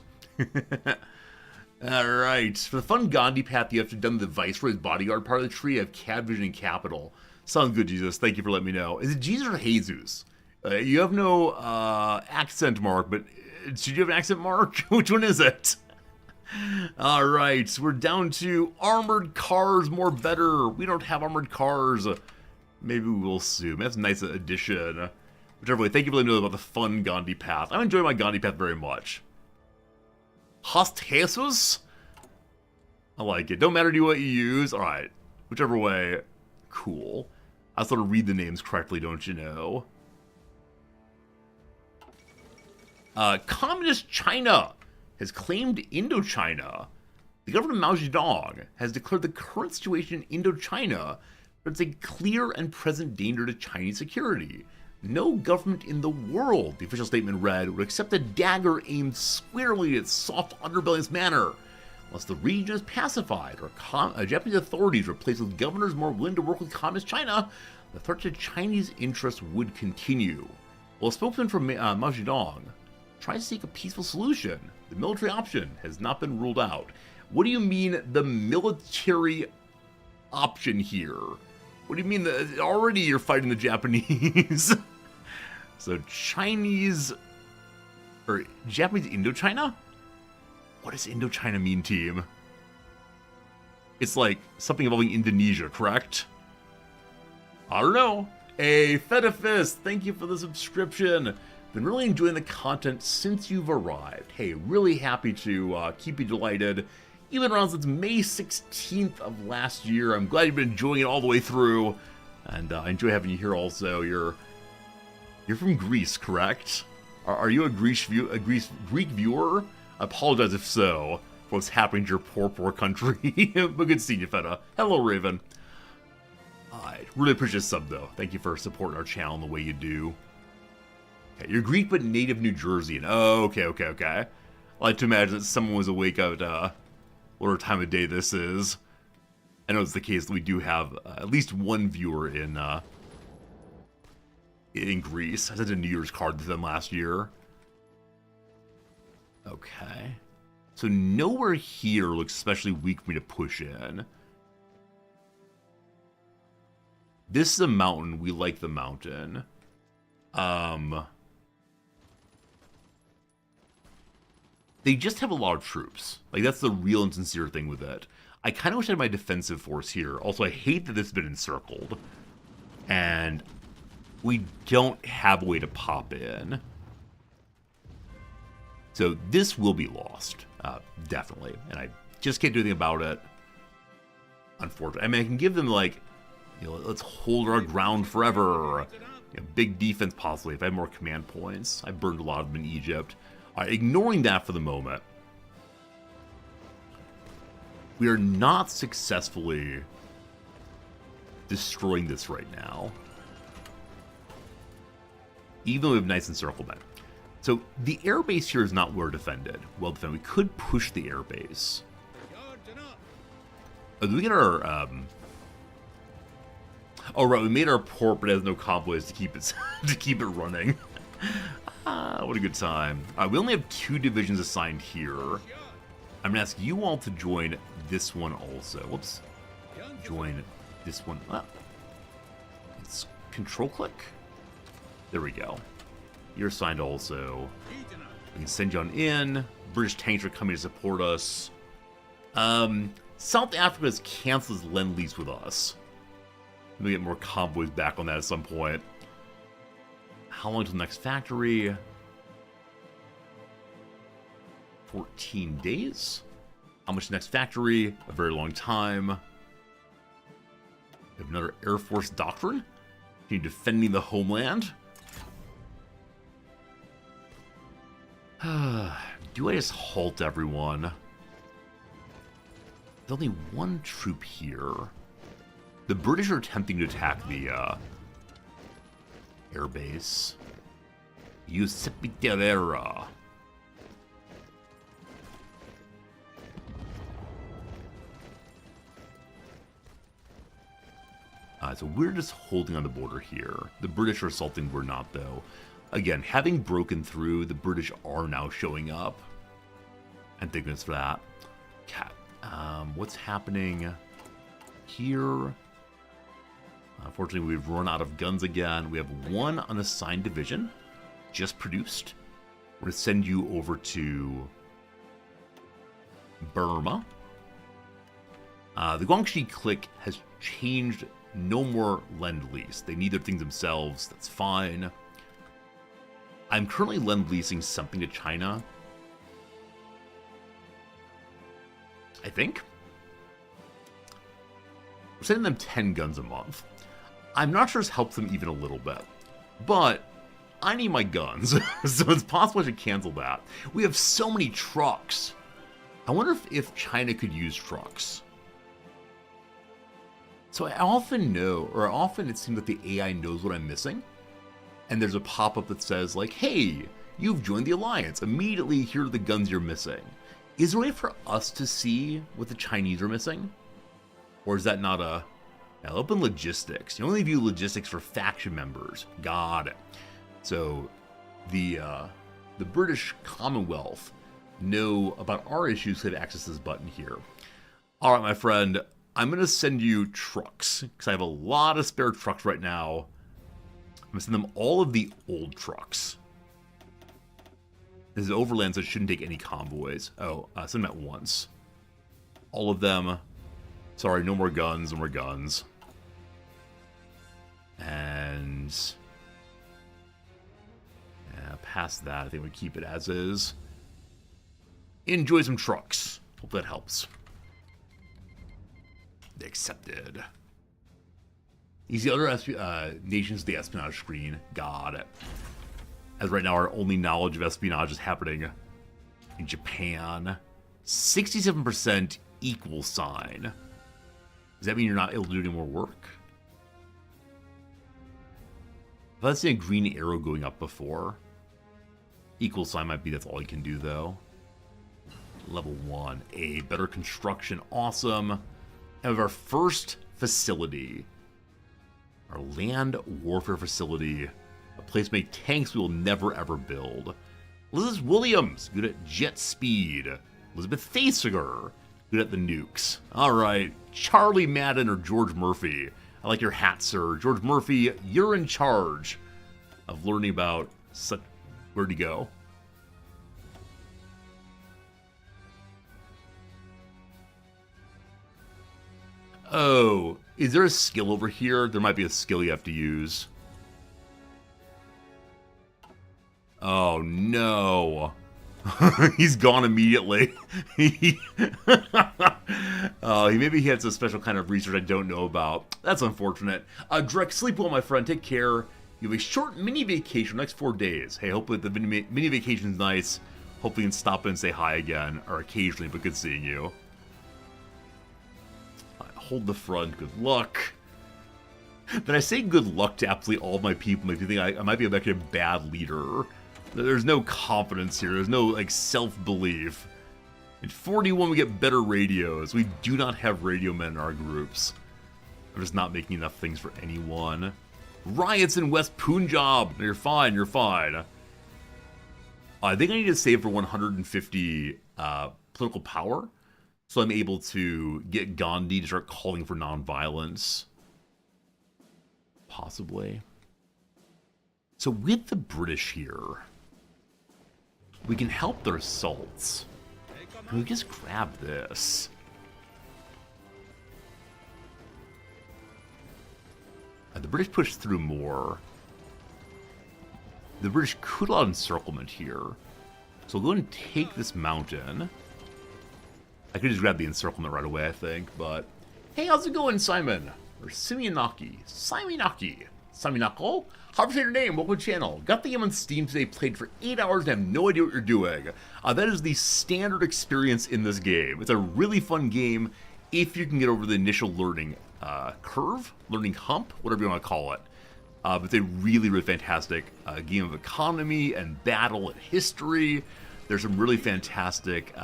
Alright. For the fun Gandhi path, you have to done the Viceroy's bodyguard part of the tree. I have Cad Vision and Capital. Sounds good, Jesus. Thank you for letting me know. Is it Jesus or Jesus? You have no accent mark, but should you have an accent mark? Which one is it? Alright, we're down to armored cars, more better. We don't have armored cars. Maybe we will soon. That's a nice addition. Whichever way, thank you for letting me know about the fun Gandhi path. I'm enjoying my Gandhi path very much. Host Jesus? I like it. Don't matter to you what you use. Alright, whichever way, cool. I sort of read the names correctly, don't you know? Communist China has claimed Indochina. The government of Mao Zedong has declared the current situation in Indochina presents a clear and present danger to Chinese security. No government in the world, the official statement read, would accept a dagger aimed squarely at its soft underbelly's manner, unless the region is pacified or Japanese authorities replaced with governors more willing to work with Communist China. The threat to Chinese interests would continue. While a spokesman from Mao Zedong tries to seek a peaceful solution, the military option has not been ruled out. What do you mean, the military option here? What do you mean, already you're fighting the Japanese? So Chinese, or Japanese Indochina? What does Indochina mean, team? It's like something involving Indonesia, correct? I don't know. Hey, Fedifist, thank you for the subscription. Been really enjoying the content since you've arrived. Hey, really happy to keep you delighted. You've been around since May 16th of last year. I'm glad you've been enjoying it all the way through. And I enjoy having you here also. You're from Greece, correct? Are you a Greek viewer? I apologize if so for what's happening to your poor country. But good to see you, Feta. Hello, Raven. I really appreciate the sub, though. Thank you for supporting our channel in the way you do. Okay, you're Greek but native New Jerseyan. Oh, okay. I like to imagine that someone was awake at whatever time of day this is. I know it's the case that we do have at least one viewer in Greece. I sent a New Year's card to them last year. Okay. So nowhere here looks especially weak for me to push in. This is a mountain. We like the mountain. They just have a lot of troops. Like, that's the real and sincere thing with it. I kind of wish I had my defensive force here. Also, I hate that this has been encircled. And we don't have a way to pop in. So this will be lost. Definitely. And I just can't do anything about it. Unfortunately. I mean, I can give them, like, you know, let's hold our ground forever. You know, big defense, possibly, if I had more command points. I burned a lot of them in Egypt. Ignoring that for the moment, we are not successfully destroying this right now. Even though we have nice encirclement. So the airbase here is not well defended. Well defended. We could push the airbase. Oh, did we get our... Oh, right. We made our port, but it has no convoys to keep it to keep it running. What a good time. We only have 2 divisions assigned here. I'm going to ask you all to join this one also. Whoops. Join this one. Let's control click. There we go. You're assigned also. We can send you on in. British tanks are coming to support us. South Africa has canceled its Lend-Lease with us. We'll get more convoys back on that at some point. How long till the next factory? 14 days. How much next factory? A very long time. We have another Air Force doctrine. Are you defending the homeland? Do I just halt everyone? There's only 1 troop here. The British are attempting to attack the airbase. Giuseppe Terrera. So we're just holding on the border here. The British are assaulting, we're not, though. Again, having broken through, the British are now showing up. And thank goodness for that. Cat. What's happening here? Unfortunately, we've run out of guns again. We have one unassigned division just produced. We're going to send you over to Burma. The Guangxi clique has changed. No more lend-lease. They need their things themselves. That's fine. I'm currently lend-leasing something to China. I think. We're sending them 10 guns a month. I'm not sure it's helped them even a little bit. But I need my guns. So it's possible I should cancel that. We have so many trucks. I wonder if China could use trucks. So I often it seems that the AI knows what I'm missing. And there's a pop-up that says, like, hey, you've joined the alliance. Immediately, here are the guns you're missing. Is there a way for us to see what the Chinese are missing? Or is that not a... Now, open logistics. You only view logistics for faction members. Got it. So, the British Commonwealth know about our issues, so they have access to this button here. All right, my friend, I'm going to send you trucks, because I have a lot of spare trucks right now. I'm going to send them all of the old trucks. This is overland, so it shouldn't take any convoys. Oh, send them at once. All of them. Sorry, no more guns, no more guns. And... yeah, past that, I think we keep it as is. Enjoy some trucks. Hope that helps. They accepted. These the other nations, the espionage screen. Got it. As right now, our only knowledge of espionage is happening in Japan. 67% equal sign. Does that mean you're not able to do any more work? If I've seen a green arrow going up before. Equal sign might be that's all you can do, though. Level 1. A better construction. Awesome. And we have our first facility. Our land warfare facility. A place to make tanks we will never ever build. Elizabeth Williams, good at jet speed. Elizabeth Thesiger, good at the nukes. Alright, Charlie Madden or George Murphy. I like your hat, sir. George Murphy, you're in charge of learning about such... Where'd he go? Oh, is there a skill over here? There might be a skill you have to use. Oh, no. He's gone immediately. Maybe he had some special kind of research I don't know about. That's unfortunate. Drek, sleep well, my friend. Take care. You have a short mini vacation next 4 days. Hey, hopefully the mini vacation's nice. Hopefully you can stop in and say hi again, or occasionally, but good seeing you. Hold the front. Good luck. Then I say good luck to absolutely all of my people. Make you think I might be actually a bad leader. There's no confidence here. There's no like self-belief. In 41, we get better radios. We do not have radio men in our groups. I'm just not making enough things for anyone. Riots in West Punjab. No, you're fine. You're fine. I think I need to save for 150 political power, so I'm able to get Gandhi to start calling for nonviolence. Possibly. So with the British here, we can help their assaults. Can we just grab this? The British push through more. The British could allow encirclement here. So we'll go and take this mountain. I could just grab the encirclement right away, I think, but... Hey, how's it going, Simon? Or Simonaki. Simonaki. Simonako? However say your name, welcome to the channel. Got the game on Steam today, played for 8 hours and have no idea what you're doing. That is the standard experience in this game. It's a really fun game if you can get over the initial learning curve, learning hump, whatever you want to call it. But it's a really, really fantastic game of economy and battle and history. There's some really fantastic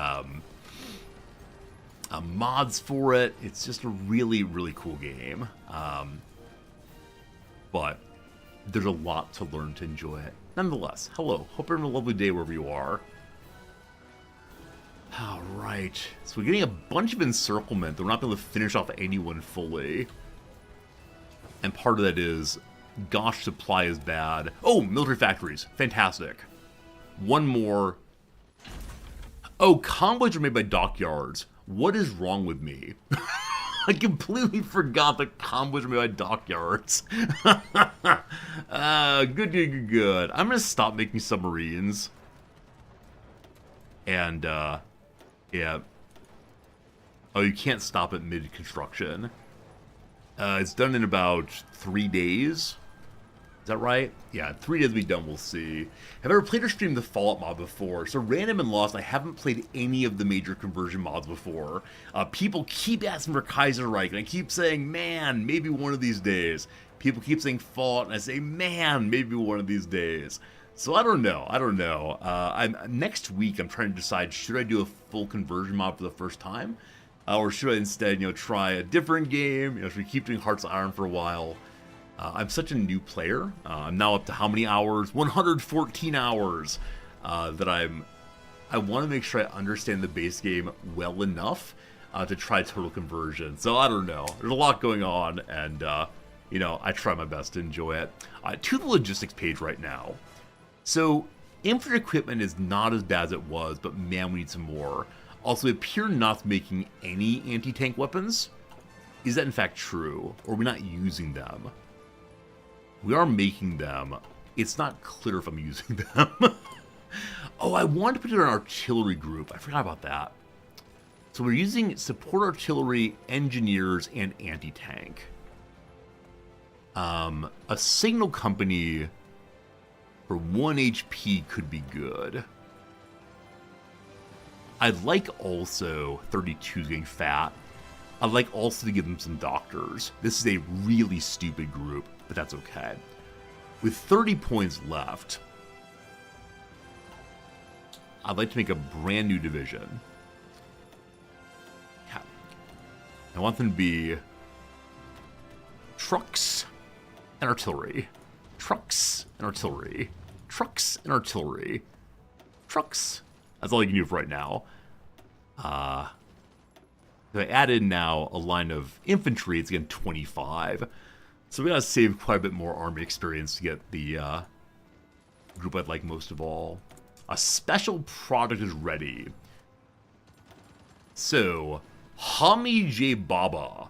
mods for it. It's just a really, really cool game. But there's a lot to learn to enjoy it. nonetheless, hello. Hope you're having a lovely day wherever you are. Alright, so we're getting a bunch of encirclement. We're not able to finish off anyone fully. And part of that is, gosh, supply is bad. Oh, military factories. Fantastic. One more. Oh, convoys are made by dockyards. What is wrong with me? I completely forgot that convoys are made by dockyards. Good. I'm going to stop making submarines. And, yeah. Oh, you can't stop at mid-construction. It's done in about 3 days. Is that right? Yeah, 3 days will be done, we'll see. Have I ever played or streamed the Fallout mod before? So Random and Lost, I haven't played any of the major conversion mods before. People keep asking for Kaiserreich, and I keep saying, man, maybe one of these days. People keep saying Fallout, and I say, man, maybe one of these days. So I don't know. Next week, I'm trying to decide, should I do a full conversion mod for the first time? Or should I instead, try a different game? Should we keep doing Hearts of Iron for a while? I'm such a new player. I'm now up to how many hours? 114 hours. That I want to make sure I understand the base game well enough to try total conversion. So I don't know. There's a lot going on, and I try my best to enjoy it. To the logistics page right now. So infantry equipment is not as bad as it was, but man, we need some more. Also, we appear not to be making any anti-tank weapons. Is that in fact true, or are we not using them? We are making them. It's not clear if I'm using them. Oh, I wanted to put it in an artillery group. I forgot about that. So we're using support artillery, engineers, and anti-tank. A signal company for 1 HP could be good. I'd like also 32's getting fat. I'd like also to give them some doctors. This is a really stupid group, but that's okay. With 30 points left, I'd like to make a brand new division. Yeah. I want them to be trucks and artillery. Trucks and artillery. Trucks and artillery. Trucks. That's all you can do for right now. If I add in now a line of infantry, it's again 25. So we gotta save quite a bit more army experience to get the group I'd like most of all. A special product is ready. So, Hami J. Baba,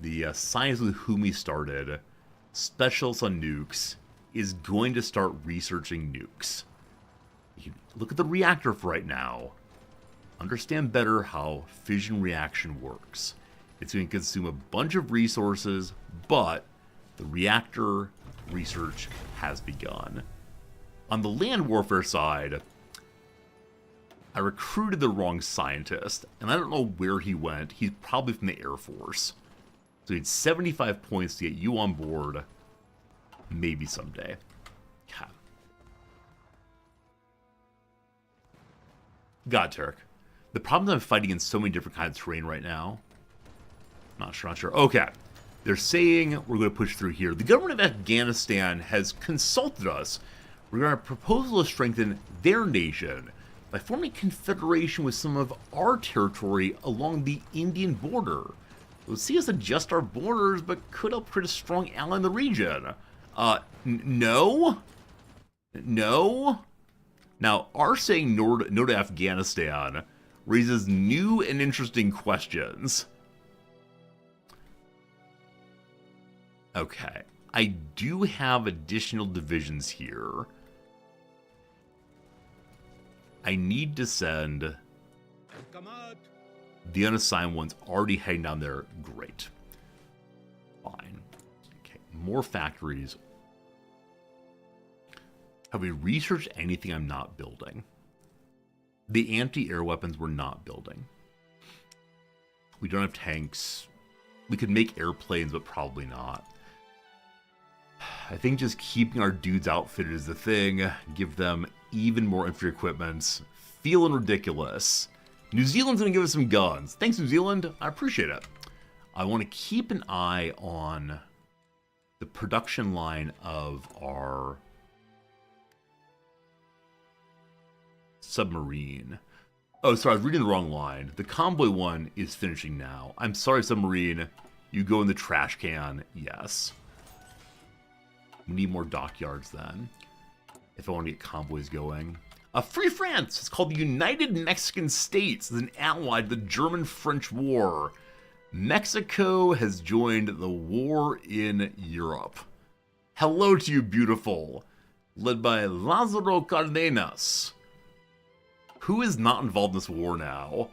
the science with whom we started, specialist on nukes, is going to start researching nukes. You look at the reactor for right now. Understand better how fission reaction works. It's going to consume a bunch of resources, but the reactor research has begun. On the land warfare side, I recruited the wrong scientist, and I don't know where he went. He's probably from the Air Force. So he had 75 points to get you on board. Maybe someday. Yeah. God, Turk. The problem is I'm fighting in so many different kinds of terrain right now. Not sure. Okay. They're saying we're going to push through here. The government of Afghanistan has consulted us regarding a proposal to strengthen their nation by forming a confederation with some of our territory along the Indian border. It would see us adjust our borders, but could help create a strong ally in the region. No? No? Now, our saying no to Afghanistan raises new and interesting questions. Okay, I do have additional divisions here. I need to send the unassigned ones already heading down there. Great. Fine. Okay, more factories. Have we researched anything I'm not building? The anti-air weapons we're not building. We don't have tanks. We could make airplanes, but probably not. I think just keeping our dudes outfitted is the thing. Give them even more infantry equipment. Feeling ridiculous. New Zealand's going to give us some guns. Thanks, New Zealand. I appreciate it. I want to keep an eye on the production line of our submarine. Oh, sorry, I was reading the wrong line. The convoy one is finishing now. I'm sorry, submarine. You go in the trash can. Yes. We need more dockyards then, if I want to get convoys going. Free France! It's called the United Mexican States. It's an ally to the German-French War. Mexico has joined the war in Europe. Hello to you, beautiful. Led by Lázaro Cárdenas. Who is not involved in this war now?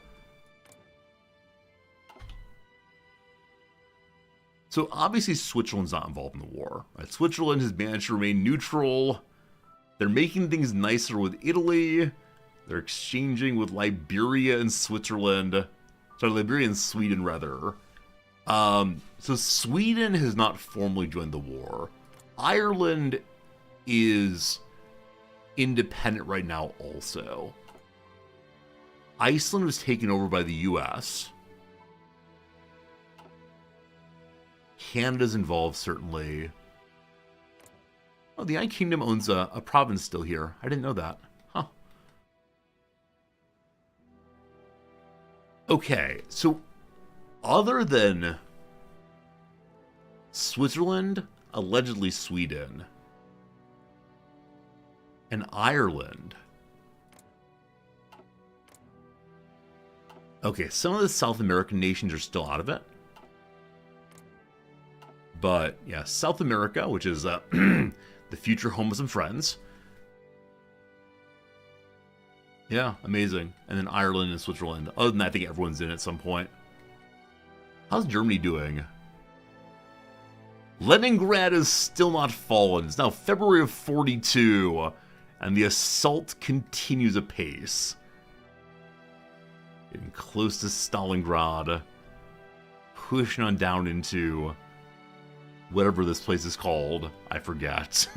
So obviously Switzerland's not involved in the war. Right? Switzerland has managed to remain neutral. They're making things nicer with Italy. They're exchanging with Liberia and Switzerland. Sorry, Liberia and Sweden, rather. So Sweden has not formally joined the war. Ireland is independent right now also. Iceland was taken over by the US. Canada's involved, certainly. Oh, the United Kingdom owns a province still here. I didn't know that. Huh. Okay, so other than Switzerland, allegedly Sweden, and Ireland. Okay, some of the South American nations are still out of it. But, yeah, South America, which is the future home of some friends. Yeah, amazing. And then Ireland and Switzerland. Other than that, I think everyone's in at some point. How's Germany doing? Leningrad is still not fallen. It's now February of 42. And the assault continues apace. Getting close to Stalingrad. Pushing on down into whatever this place is called. I forget.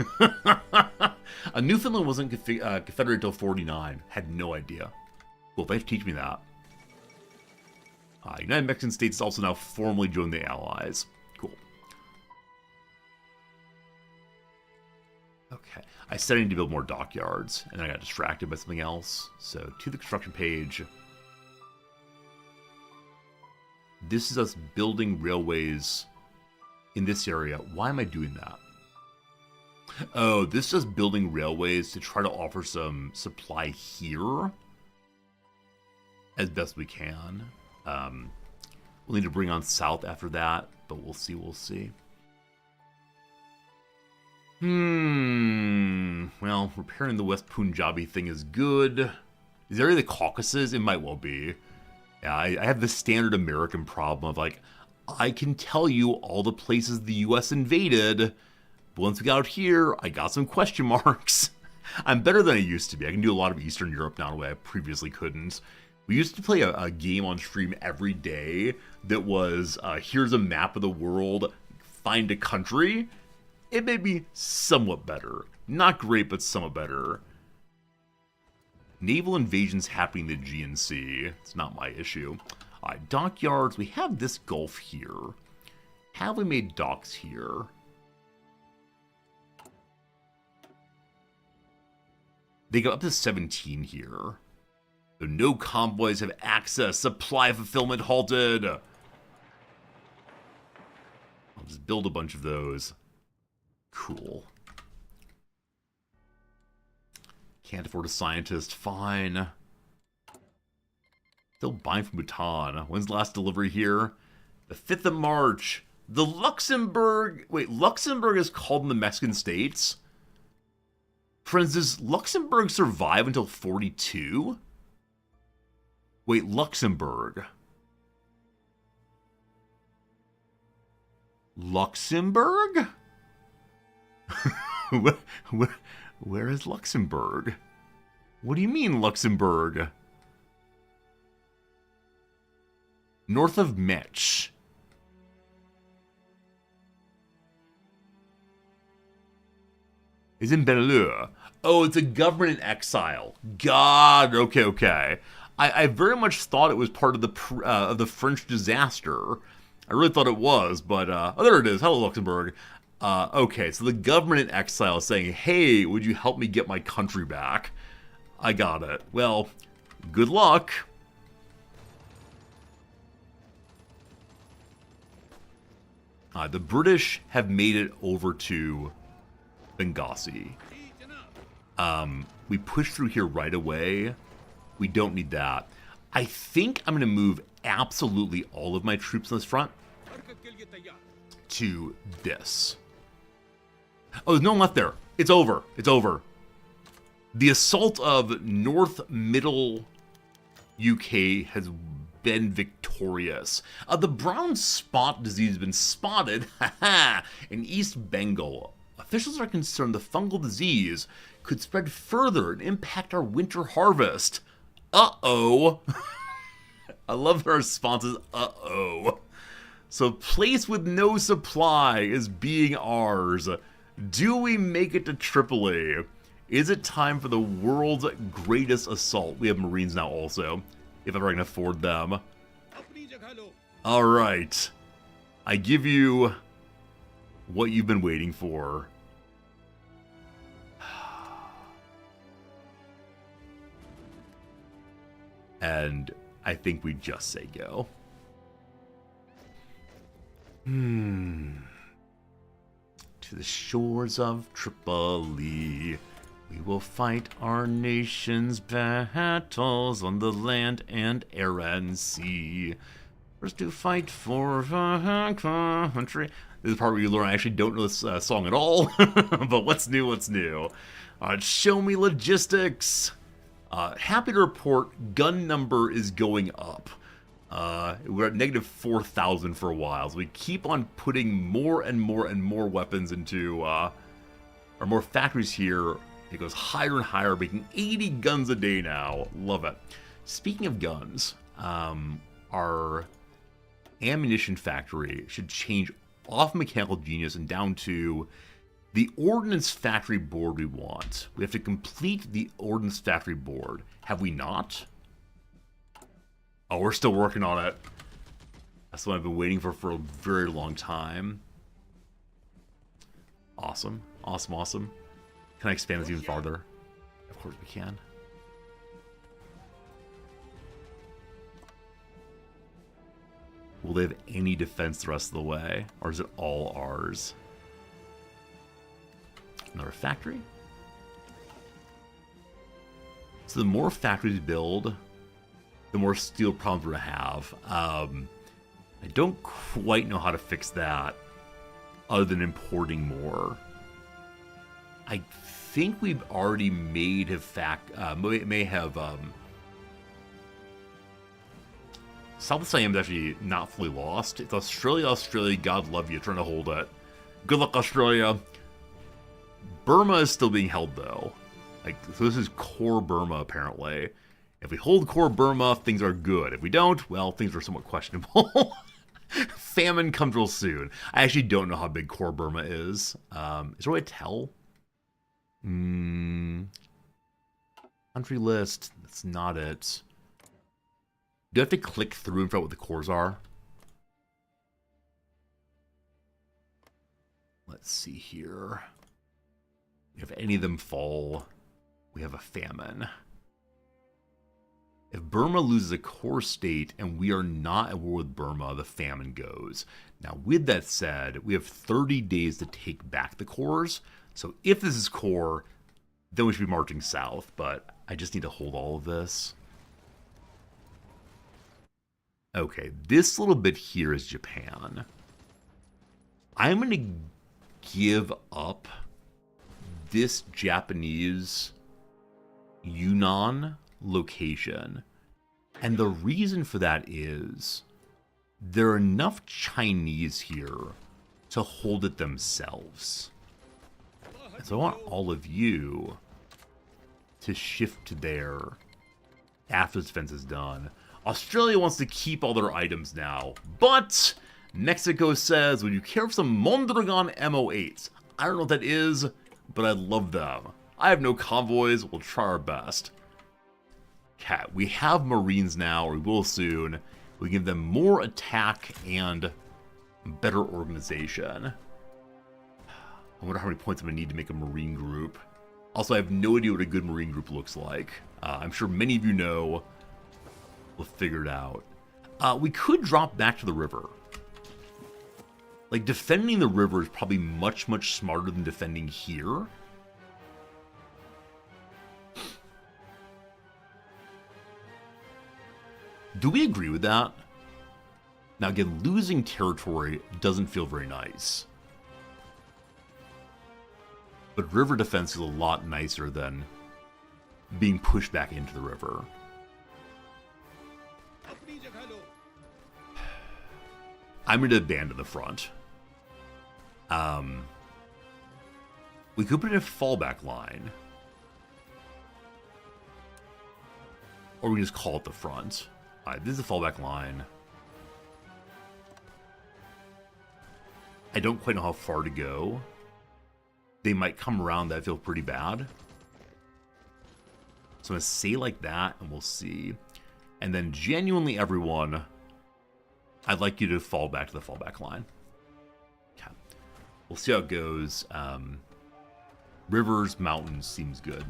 Newfoundland wasn't Confederate until 49. Had no idea. Cool, they have to teach me that. United Mexican States also now formally joined the Allies. Cool. Okay. I said I need to build more dockyards, and then I got distracted by something else. So, to the construction page. This is us building railways in this area. Why am I doing that? Oh, this is us building railways to try to offer some supply here as best we can. We'll need to bring on south after that, but we'll see, Well, repairing the West Punjabi thing is good. Is there any of the Caucasus? It might well be. Yeah, I have the standard American problem of, like, I can tell you all the places the U.S. invaded, but once we got out here, I got some question marks. I'm better than I used to be. I can do a lot of Eastern Europe now in a way I previously couldn't. We used to play a game on stream every day that was, here's a map of the world, find a country. It may be somewhat better. Not great, but somewhat better. Naval invasions happening in the GNC. It's not my issue. Alright, dockyards. We have this gulf here. Have we made docks here? They go up to 17 here. So no convoys have access. Supply fulfillment halted. I'll just build a bunch of those. Cool. Can't afford a scientist. Fine. Still buying from Bhutan. When's the last delivery here? The 5th of March. The Luxembourg... Wait, Luxembourg is called in the Mexican states? Friends, does Luxembourg survive until 42? Wait, Luxembourg. Luxembourg? Where is Luxembourg? What do you mean, Luxembourg? North of Metz. Is in Benelux. Oh, it's a government in exile. God, okay. I very much thought it was part of the French disaster. I really thought it was, but oh, there it is. Hello, Luxembourg. Okay, so the government in exile is saying, hey, would you help me get my country back? I got it. Well, good luck. The British have made it over to Benghazi. We push through here right away. We don't need that. I think I'm going to move absolutely all of my troops on this front to this. Oh, there's no one left there. It's over. It's over. The assault of North Middle UK has been victorious. The brown spot disease has been spotted in East Bengal. Officials are concerned the fungal disease could spread further and impact our winter harvest. Uh-oh. I love our responses, uh-oh. So place with no supply is being ours. Do we make it to Tripoli? Is it time for the world's greatest assault? We have Marines now also, if ever I can afford them. Alright. I give you what you've been waiting for. And I think we just say go. To the shores of Tripoli, we will fight our nation's battles on the land and air and sea. First to fight for our country. This is the part where you learn I actually don't know this song at all, but what's new, what's new? Show me logistics. Happy to report, gun number is going up. We're at negative 4,000 for a while, so we keep on putting more and more and more weapons into, or more factories here. It goes higher and higher, making 80 guns a day now. Love it. Speaking of guns, our ammunition factory should change off Mechanical Genius and down to the Ordnance Factory board we want. We have to complete the Ordnance Factory board. Have we not? Oh, we're still working on it. That's what I've been waiting for a very long time. Awesome. Awesome, awesome. Can I expand this even farther? Of course we can. Will they have any defense the rest of the way? Or is it all ours? Another factory. So the more factories we build, the more steel problems we're going to have. I don't quite know how to fix that other than importing more. I think we've already may have South Siam is actually not fully lost. It's Australia, God love you, trying to hold it. Good luck, Australia. Burma is still being held, though. So this is core Burma, apparently. If we hold core Burma, things are good. If we don't, well, things are somewhat questionable. Famine comes real soon. I actually don't know how big core Burma is. Is there a way to tell? Country list. That's not it. Do I have to click through and find out what the cores are? Let's see here. If any of them fall, we have a famine. If Burma loses a core state and we are not at war with Burma, the famine goes. Now, with that said, we have 30 days to take back the cores. So if this is core, then we should be marching south. But I just need to hold all of this. Okay, this little bit here is Japan. I'm going to give up this Japanese Yunnan location. And the reason for that is there are enough Chinese here to hold it themselves. And so I want all of you to shift to there after this fence is done. Australia wants to keep all their items now, but Mexico says, would you care for some Mondragon MO8s? I don't know what that is, but I love them. I have no convoys, we'll try our best. Okay, we have Marines now, or we will soon. We give them more attack and better organization. I wonder how many points I'm going to need to make a Marine group. Also, I have no idea what a good Marine group looks like. I'm sure many of you know. We'll figure it out. We could drop back to the river. Like, defending the river is probably much, much smarter than defending here. Do we agree with that? Now, again, losing territory doesn't feel very nice. But river defense is a lot nicer than being pushed back into the river. I'm going to abandon the front. We could put in a fallback line. Or we can just call it the front. Alright, this is a fallback line. I don't quite know how far to go. They might come around that I feel pretty bad. So I'm going to say like that, and we'll see. And then genuinely, everyone, I'd like you to fall back to the fallback line. Okay. We'll see how it goes. Rivers, mountains seems good.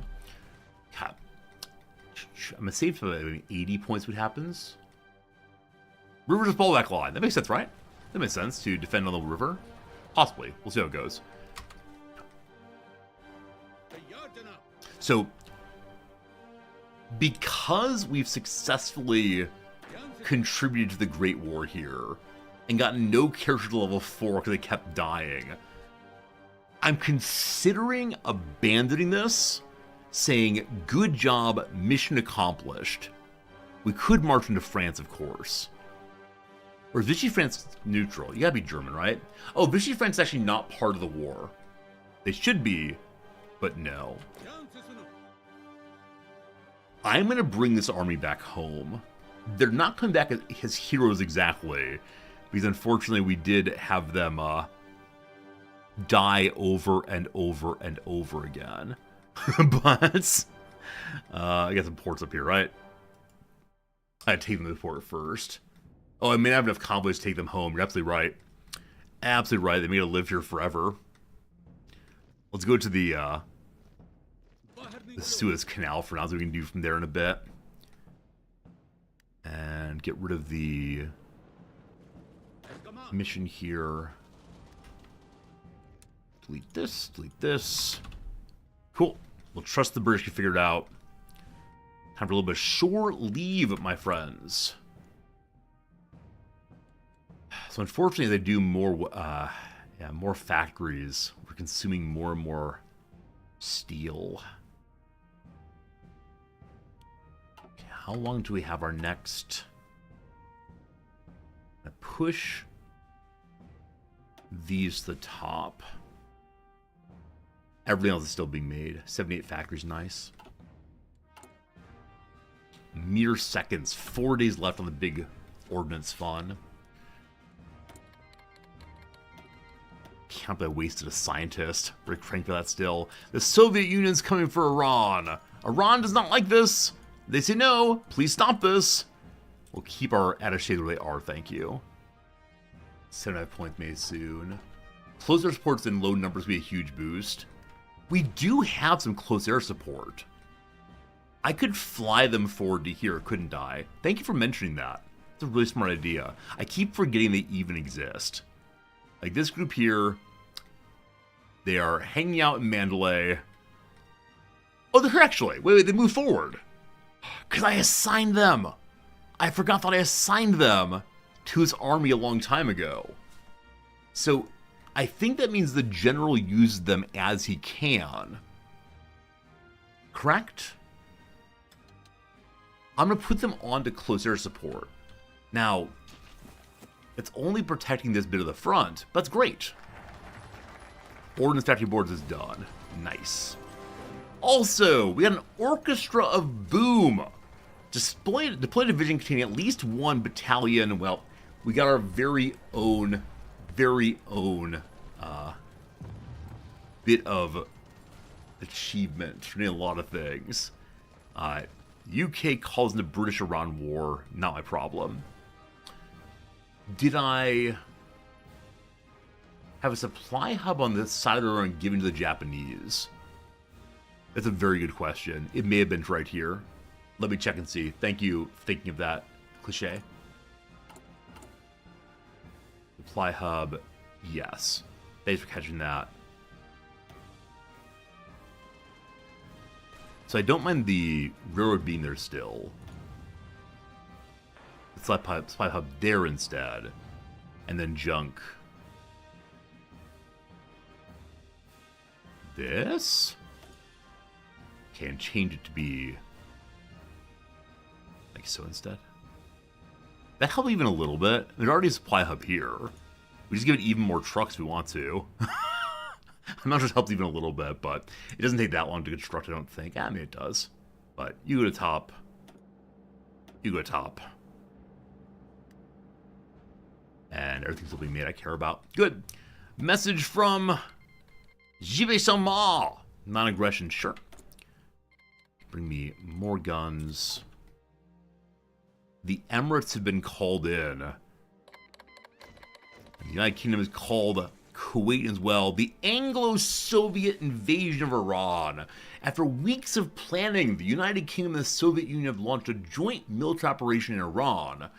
Okay. I'm going to save for 80 points what happens. Rivers, fallback line. That makes sense, right? That makes sense to defend on the river. Possibly. We'll see how it goes. So, because we've successfully contributed to the Great War here and gotten no character to level 4 because they kept dying, I'm considering abandoning this, saying, good job, mission accomplished. We could march into France, of course. Or is Vichy France neutral? You gotta be German, right? Oh, Vichy France is actually not part of the war. They should be, but no. I'm going to bring this army back home. They're not coming back as heroes exactly, because unfortunately we did have them die over and over and over again. But I got some ports up here, right? I had to take them to the port first. Oh, I may not have enough convoys to take them home. You're absolutely right. Absolutely right. They may have to live here forever. Let's go to the Suez Canal for now, so we can do from there in a bit. And get rid of the mission here. Delete this, delete this. Cool. We'll trust the British can figure it out. Time for a little bit of shore leave, my friends. So unfortunately, they do more, more factories. We're consuming more and more steel. Okay, how long do we have our next? Push these to the top. Everything else is still being made. 78 factories, nice. Mere seconds. 4 days left on the big ordnance fund. Can't believe I wasted a scientist. We're cranking for that still. The Soviet Union's coming for Iran. Iran does not like this. They say no. Please stop this. We'll keep our attachés where they are, thank you. 75 points made soon. Close air supports in low numbers will be a huge boost. We do have some close air support. I could fly them forward to here, couldn't I? Thank you for mentioning that. It's a really smart idea. I keep forgetting they even exist. Like this group here, they are hanging out in Mandalay. Oh, they're here actually. Wait, they moved forward. Because I assigned them. I forgot that I assigned them to his army a long time ago. So I think that means the general uses them as he can. Correct? I'm going to put them onto close air support. Now, it's only protecting this bit of the front, but that's great. Ordnance Factory Boards is done. Nice. Also, we got an Orchestra of Boom. Deployed division containing at least one battalion. Well, we got our very own bit of achievement. We're doing a lot of things. UK causing the British-Iran war, not my problem. Did I have a supply hub on this side of the road and given to the Japanese? That's a very good question. It may have been right here. Let me check and see. Thank you for thinking of that cliche. Supply hub, yes. Thanks for catching that. So I don't mind the railroad being there still. Supply hub there instead. And then junk. This? Okay, and change it to be like so instead. That helped even a little bit. There's already a supply hub here. We just give it even more trucks if we want to. I'm not sure it helps even a little bit, but it doesn't take that long to construct, I don't think. I mean, it does. But you go to top. You go to top. And everything's still being made I care about. Good. Message from Jive Sama. Non-aggression, sure. Bring me more guns. The Emirates have been called in. And the United Kingdom is called Kuwait as well. The Anglo-Soviet invasion of Iran. After weeks of planning, the United Kingdom and the Soviet Union have launched a joint military operation in Iran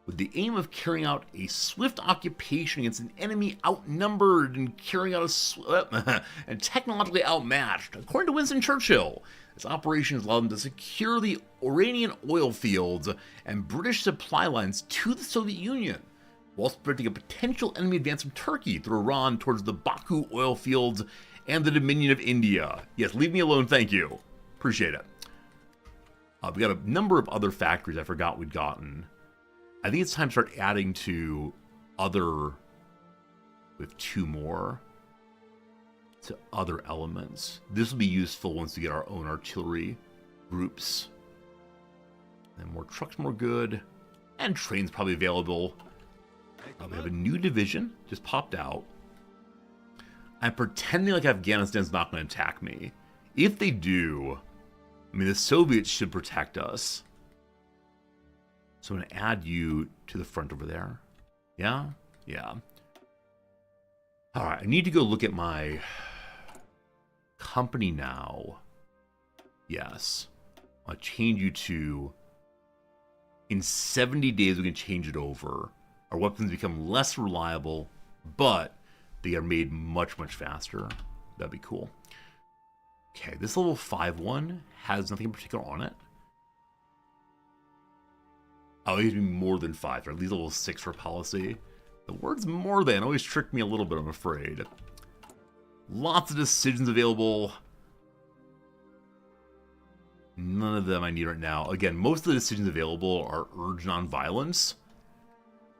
with the aim of carrying out a swift occupation against an enemy outnumbered and carrying out and technologically outmatched. According to Winston Churchill, this operation has allowed them to secure the Iranian oil fields and British supply lines to the Soviet Union, whilst preventing a potential enemy advance from Turkey through Iran towards the Baku oil fields and the Dominion of India. Yes, leave me alone, thank you. Appreciate it. We got a number of other factories I forgot we'd gotten. I think it's time to start adding to other, with 2 more, to other elements. This will be useful once we get our own artillery groups. And more trucks, more good. And trains probably available. We have a new division, just popped out. I'm pretending like Afghanistan's not going to attack me. If they do, I mean, the Soviets should protect us. So I'm going to add you to the front over there. Yeah? Yeah. Alright, I need to go look at my company now. Yes. I'll change you to... In 70 days, we can change it over. Our weapons become less reliable, but they are made much, much faster. That'd be cool. Okay, this level 5 one has nothing in particular on it. Oh, it needs to be more than 5, or at least level 6 for policy. The words more than always trick me a little bit, I'm afraid. Lots of decisions available. None of them I need right now. Again, most of the decisions available are urge non-violence.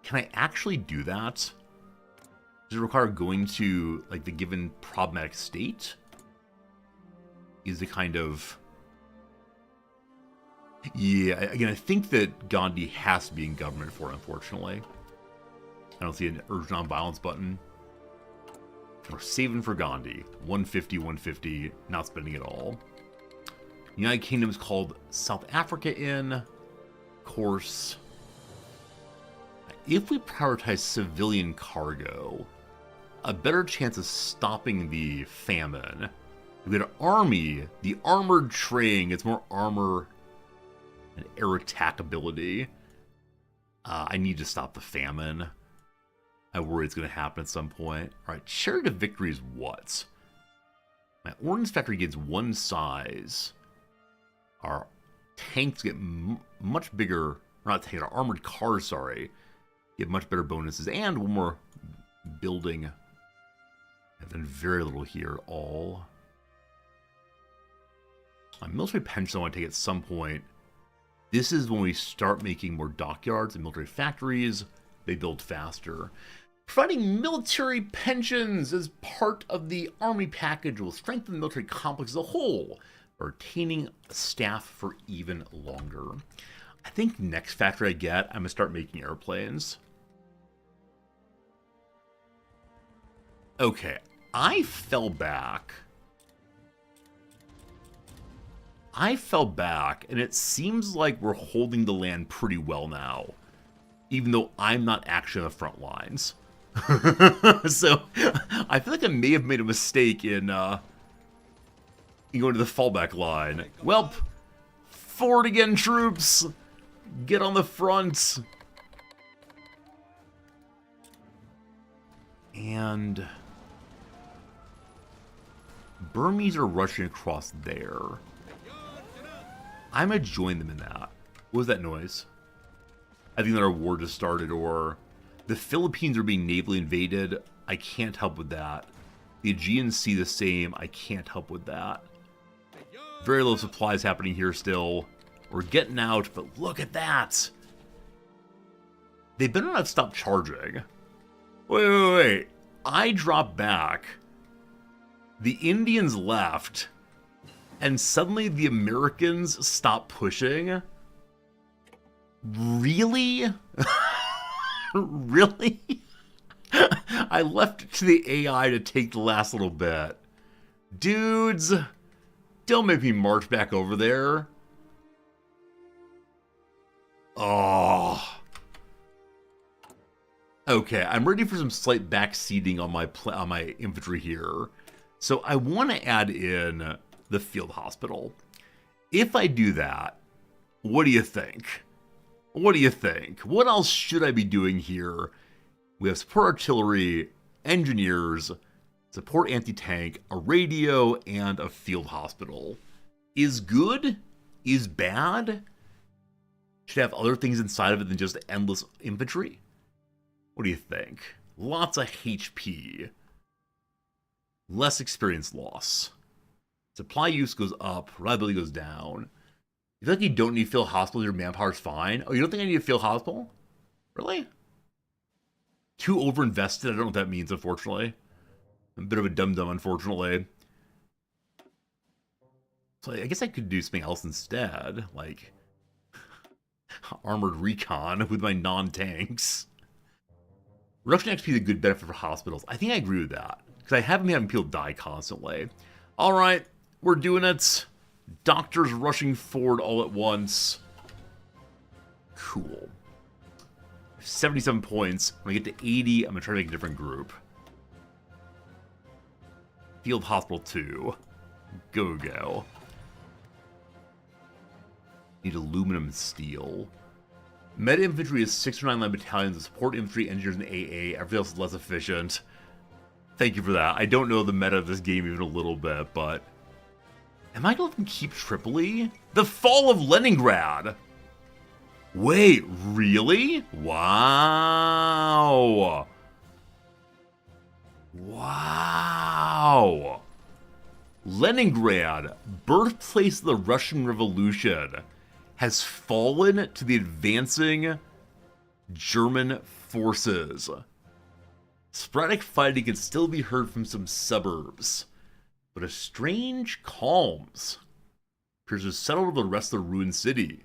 Can I actually do that? Does it require going to, like, the given problematic state? Is it kind of... Yeah, again, I think that Gandhi has to be in government for it, unfortunately. I don't see an urge non-violence button. We're saving for Gandhi. 150, 150, not spending it all. United Kingdom is called South Africa in. Of course. If we prioritize civilian cargo, a better chance of stopping the famine. If we had an army, the armored train gets more armor and air attack ability. I need to stop the famine. I worry it's going to happen at some point. Alright, Chariot of Victory is what? My Ordnance Factory gets 1 size. Our tanks get much bigger. Or not tanks, our armored cars, sorry. Get much better bonuses. And one more building. I've done very little here at all. My military pension I want to take at some point. This is when we start making more dockyards and military factories. They build faster. Providing military pensions as part of the army package will strengthen the military complex as a whole, retaining staff for even longer. I think next factory I get, I'm going to start making airplanes. Okay, I fell back. And it seems like we're holding the land pretty well now, even though I'm not actually on the front lines. So I feel like I may have made a mistake in You go into the fallback line. Welp, forward again, troops. Get on the front. And Burmese are rushing across there. I'm gonna join them in that. What was that noise? I think that our war just started, or the Philippines are being navally invaded. I can't help with that. The Aegean Sea the same. I can't help with that. Very low supplies happening here still. We're getting out, but look at that. They better not stop charging. Wait. I dropped back. The Indians left. And suddenly the Americans stopped pushing. Really? Really? I left it to the AI to take the last little bit. Dudes, don't make me march back over there. Oh. Okay, I'm ready for some slight backseating on my infantry here. So I want to add in the field hospital. If I do that, what do you think? What do you think? What else should I be doing here? We have support artillery, engineers, support anti-tank, a radio, and a field hospital. Is good? Is bad? Should have other things inside of it than just endless infantry? What do you think? Lots of HP. Less experience loss. Supply use goes up, reliability goes down. You feel like you don't need field hospital, your manpower's fine? Oh, you don't think I need a field hospital? Really? Too overinvested? I don't know what that means, unfortunately. I'm a bit of a dum-dum, unfortunately. So I guess I could do something else instead, like armored recon with my non-tanks. Reduction XP is a good benefit for hospitals. I think I agree with that, because I haven't been having people die constantly. Alright, we're doing it. Doctors rushing forward all at once. Cool. 77 points. When I get to 80, I'm going to try to make a different group. Field Hospital 2. Go. Need aluminum and steel. Meta infantry is 6 or 9 line battalions of support infantry, engineers, and AA. Everything else is less efficient. Thank you for that. I don't know the meta of this game even a little bit, but... Am I going to keep Tripoli? The fall of Leningrad! Wait, really? Wow! Wow! Leningrad, birthplace of the Russian Revolution, has fallen to the advancing German forces. Sporadic fighting can still be heard from some suburbs, but a strange calms appears to settle over the rest of the ruined city.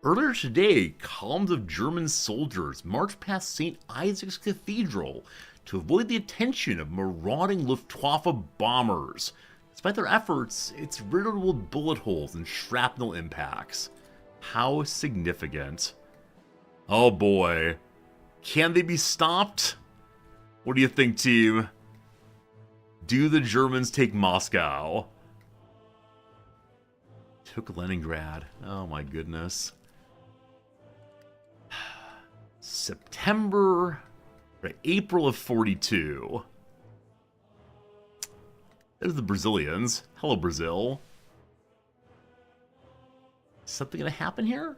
Earlier today, columns of German soldiers marched past St. Isaac's Cathedral to avoid the attention of marauding Luftwaffe bombers. Despite their efforts, it's riddled with bullet holes and shrapnel impacts. How significant. Oh boy. Can they be stopped? What do you think, team? Do the Germans take Moscow? Took Leningrad. Oh my goodness. April of 42. There's the Brazilians. Hello, Brazil. Is something gonna happen here?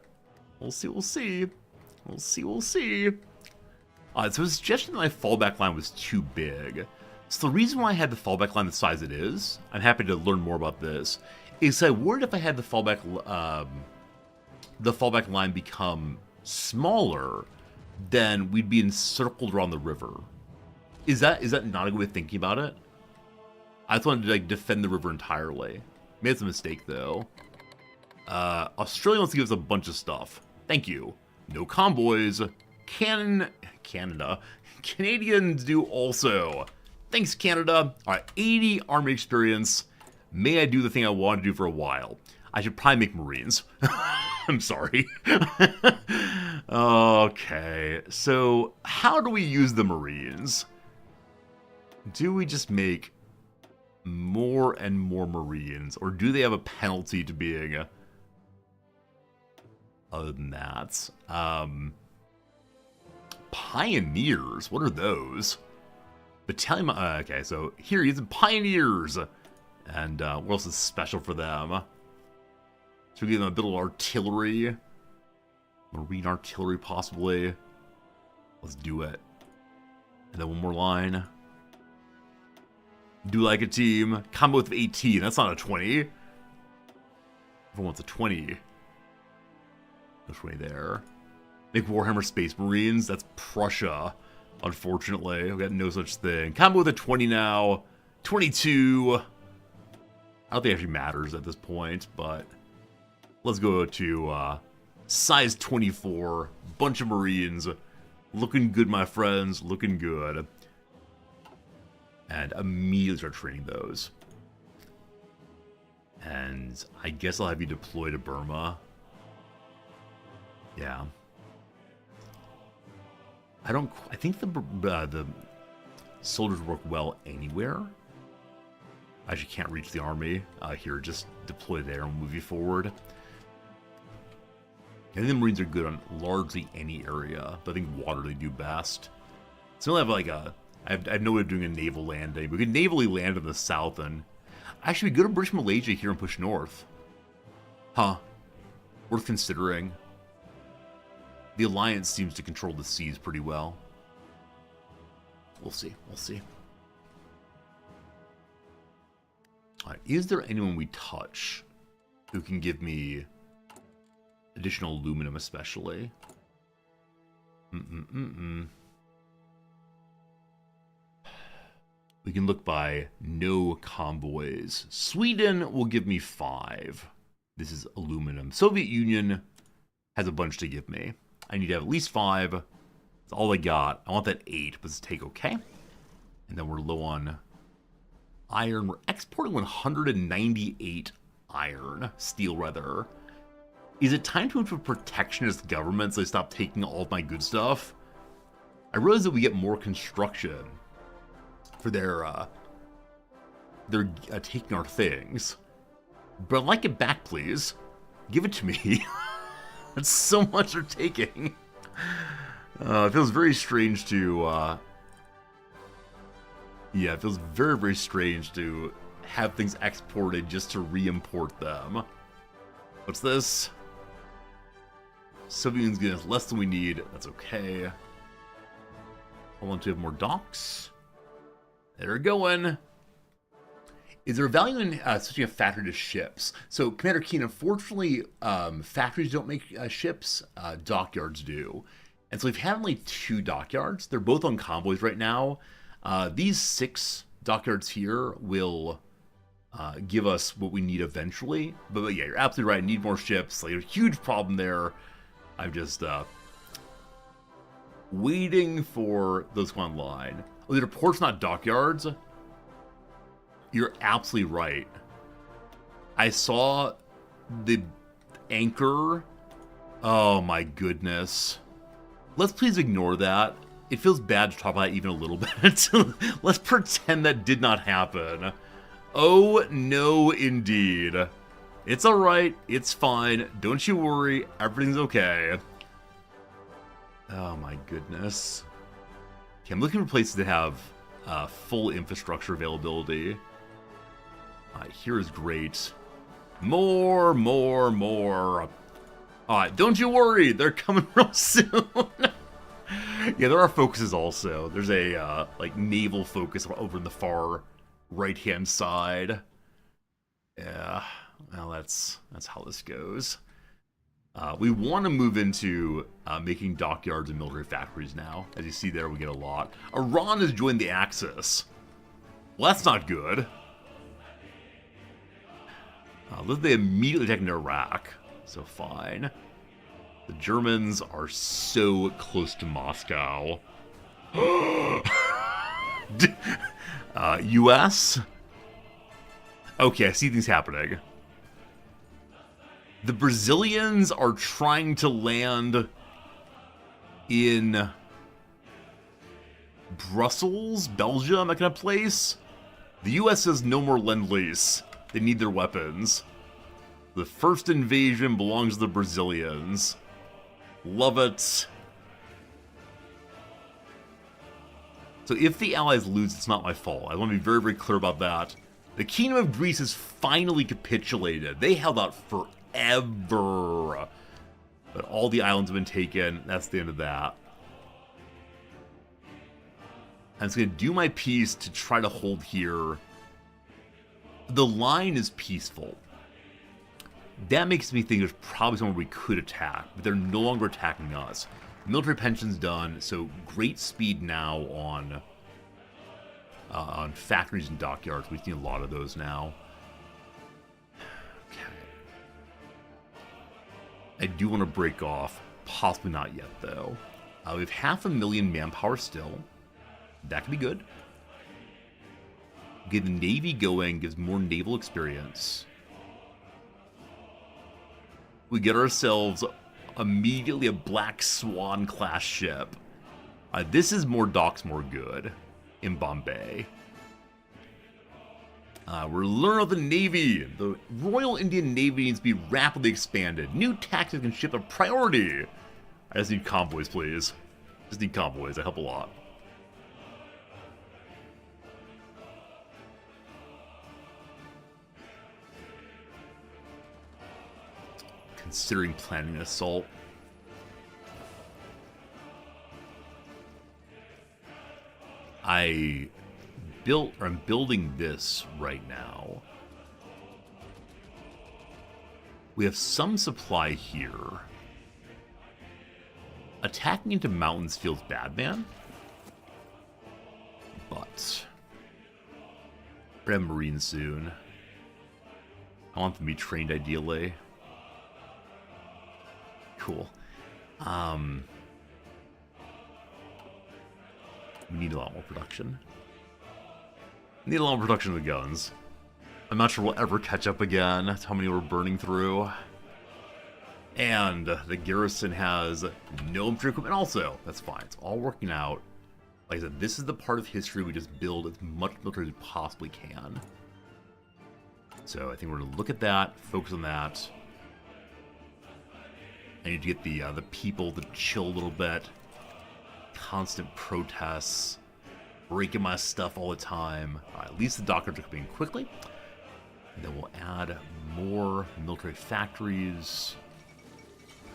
We'll see. We'll see. So the suggestion that my fallback line was too big. So the reason why I had the fallback line the size it is, I'm happy to learn more about this, is I worried if I had the fallback line become smaller, then we'd be encircled around the river. Is that not a good way of thinking about it? I just wanted to defend the river entirely. Made some mistake though. Australia wants to give us a bunch of stuff. Thank you. No convoys. Canada. Canadians do also. Thanks, Canada. Alright, 80 army experience. May I do the thing I wanted to do for a while? I should probably make Marines. I'm sorry. Okay, so how do we use the Marines? Do we just make more and more Marines? Or do they have a penalty to being... Other than that... Pioneers? What are those? Battalion... okay, so here he's Pioneers! And what else is special for them? Should we give them a bit of artillery? Marine artillery, possibly. Let's do it. And then one more line. Do like a team. Combo with 18. That's not a 20. Everyone wants a 20. No 20 there. Make Warhammer Space Marines. That's Prussia. Unfortunately, I've got no such thing. Combo with a 20 now. 22. I don't think it actually matters at this point, but let's go to size 24. Bunch of Marines. Looking good, my friends. Looking good. And immediately start training those. And I guess I'll have you deploy to Burma. Yeah. I think the soldiers work well anywhere. I actually can't reach the army. Here, just deploy there and move you forward. I think the Marines are good on largely any area, but I think water they do best. So I have like I have no way of doing a naval landing. We could navally land in the south and actually we go to British Malaysia here and push north. Huh. Worth considering. The Alliance seems to control the seas pretty well. We'll see. We'll see. Alright, is there anyone we touch who can give me additional aluminum, especially? We can look by no convoys. Sweden will give me 5. This is aluminum. Soviet Union has a bunch to give me. I need to have at least 5. That's all I got. I want that 8, but let's take okay. And then we're low on iron. We're exporting 198 iron. Steel, rather. Is it time to move to a protectionist government so they stop taking all of my good stuff? I realize that we get more construction for their taking our things. But I'd like it back, please. Give it to me. That's so much they're taking. It feels very strange to... yeah, it feels very, very strange to have things exported just to re-import them. What's this? Soviet Union's getting us less than we need. That's okay. I want to have more docks. They're going. Is there a value in switching a factory to ships? So, Commander Keen, unfortunately, factories don't make ships. Dockyards do. And so we've had only 2 dockyards. They're both on convoys right now. These 6 dockyards here will give us what we need eventually. But yeah, you're absolutely right. I need more ships. Like, a huge problem there. I'm just waiting for those to come online. Oh, the ports, not dockyards. You're absolutely right. I saw the anchor. Oh my goodness. Let's please ignore that. It feels bad to talk about it even a little bit. Let's pretend that did not happen. Oh no, indeed. It's alright. It's fine. Don't you worry. Everything's okay. Oh my goodness. Okay, I'm looking for places that have full infrastructure availability. Here is great. More. Alright, don't you worry. They're coming real soon. Yeah, there are focuses also. There's a like naval focus over in the far right-hand side. Yeah, well, that's how this goes. We want to move into making dockyards and military factories now. As you see there, we get a lot. Iran has joined the Axis. Well, that's not good. They immediately attacked Iraq, so fine. The Germans are so close to Moscow. U.S.? Okay, I see things happening. The Brazilians are trying to land in Brussels, Belgium, that kind of place. The US says no more Lend-Lease. They need their weapons. The first invasion belongs to the Brazilians. Love it. So if the Allies lose, it's not my fault. I want to be very, very clear about that. The Kingdom of Greece has finally capitulated. They held out forever. But all the islands have been taken. That's the end of that. I'm just going to do my piece to try to hold here. The line is peaceful. That makes me think there's probably somewhere we could attack, but they're no longer attacking us. Military pension's done, so great speed now on factories and dockyards. We've seen a lot of those now. Okay. I do want to break off. Possibly not yet, though. We have 500,000 manpower still. That could be good. Get the Navy going, gives more naval experience. We get ourselves immediately a Black Swan class ship. This is more docks, more good in Bombay. We're learning about the Navy. The Royal Indian Navy needs to be rapidly expanded. New tactics and ship a priority. I just need convoys, please. Just need convoys. That help a lot. Considering planning an assault. I'm building this right now. We have some supply here. Attacking into mountains feels bad, man. But we're gonna have Marines soon. I want them to be trained ideally. Cool. We need a lot more production. Need a lot more production of the guns. I'm not sure we'll ever catch up again. That's how many we're burning through. And the garrison has no infantry equipment also. That's fine. It's all working out. Like I said, this is the part of history we just build as much military as we possibly can. So I think we're going to look at that, focus on that. I need to get the people to chill a little bit. Constant protests. Breaking my stuff all the time. At least the dockyards are coming quickly. And then we'll add more military factories.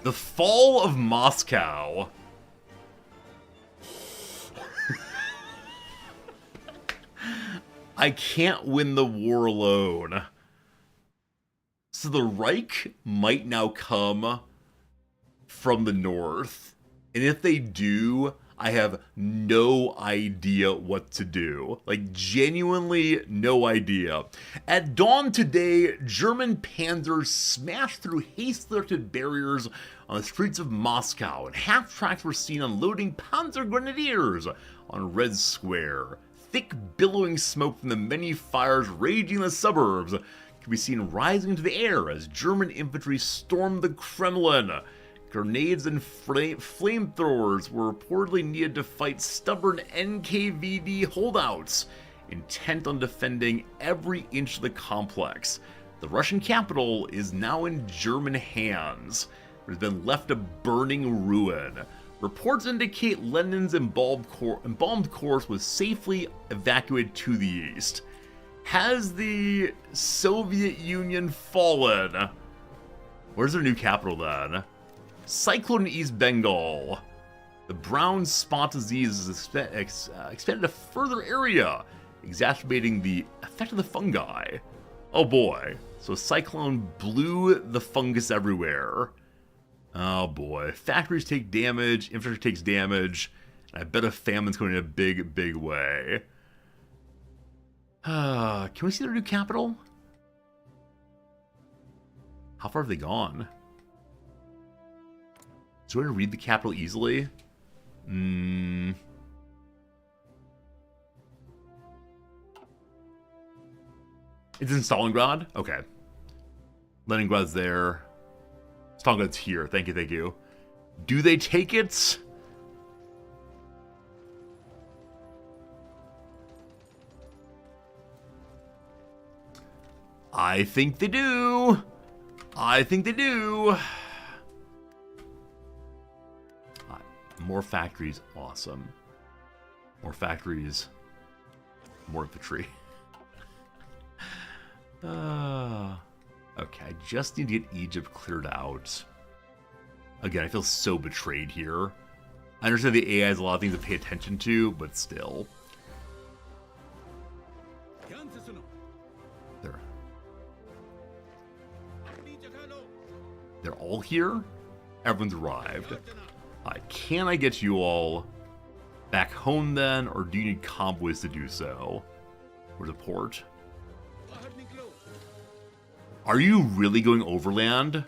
The fall of Moscow. I can't win the war alone. So the Reich might now come from the north. And if they do, I have no idea what to do. Like, genuinely no idea. At dawn today, German panzers smashed through hastily erected barriers on the streets of Moscow, and half-tracks were seen unloading panzer grenadiers on Red Square. Thick, billowing smoke from the many fires raging in the suburbs can be seen rising into the air as German infantry stormed the Kremlin. Grenades and flamethrowers were reportedly needed to fight stubborn NKVD holdouts, intent on defending every inch of the complex. The Russian capital is now in German hands. It has been left a burning ruin. Reports indicate Lenin's embalmed corpse was safely evacuated to the east. Has the Soviet Union fallen? Where's their new capital then? Cyclone in East Bengal. The brown spot disease is expanded to further area, exacerbating the effect of the fungi. Oh boy. So cyclone blew the fungus everywhere. Oh boy. Factories take damage, infrastructure takes damage, and I bet a famine's going in a big, big way. Can we see their new capital? How far have they gone? So we're going to read the capital easily. It's in Stalingrad? Okay. Leningrad's there. Stalingrad's here. Thank you, thank you. Do they take it? I think they do. I think they do. More factories, awesome. More factories, more infantry. Okay, I just need to get Egypt cleared out. Again, I feel so betrayed here. I understand the AI has a lot of things to pay attention to, but still. They're all here? Everyone's arrived. Can I get you all back home then, or do you need convoys to do so? Where's the port? Are you really going overland?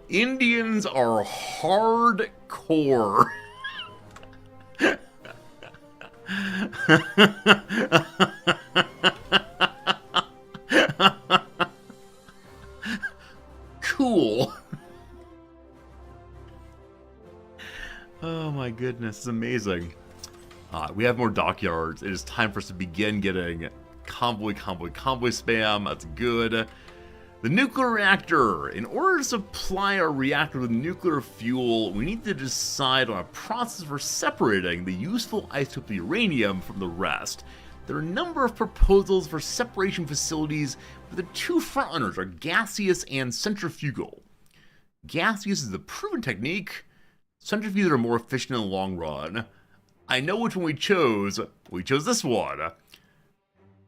Indians are hardcore. Cool. Oh my goodness, it's amazing. We have more dockyards. It is time for us to begin getting convoy spam. That's good. The nuclear reactor. In order to supply our reactor with nuclear fuel, we need to decide on a process for separating the useful isotope uranium from the rest. There are a number of proposals for separation facilities, but the two frontrunners are gaseous and centrifugal. Gaseous is the proven technique. Centrifuges are more efficient in the long run. I know which one we chose. We chose this one.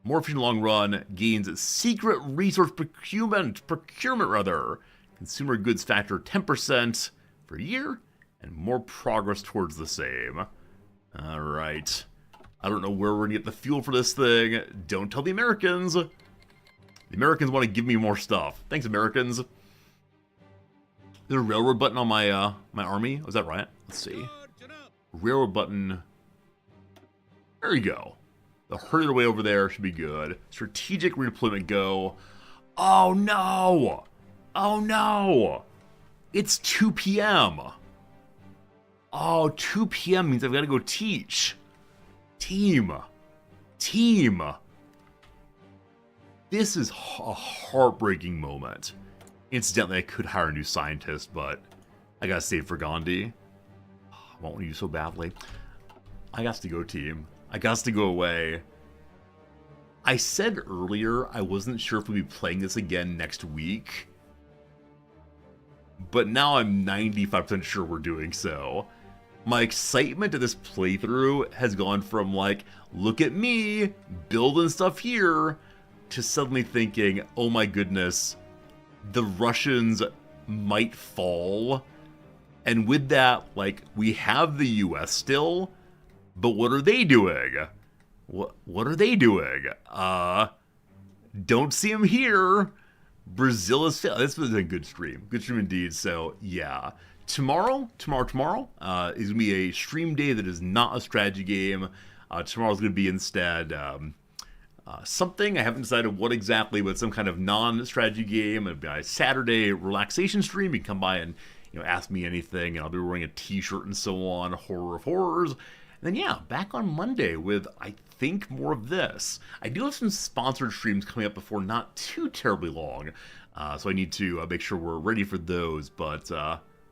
More efficient long run gains secret resource procurement. Consumer goods factor 10% per year, and more progress towards the same. Alright. I don't know where we're gonna get the fuel for this thing. Don't tell the Americans. The Americans want to give me more stuff. Thanks, Americans. There's a railroad button on my my army. Was that right? Let's see. Railroad button. There you go. The hurry way over there should be good. Strategic redeployment go. Oh no! Oh no! It's 2 p.m. Oh, 2 p.m. means I've got to go teach. Team. This is a heartbreaking moment. Incidentally, I could hire a new scientist, but I gotta save for Gandhi. I want you so badly. I got to go, team. I got to go away. I said earlier I wasn't sure if we'd be playing this again next week, but now I'm 95% sure we're doing so. My excitement at this playthrough has gone from like, look at me, building stuff here, to suddenly thinking, oh my goodness, the Russians might fall. And with that, like, we have the US still, but what are they doing? What are they doing? Don't see them here. Brazil is failed. This was a good stream. Good stream indeed. So, yeah. Tomorrow is going to be a stream day that is not a strategy game. Tomorrow's going to be instead something. I haven't decided what exactly, but some kind of non-strategy game. It'll be a Saturday relaxation stream. You can come by and ask me anything, and I'll be wearing a t-shirt and so on. Horror of horrors. And then, yeah, back on Monday with, I think, more of this. I do have some sponsored streams coming up before not too terribly long, so I need to make sure we're ready for those. But,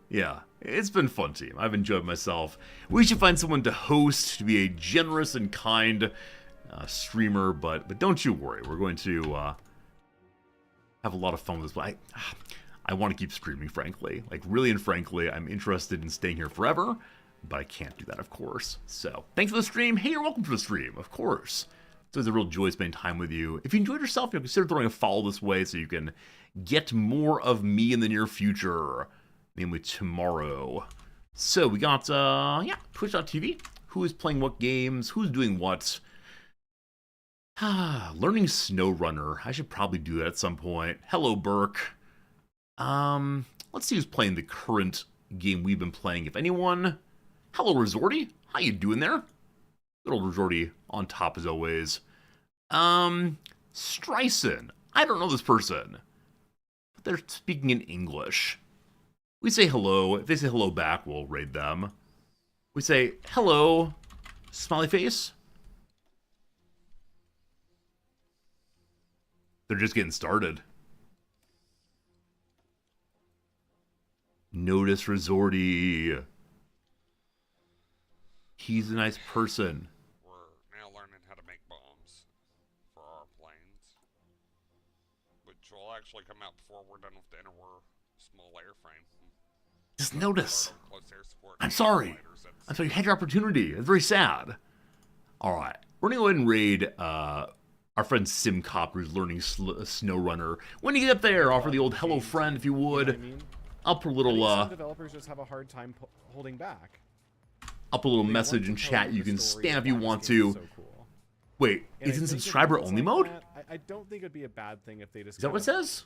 yeah, it's been fun, team. I've enjoyed myself. We should find someone to host, to be a generous and kind streamer, but don't you worry. We're going to have a lot of fun with this. But I want to keep streaming, frankly. Like, really and frankly, I'm interested in staying here forever, but I can't do that, of course. So, thanks for the stream. Hey, you're welcome to the stream, of course. So it's a real joy spending time with you. If you enjoyed yourself, consider throwing a follow this way so you can get more of me in the near future, namely tomorrow. So we got, yeah, Twitch.tv. Who is playing what games? Who's doing what? Learning SnowRunner. I should probably do that at some point. Hello, Burke. Let's see who's playing the current game we've been playing, if anyone. Hello, Resorty. How you doing there? Good old Resorty on top as always. Streisand. I don't know this person, but they're speaking in English. We say hello. If they say hello back, we'll raid them. We say hello, smiley face. They're just getting started. Notice Resorty. He's a nice person. We're now learning how to make bombs for our planes, which will actually come out before we're done with the inner small airframe. Just notice. Close air support. I'm sorry. I'm sorry, you had your opportunity. It's very sad. Alright, we're gonna go ahead and raid our friend SimCop, who's learning SnowRunner. When you get up there, offer the old hello friend if you would. You know what I mean? I'll put a little some developers just have a hard time holding back. I'll put a little message in chat. You can spam if you want to. So cool. Wait, it's in subscriber only mode? I don't think it'd be a bad thing if they just. Is that what it says?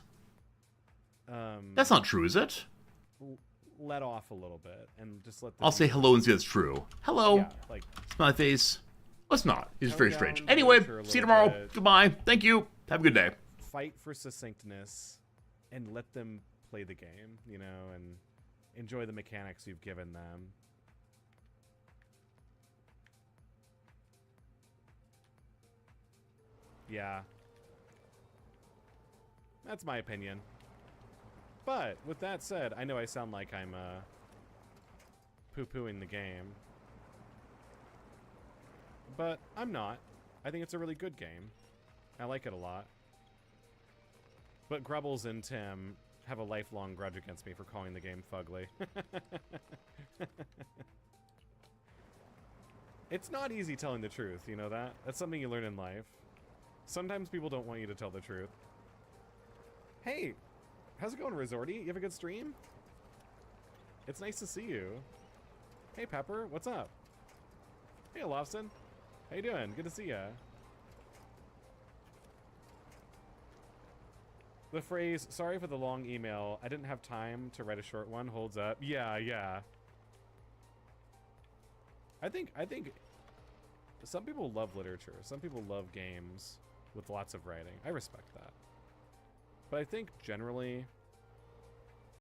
That's not true, is it? Let off a little bit and just let. I'll say hello and see that's true. Hello. Yeah, like smiley face. Well, it's not. It's very strange. Anyway, see you tomorrow. Goodbye. Thank you. Have a good day. Fight for succinctness, and let them play the game. You know, and enjoy the mechanics you've given them. Yeah. That's my opinion. But, with that said, I know I sound like I'm, poo-pooing the game. But, I'm not. I think it's a really good game. I like it a lot. But Grubbles and Tim have a lifelong grudge against me for calling the game fugly. It's not easy telling the truth, you know that? That's something you learn in life. Sometimes people don't want you to tell the truth. Hey, how's it going, Resorty? You have a good stream? It's nice to see you. Hey, Pepper, what's up? Hey, Lobson. How you doing? Good to see ya. The phrase, sorry for the long email, I didn't have time to write a short one, holds up. Yeah, yeah. I think some people love literature. Some people love games with lots of writing. I respect that. But I think generally